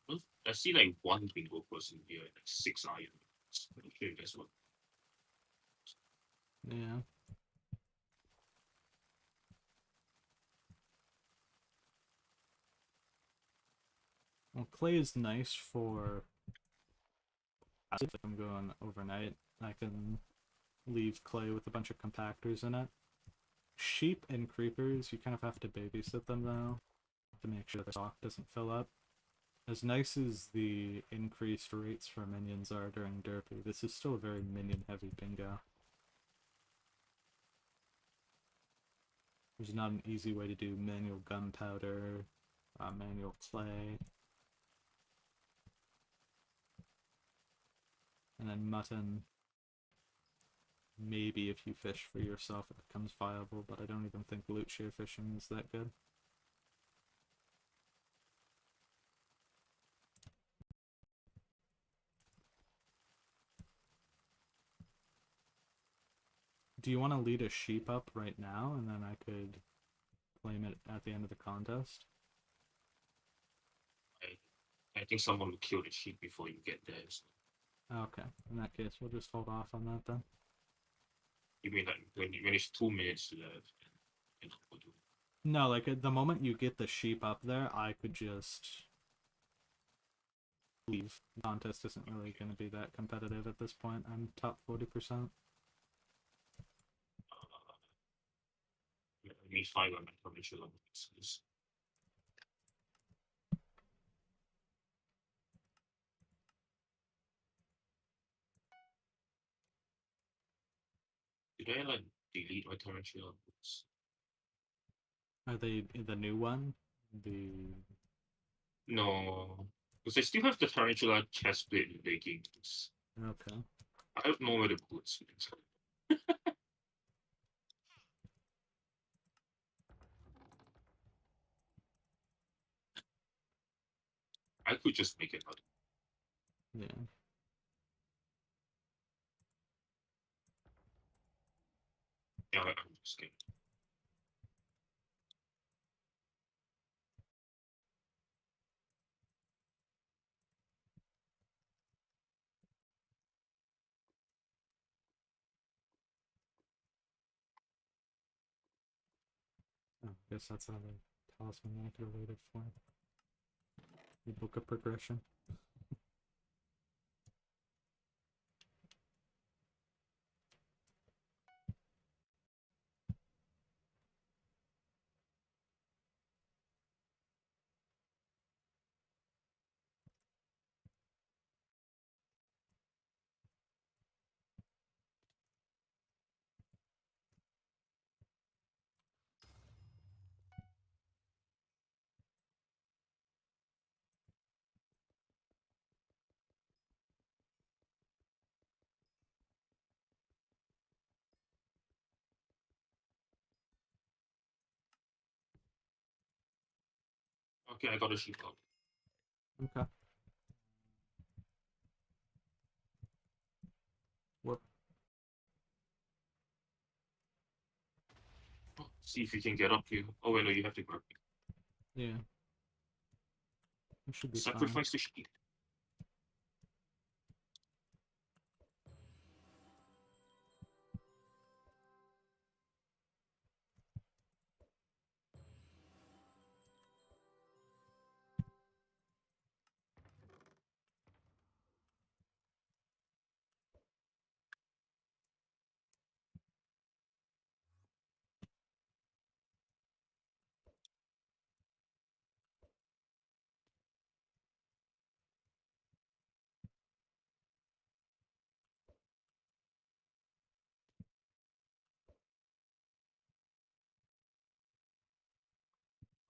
Well, I see like one bingo person here and like 6 iron. Okay, guess what? Yeah. Well, clay is nice for If I'm going overnight, I can leave clay with a bunch of compactors in it. Sheep and creepers, you kind of have to babysit them though, to make sure the stock doesn't fill up. As nice as the increased rates for minions are during Derpy, this is still a very minion-heavy bingo. There's not an easy way to do manual gunpowder, manual clay, and then mutton. Maybe if you fish for yourself it becomes viable, but I don't even think loot share fishing is that good. Do you want to lead a sheep up right now, and then I could claim it at the end of the contest? I think someone will kill the sheep before you get there. So. Okay, in that case, we'll just hold off on that then. You mean like when it's 2 minutes left? And what do? No, like at the moment you get the sheep up there, I could just leave. The contest isn't really going to be that competitive at this point. I'm top 40%. I need 5 on my provincial languages. Did I like delete my torrential outputs? Are they the new one? The No, because I still have the tarantula chest plate in leggings. okay. I don't know where the boots went. I could just make it out. Yeah. Yeah, I'm just kidding. Oh, I guess that's how the talisman I could have waited for. The book of progression. Okay, I got a sheep out. Okay. Whoop. Oh, see if you can get up here. Oh wait, no, you have to grab me. Yeah. It should be fine. Sacrifice the sheep.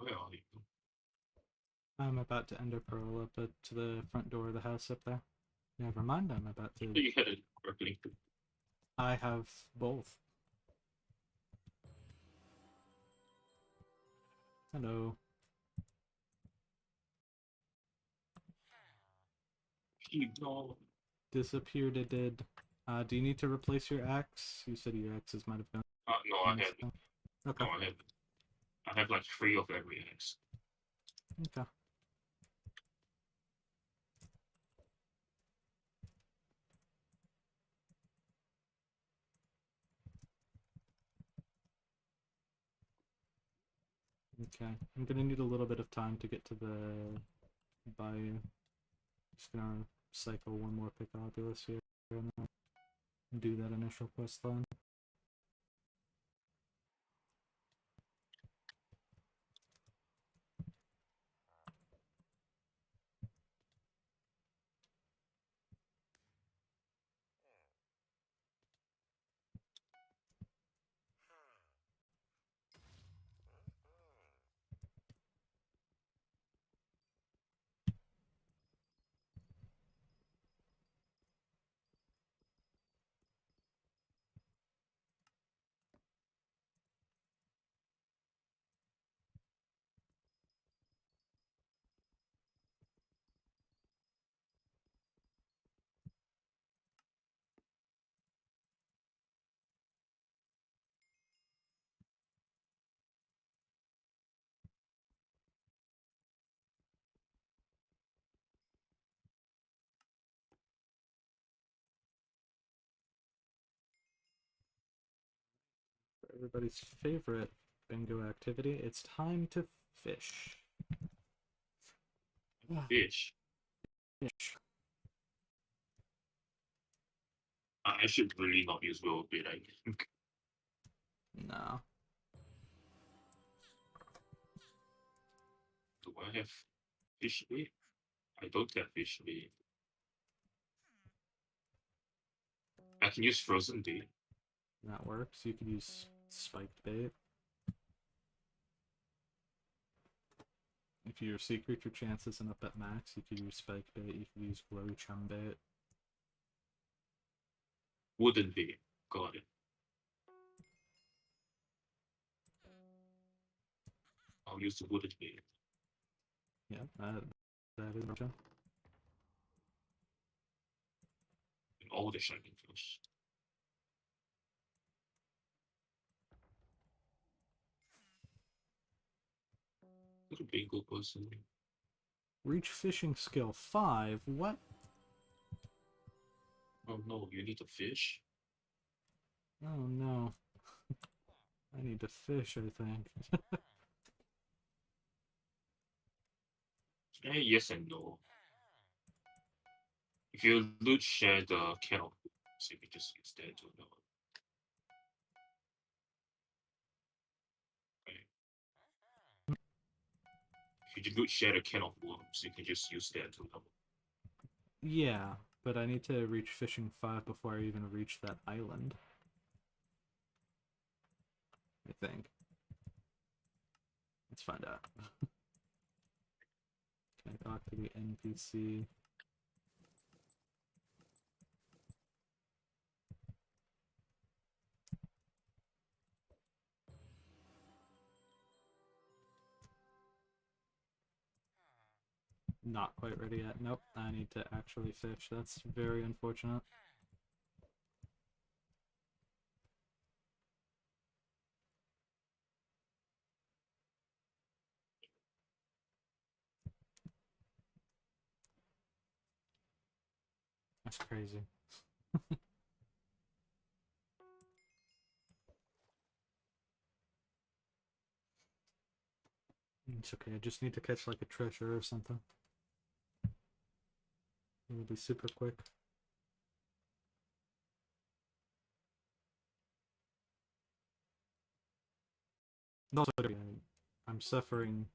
Where are you? I'm about to ender pearl up to the front door of the house up there. Never mind, I'm about to. You had it correctly. I have both. Hello. Sheep, no. Disappeared it did. Do you need to replace your axe? You said your axes might have gone. No, I haven't. Okay. No, I haven't. I have like 3 of every axe. Okay. Okay. I'm gonna need a little bit of time to get to the bayou. Just gonna cycle one more Picobulus here and then do that initial quest line. Everybody's favorite bingo activity. It's time to fish. Fish. Fish. I should really not use will bait, I think. No. Do I have fish bait? I don't have fish bait. I can use frozen bait. That works. You could use spiked bait. If your sea creature chance isn't up at max, you could use spiked bait. You could use glow chum bait. Wooden bait. Got it. I'll use the wooden bait. Yeah, that is an option. And all the shining fish. Little bingo person. Reach fishing skill 5. What? Oh no, you need to fish? Oh no. I need to fish, I think. Yes and no. If you loot share the can of so you can just use that to know. Right. If you loot share the can of worms, you can just use that to know. Yeah, but I need to reach fishing 5 before I even reach that island. I think. Let's find out. Can I talk to the NPC? Not quite ready yet. Nope, I need to actually fish. That's very unfortunate. That's crazy. It's okay, I just need to catch like a treasure or something. It'll be super quick. Also, I'm suffering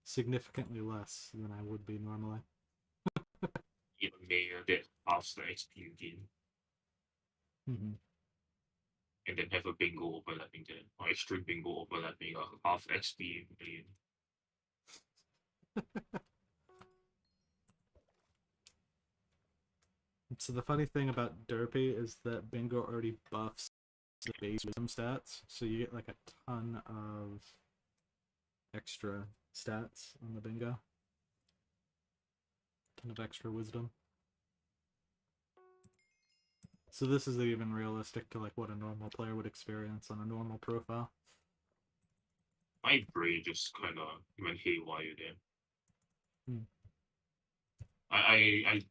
significantly less than I would be normally. It may that halves the XP you gain. Mm-hmm. And then have a bingo overlapping then. Or extreme bingo overlapping half XP gain. So the funny thing about Derpy is that bingo already buffs the base wisdom stats, so you get like a ton of extra stats on the bingo. Ton of extra wisdom. So this is even realistic to like what a normal player would experience on a normal profile. My brain just kind of went haywire there. Hmm. I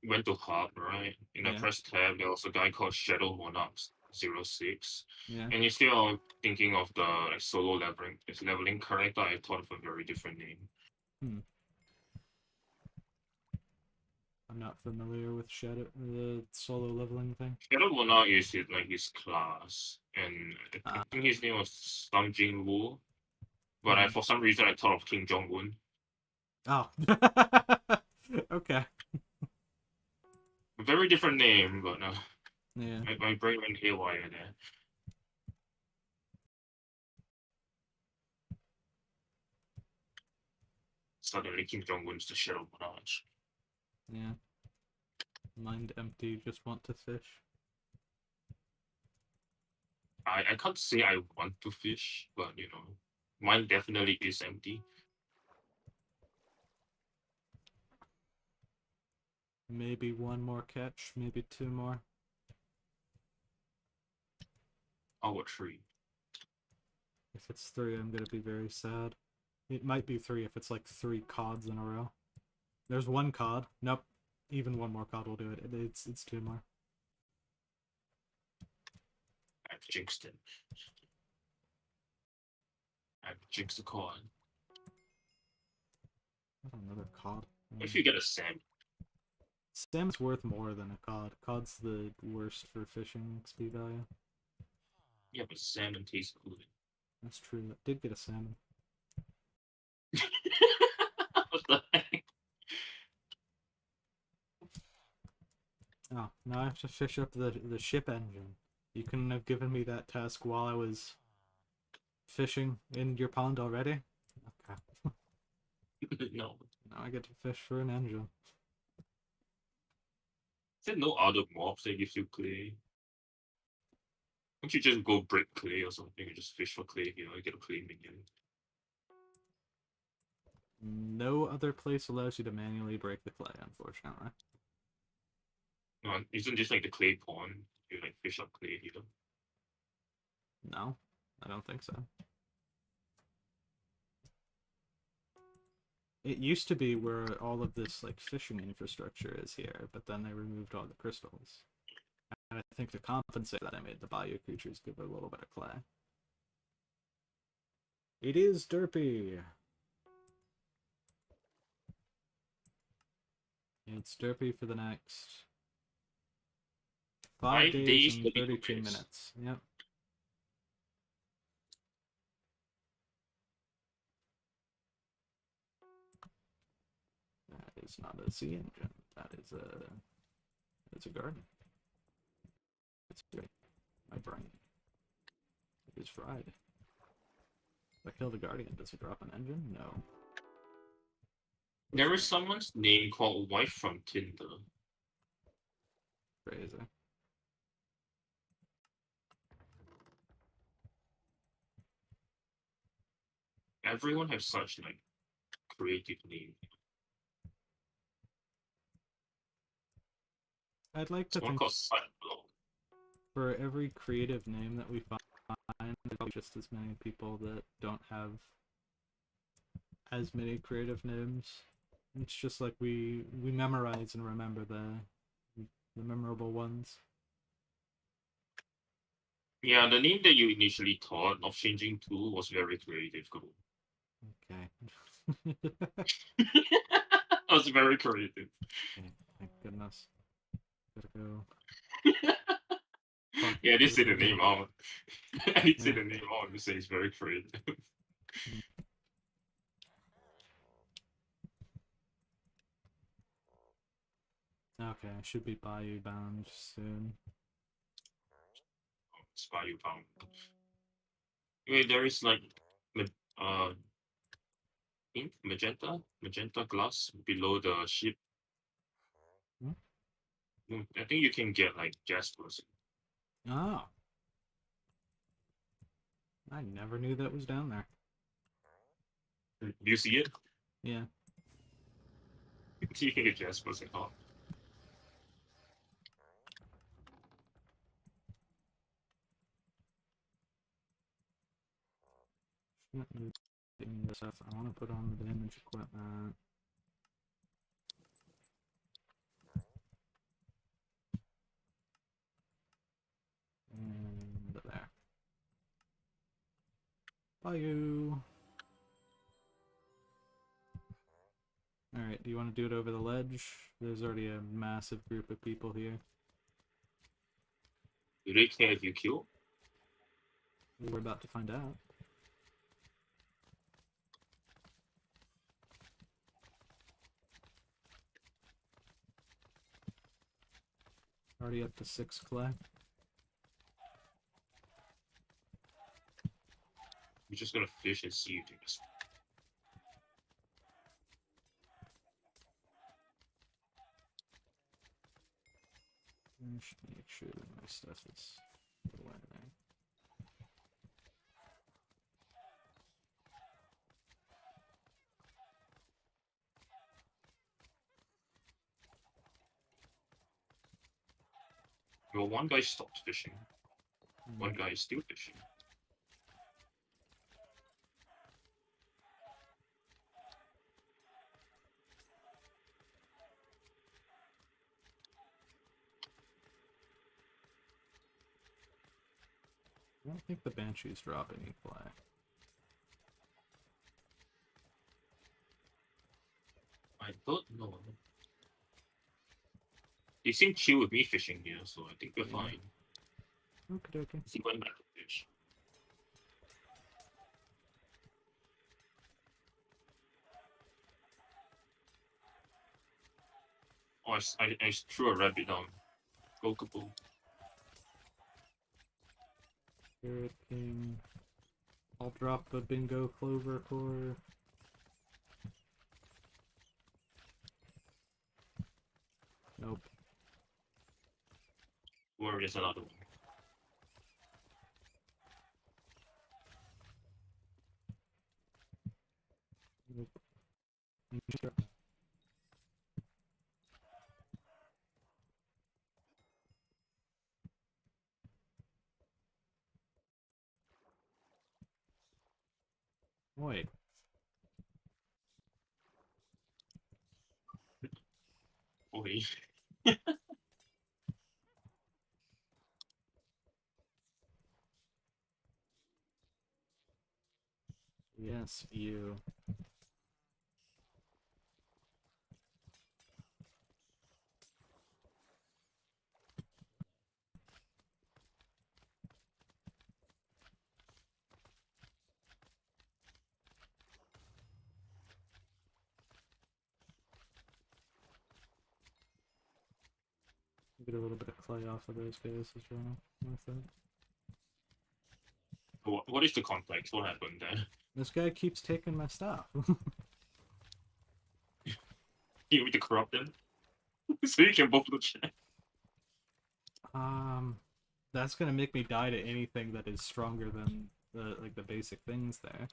went to Hub, right? And I Yeah. pressed tab. There was a guy called Shadow Monarchs 06. Yeah. And instead of thinking of the like, solo leveling character, I thought of a very different name. Hmm. I'm not familiar with Shadow, the solo leveling thing. Shadow Monarch is like his class, and I Ah. think his name was Sang Jin Woo. But Mhm. for some reason I thought of King Jong Un. Oh. Okay. A very different name, but Yeah. my brain went haywire there. Suddenly King Jong Un's the Shadow Monarch. Yeah. Mind empty, just want to fish. I can't say I want to fish, but you know, mine definitely is empty. Maybe one more catch, maybe two more. Our tree. If it's three, I'm gonna be very sad. It might be three if it's like 3 cods in a row. There's 1 cod. Nope. Even one more cod will do it. It's 2 more. I've jinxed it. I've jinxed the cod. Another cod. If you get a salmon. Salmon's worth more than a cod. Cod's the worst for fishing XP value. Yeah, but salmon tastes good. That's true. I did get a salmon. What the heck? Oh, now I have to fish up the ship engine. You couldn't have given me that task while I was fishing in your pond already? Okay. No. Now I get to fish for an engine. Is there no other mobs that gives you clay? Don't you just go break clay or something and just fish for clay here? You get a clay minion. No other place allows you to manually break the clay, unfortunately. No, isn't this like the clay pond? You like fish up clay here. No, I don't think so. It used to be where all of this like fishing infrastructure is here, but then they removed all the crystals. And I think to compensate that, I made the bayou creatures give it a little bit of clay. It is Derpy! It's Derpy for the next 5 5 days days, and 32 32 minutes. minutes. Yep. That is not a sea engine. That is a garden. It's great. My brain. It is fried. If I kill the guardian, does it drop an engine? No. There is someone's name called Wife from Tinder. Crazy. Everyone has such like creative name. I'd like to Someone think called Skyblock. for every creative name that we find, there's just as many people that don't have as many creative names. It's just like we memorize and remember the memorable ones. Yeah, the name that you initially thought of changing to was very creative. Okay. That was very creative. Okay, thank goodness. Gotta go. Yeah, I did say the Fuck. name out. I did say Yeah. the name out. You say it's very creative. Okay, I should be bayou bound soon. Spy you found. Wait, there is like uh pink, magenta glass below the ship. Hmm? I think you can get like Jaspers. Oh. I never knew that was down there. Do you see it? Yeah. You can get Jaspers and all. Stuff. I want to put on the damage equipment. And there. Bayou. Alright. Alright, do you want to do it over the ledge? There's already a massive group of people here. Do they care if you kill? We're about to find out. Already up to 6 clay. We're just gonna fish and see if they just. I should make sure that my stuff is away there. Well, one guy stopped fishing. One guy is still fishing. I don't think the Banshees drop any clay. I don't know. They seem chill with me fishing here, so I think we're Yeah. fine. Okay, okay. See when back to fish. Oh, I threw a rabbit down. Go kaboom. Carrot King. I'll drop a bingo clover core. Nope. Where is another one? Nope. Wait. Okay. Yes, you. Get a little bit of clay off of those guys as well. With it. What is the context? What happened there? This guy keeps taking my stuff. You want me to corrupt them? So you can both the chat. That's gonna make me die to anything that is stronger than the basic things there.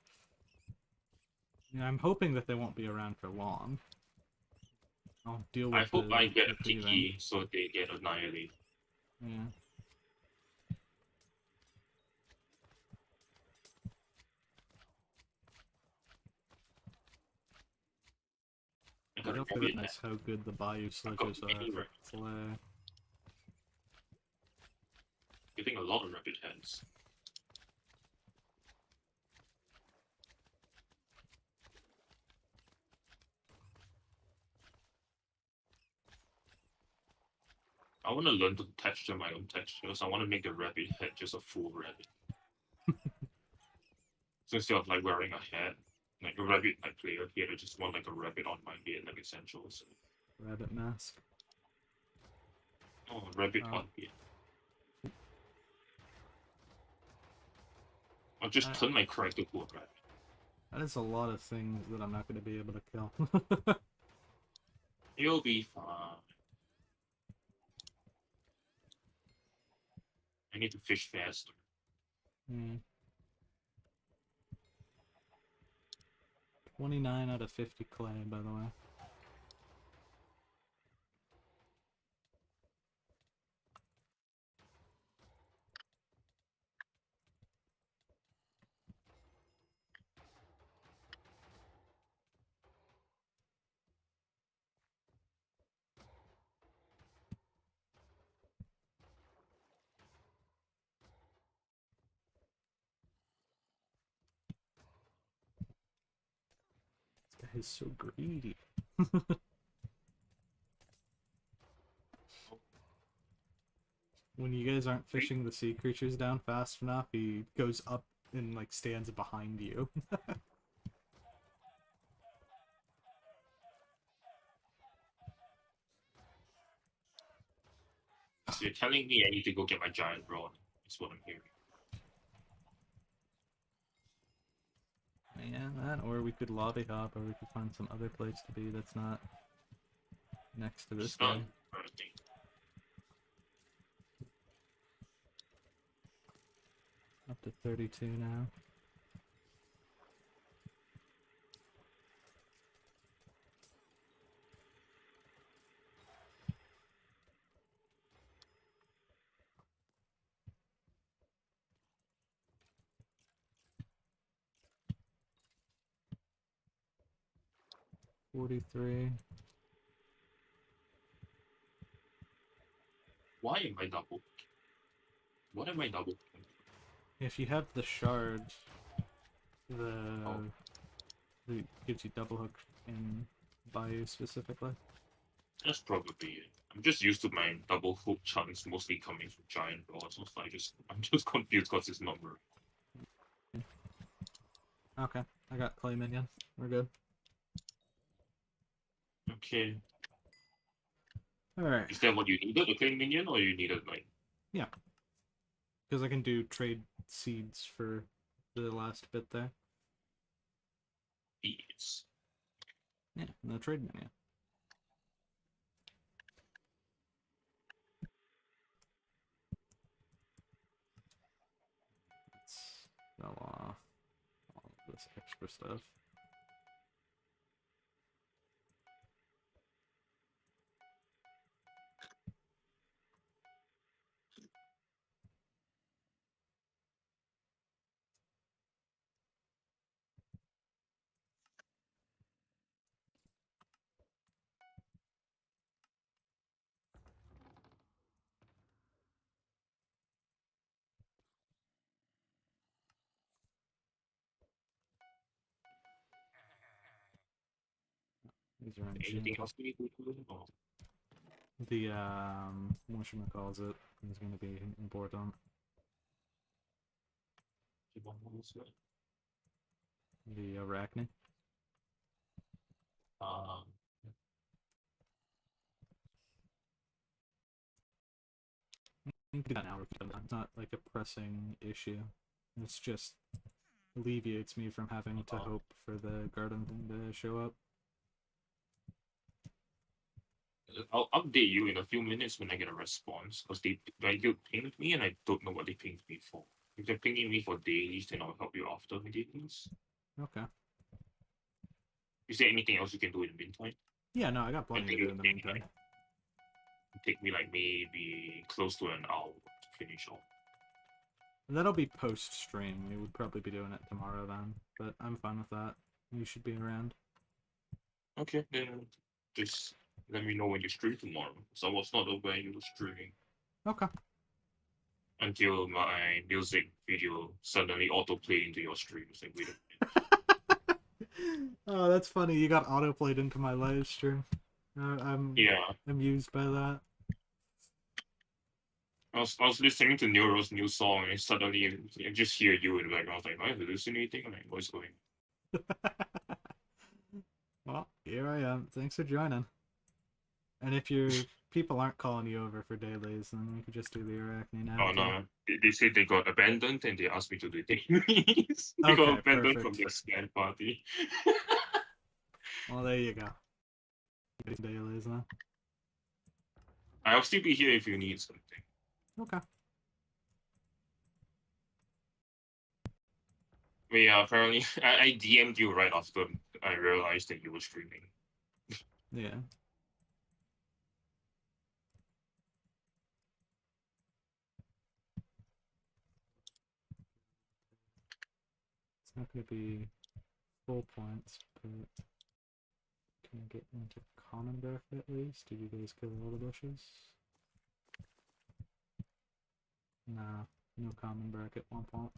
Yeah, I'm hoping that they won't be around for long. I'll deal with I hope I get a the thieving. Tiki so they get annihilated. Yeah. I I got a don't rabbit goodness how good the Bayou got Slickers are many for rabbit. clay. Getting a lot of rabbit heads. I want to learn to texture my own textures. I want to make the rabbit head just a full rabbit. So instead of like wearing a hat, like a rabbit like player here, I just want like a rabbit on my head, like essentials. Rabbit mask. Oh, rabbit Oh. on head. I'll just turn my character to a rabbit. That is a lot of things that I'm not going to be able to kill. You'll be fine. I need to fish faster. Hmm. 29 out of 50 clay, by the way. This guy is so greedy. When you guys aren't fishing the sea creatures down fast enough, he goes up and like stands behind you. So you're telling me I need to go get my giant rod. That's what I'm hearing. Yeah, that, or we could lobby hop, or we could find some other place to be that's not next to this It's not guy. anything. Up to 32 now. $43. Why am I double? What am I double? If you have the shards, the Oh. it gives you double hook in Bayou specifically. That's probably it. I'm just used to my double hook chunks mostly coming from giant rods. So I'm just confused because it's not working. Okay, I got clay minion. We're good. Okay. Alright. Is that what you needed, a clay minion, or you needed like Yeah. Because I can do trade seeds for the last bit there. beads? Yeah, no trade minion. Let's sell off all of this extra stuff. These are Anything enchanted. else we need to do? Oh, The whatchamacalls it is going to be important. what was that? The arachne. Um, You can do that now. It's not like a pressing issue. It's just alleviates me from having to hope for the garden thing to show up. I'll update you in a few minutes when I get a response because they pinged me and I don't know what they pinged me for. If they're pinging me for dailies, then I'll help you after the dailies. Okay. Is there anything else you can do in the meantime? Yeah, no, I got I plenty to think do it'll in the take, meantime. take me like maybe close to an hour to finish off. That'll be post stream. We would probably be doing it tomorrow then, but I'm fine with that. You should be around. Okay, then just let me know when you stream tomorrow. So I was not aware you were streaming Okay. until my music video suddenly autoplay into your stream. It's like, wait a minute. Oh, that's funny. You got autoplayed into my live stream. I'm Yeah, amused by that. I was listening to Neuro's new song and suddenly I just hear you in the background. I was like, am I hallucinating? I'm like, what's going Well, here I am. Thanks for joining. And if your people aren't calling you over for dailies, then we could just do the arachne now. on? Oh too. no. They said they got abandoned and they asked me to do dailies. They Okay, got abandoned from perfect. their scan party. Well, there you go. Dailies then. I'll still be here if you need something. Okay. But yeah, apparently I DM'd you right after I realized that you were streaming. Yeah. It's not going to be full points, but can I get into common bracket at least? Did you guys kill all the bushes? Nah, no common bracket, 1 point.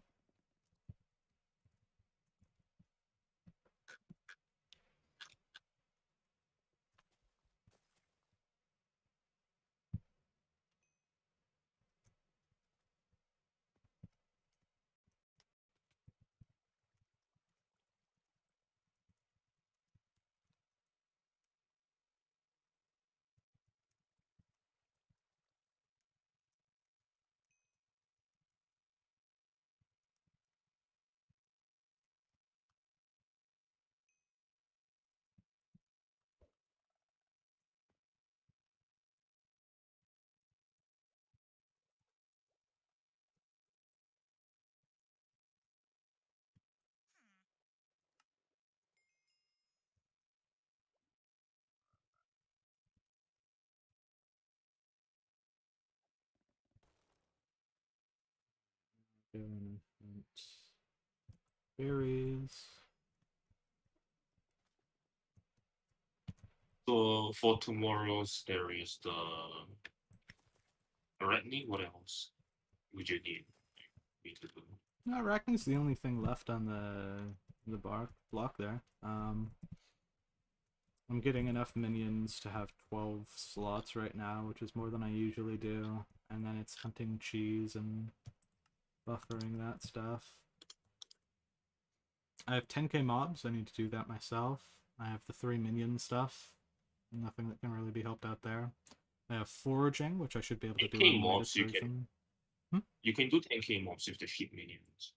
go and hunt berries. So for tomorrow's, there is the arachne. What else would you need me to do? No, arachne's the only thing left on the block there. I'm getting enough minions to have 12 slots right now, which is more than I usually do. And then it's hunting cheese and buffering that stuff. I have 10k mobs, I need to do that myself. I have the 3 minion stuff. Nothing that can really be helped out there. I have foraging, which I should be able to do 10k on the mobs, latest version. you can do 10k mobs with the sheep minions.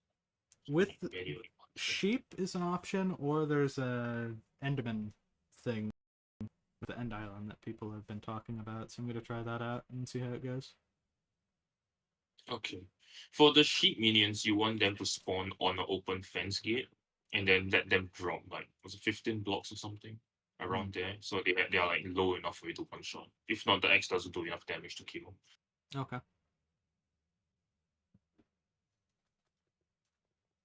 With Manually. sheep is an option, or there's a Enderman thing with the End Island that people have been talking about, so I'm going to try that out and see how it goes. Okay. For the sheep minions, you want them to spawn on an open fence gate and then let them drop like was it 15 blocks or something around there. So they are like low enough for you to one shot. If not, the X doesn't do enough damage to kill. Okay.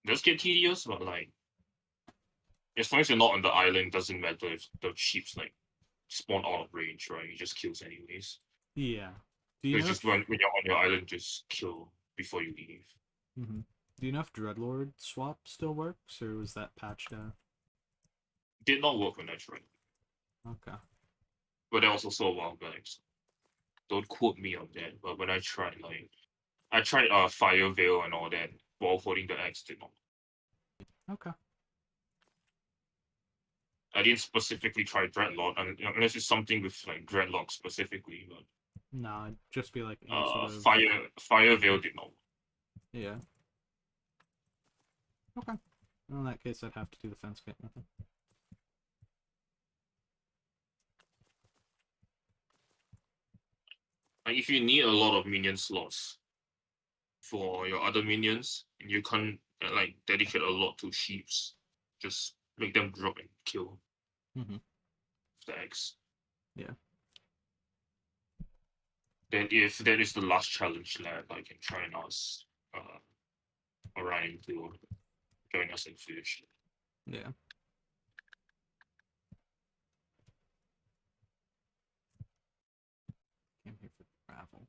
It does get tedious, but like as long as you're not on the island, doesn't matter if the sheep's like spawn out of range, right? You just kills anyways. Yeah. Do So you it's know just when you're on your island, just kill before you leave. Do you know if Dreadlord swap still works, or was that patched out? Did not work when I tried. Okay. But that was also a while back. So don't quote me on that. But when I tried, like I tried Fire Veil and all that while holding the axe, did not. Okay. I didn't specifically try Dreadlock, unless it's something with like Dreadlock specifically. But No, it'd just be like any sort of... Fire Veil did not. Yeah. Okay. Well, in that case, I'd have to do the fence gate method. Like if you need a lot of minion slots for your other minions, and you can't like dedicate a lot to sheeps, just make them drop and kill the axe. Yeah. Then if that is the last challenge lab, I can try and ask Orion to join us and finish. Yeah. Came here for travel.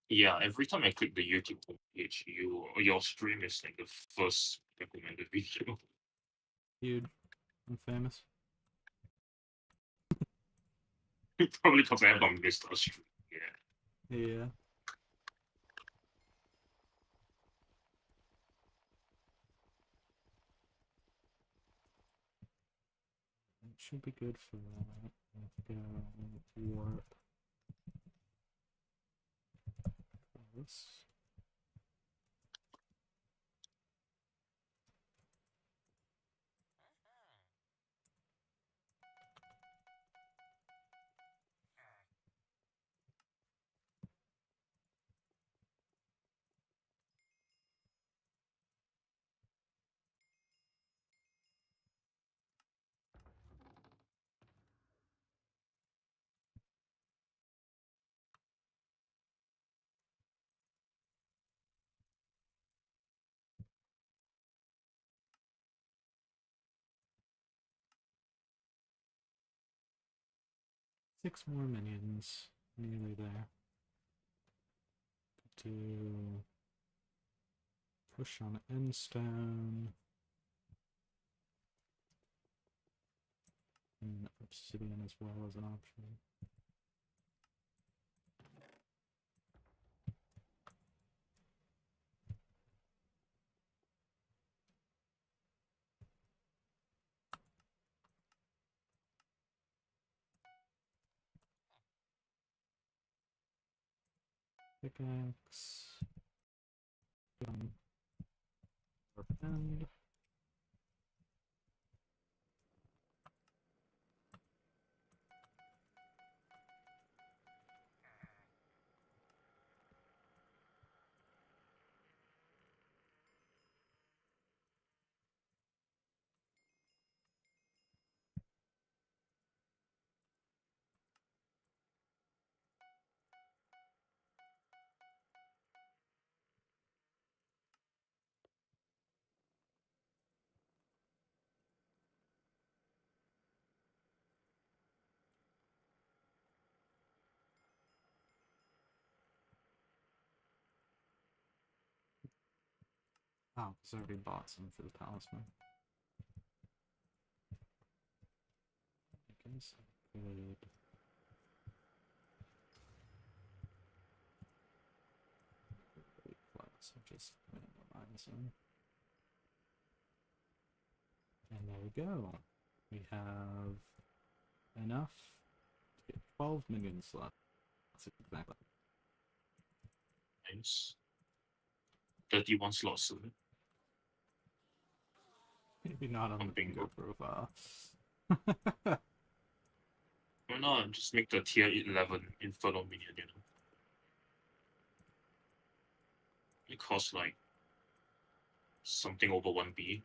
Yeah, every time I click the YouTube page, your stream is like the first recommended video. Huge. I'm famous. Probably because I have not missed a stream. Yeah. Yeah. It should be good for that. Let's go warp. This. 6 more minions. Nearly there. To push on endstone. And obsidian as well as an option. Pickaxe. End. Oh, because I already bought some for the talisman. I guess I could. Plus, just minimize them. And there we go. We have enough to get 12 minion slots. That's exactly. Nice. 31 slots soon. Maybe not on the bingo profile. Why not just make the tier 11 Infernal Minion, you know? It costs like something over 1B.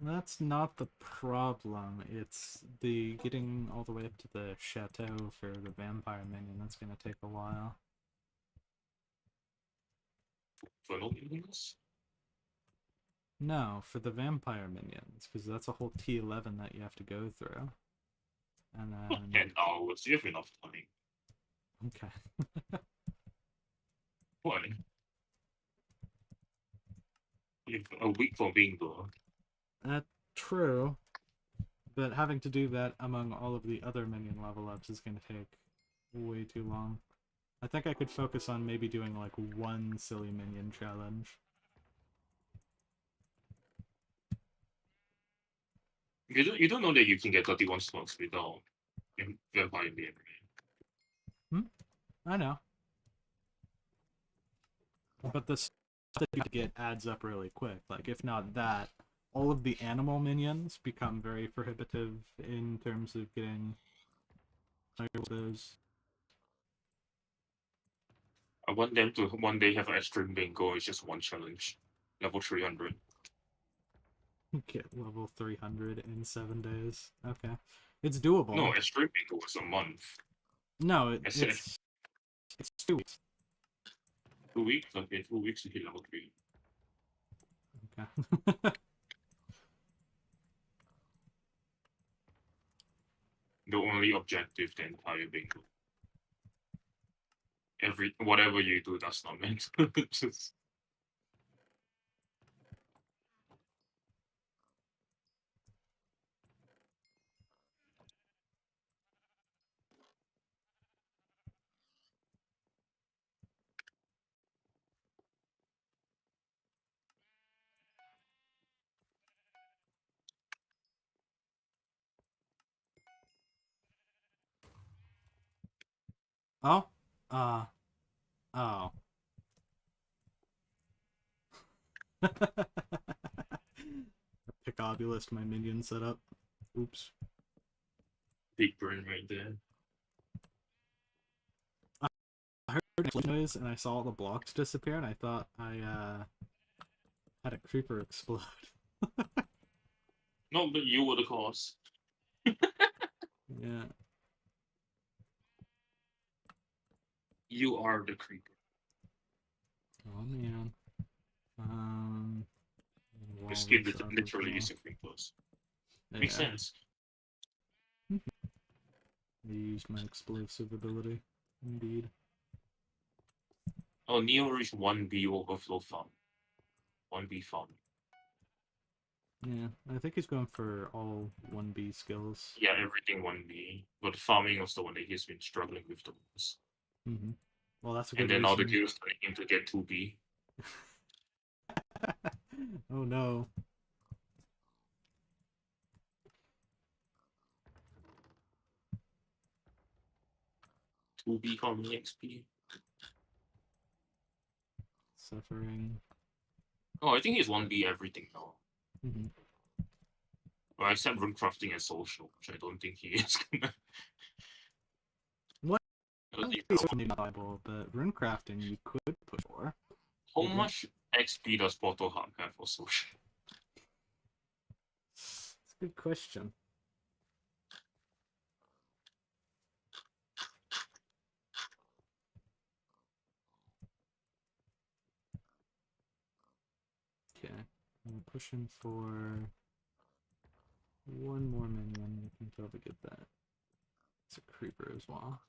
That's not the problem. It's the getting all the way up to the chateau for the vampire minion. That's gonna take a while. Infernal Minions? No, for the vampire minions, because that's a whole T11 that you have to go through. And then 10 hours, you have enough time. okay. What? You have a week for bingo. True. But having to do that among all of the other minion level ups is going to take way too long. I think I could focus on maybe doing like one silly minion challenge. You don't know that you can get 31 slots without Vampire Minion. I know. But the stuff that you get adds up really quick. Like, if not that, all of the animal minions become very prohibitive in terms of getting those. I want them to one day have an extreme bingo. It's just one challenge. Level 300. Get level 300 in 7 days. Okay. It's doable. No, extreme bingo was a month. No, I said it's 2 weeks. 2 weeks? Okay, 2 weeks to hit level 3. Okay. The only objective, the entire bingo. Whatever you do, that's not meant to just. Oh? Oh. Picobulist, my minion setup. Oops. Big brain right there. I heard a noise and I saw all the blocks disappear and I thought I had a creeper explode. No, but you were the cause. Yeah. You are the creeper. Oh man. Your skin literally is a creeper's. Makes sense. I used my explosive ability. Indeed. Oh, Neo reached 1B overflow farm. 1B farm. Yeah, I think he's going for all 1B skills. Yeah, everything 1B. But farming was the one that he's been struggling with the most. Mm-hmm. Well, that's a good And then reason. all the guilds telling him to get 2B. Oh no. To be farming XP. Suffering. Oh, I think he's 1B everything now. Mm-hmm. Well, except rune crafting and social, which I don't think he is gonna. What? I don't think- It's not viable, but rune crafting you could push for. How Maybe. much XP does Portal Hub have for social? It's a good question. Okay, I'm pushing for one more minion. I think I'll get that. It's a creeper as well.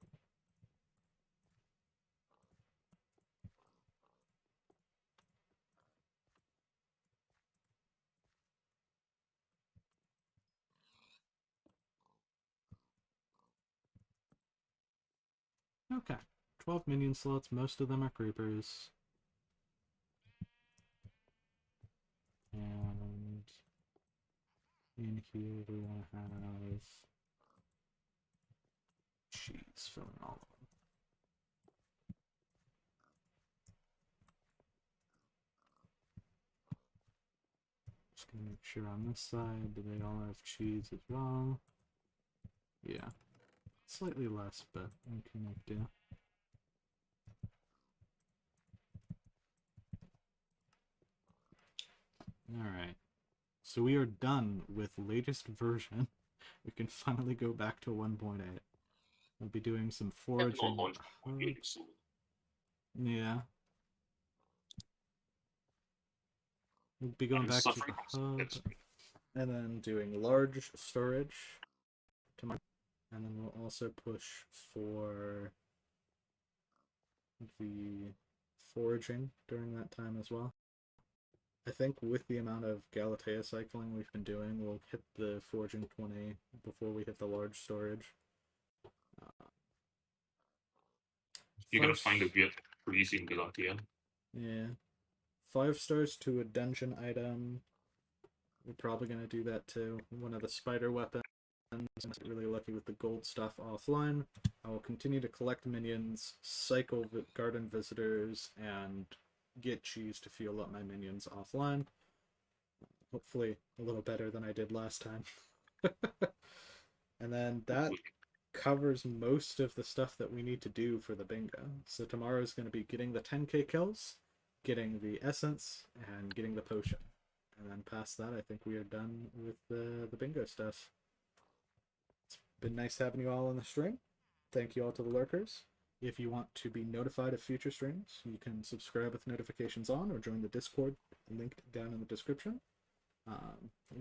Okay, 12 minion slots. Most of them are creepers. And in here we want to have cheese filling all of them. Just gonna make sure on this side, do they all have cheese as well? Yeah. Slightly less, but we can make do. Alright. So we are done with latest version. We can finally go back to 1.8. We'll be doing some foraging. Yeah. We'll be going back to the hub. And then doing large storage tomorrow. And then we'll also push for the foraging during that time as well. I think with the amount of Galatea cycling we've been doing, we'll hit the foraging 20 before we hit the large storage. You're gonna find a weird freezing Galatea. Yeah. 5 stars to a dungeon item. We're probably gonna do that too. One of the spider weapons. I'm really lucky with the gold stuff offline. I will continue to collect minions, cycle garden visitors, and get cheese to fuel up my minions offline. Hopefully a little better than I did last time. And then that covers most of the stuff that we need to do for the bingo. So tomorrow is going to be getting the 10k kills, getting the essence, and getting the potion. And then past that, I think we are done with the bingo stuff. It's been nice having you all on the stream. Thank you all to the lurkers. If you want to be notified of future streams, you can subscribe with notifications on or join the Discord linked down in the description.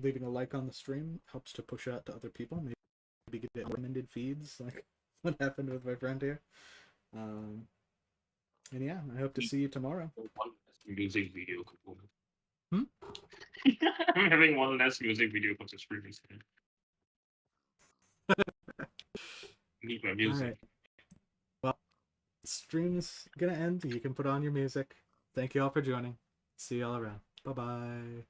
Leaving a like on the stream helps to push out to other people. Maybe get recommended feeds like what happened with my friend here. And yeah, I hope to see you tomorrow. One less music video component. Hmm? I'm having one less music video for the stream. Need my music. All right. Well, stream's gonna end. You can put on your music. Thank you all for joining. See you all around. Bye bye.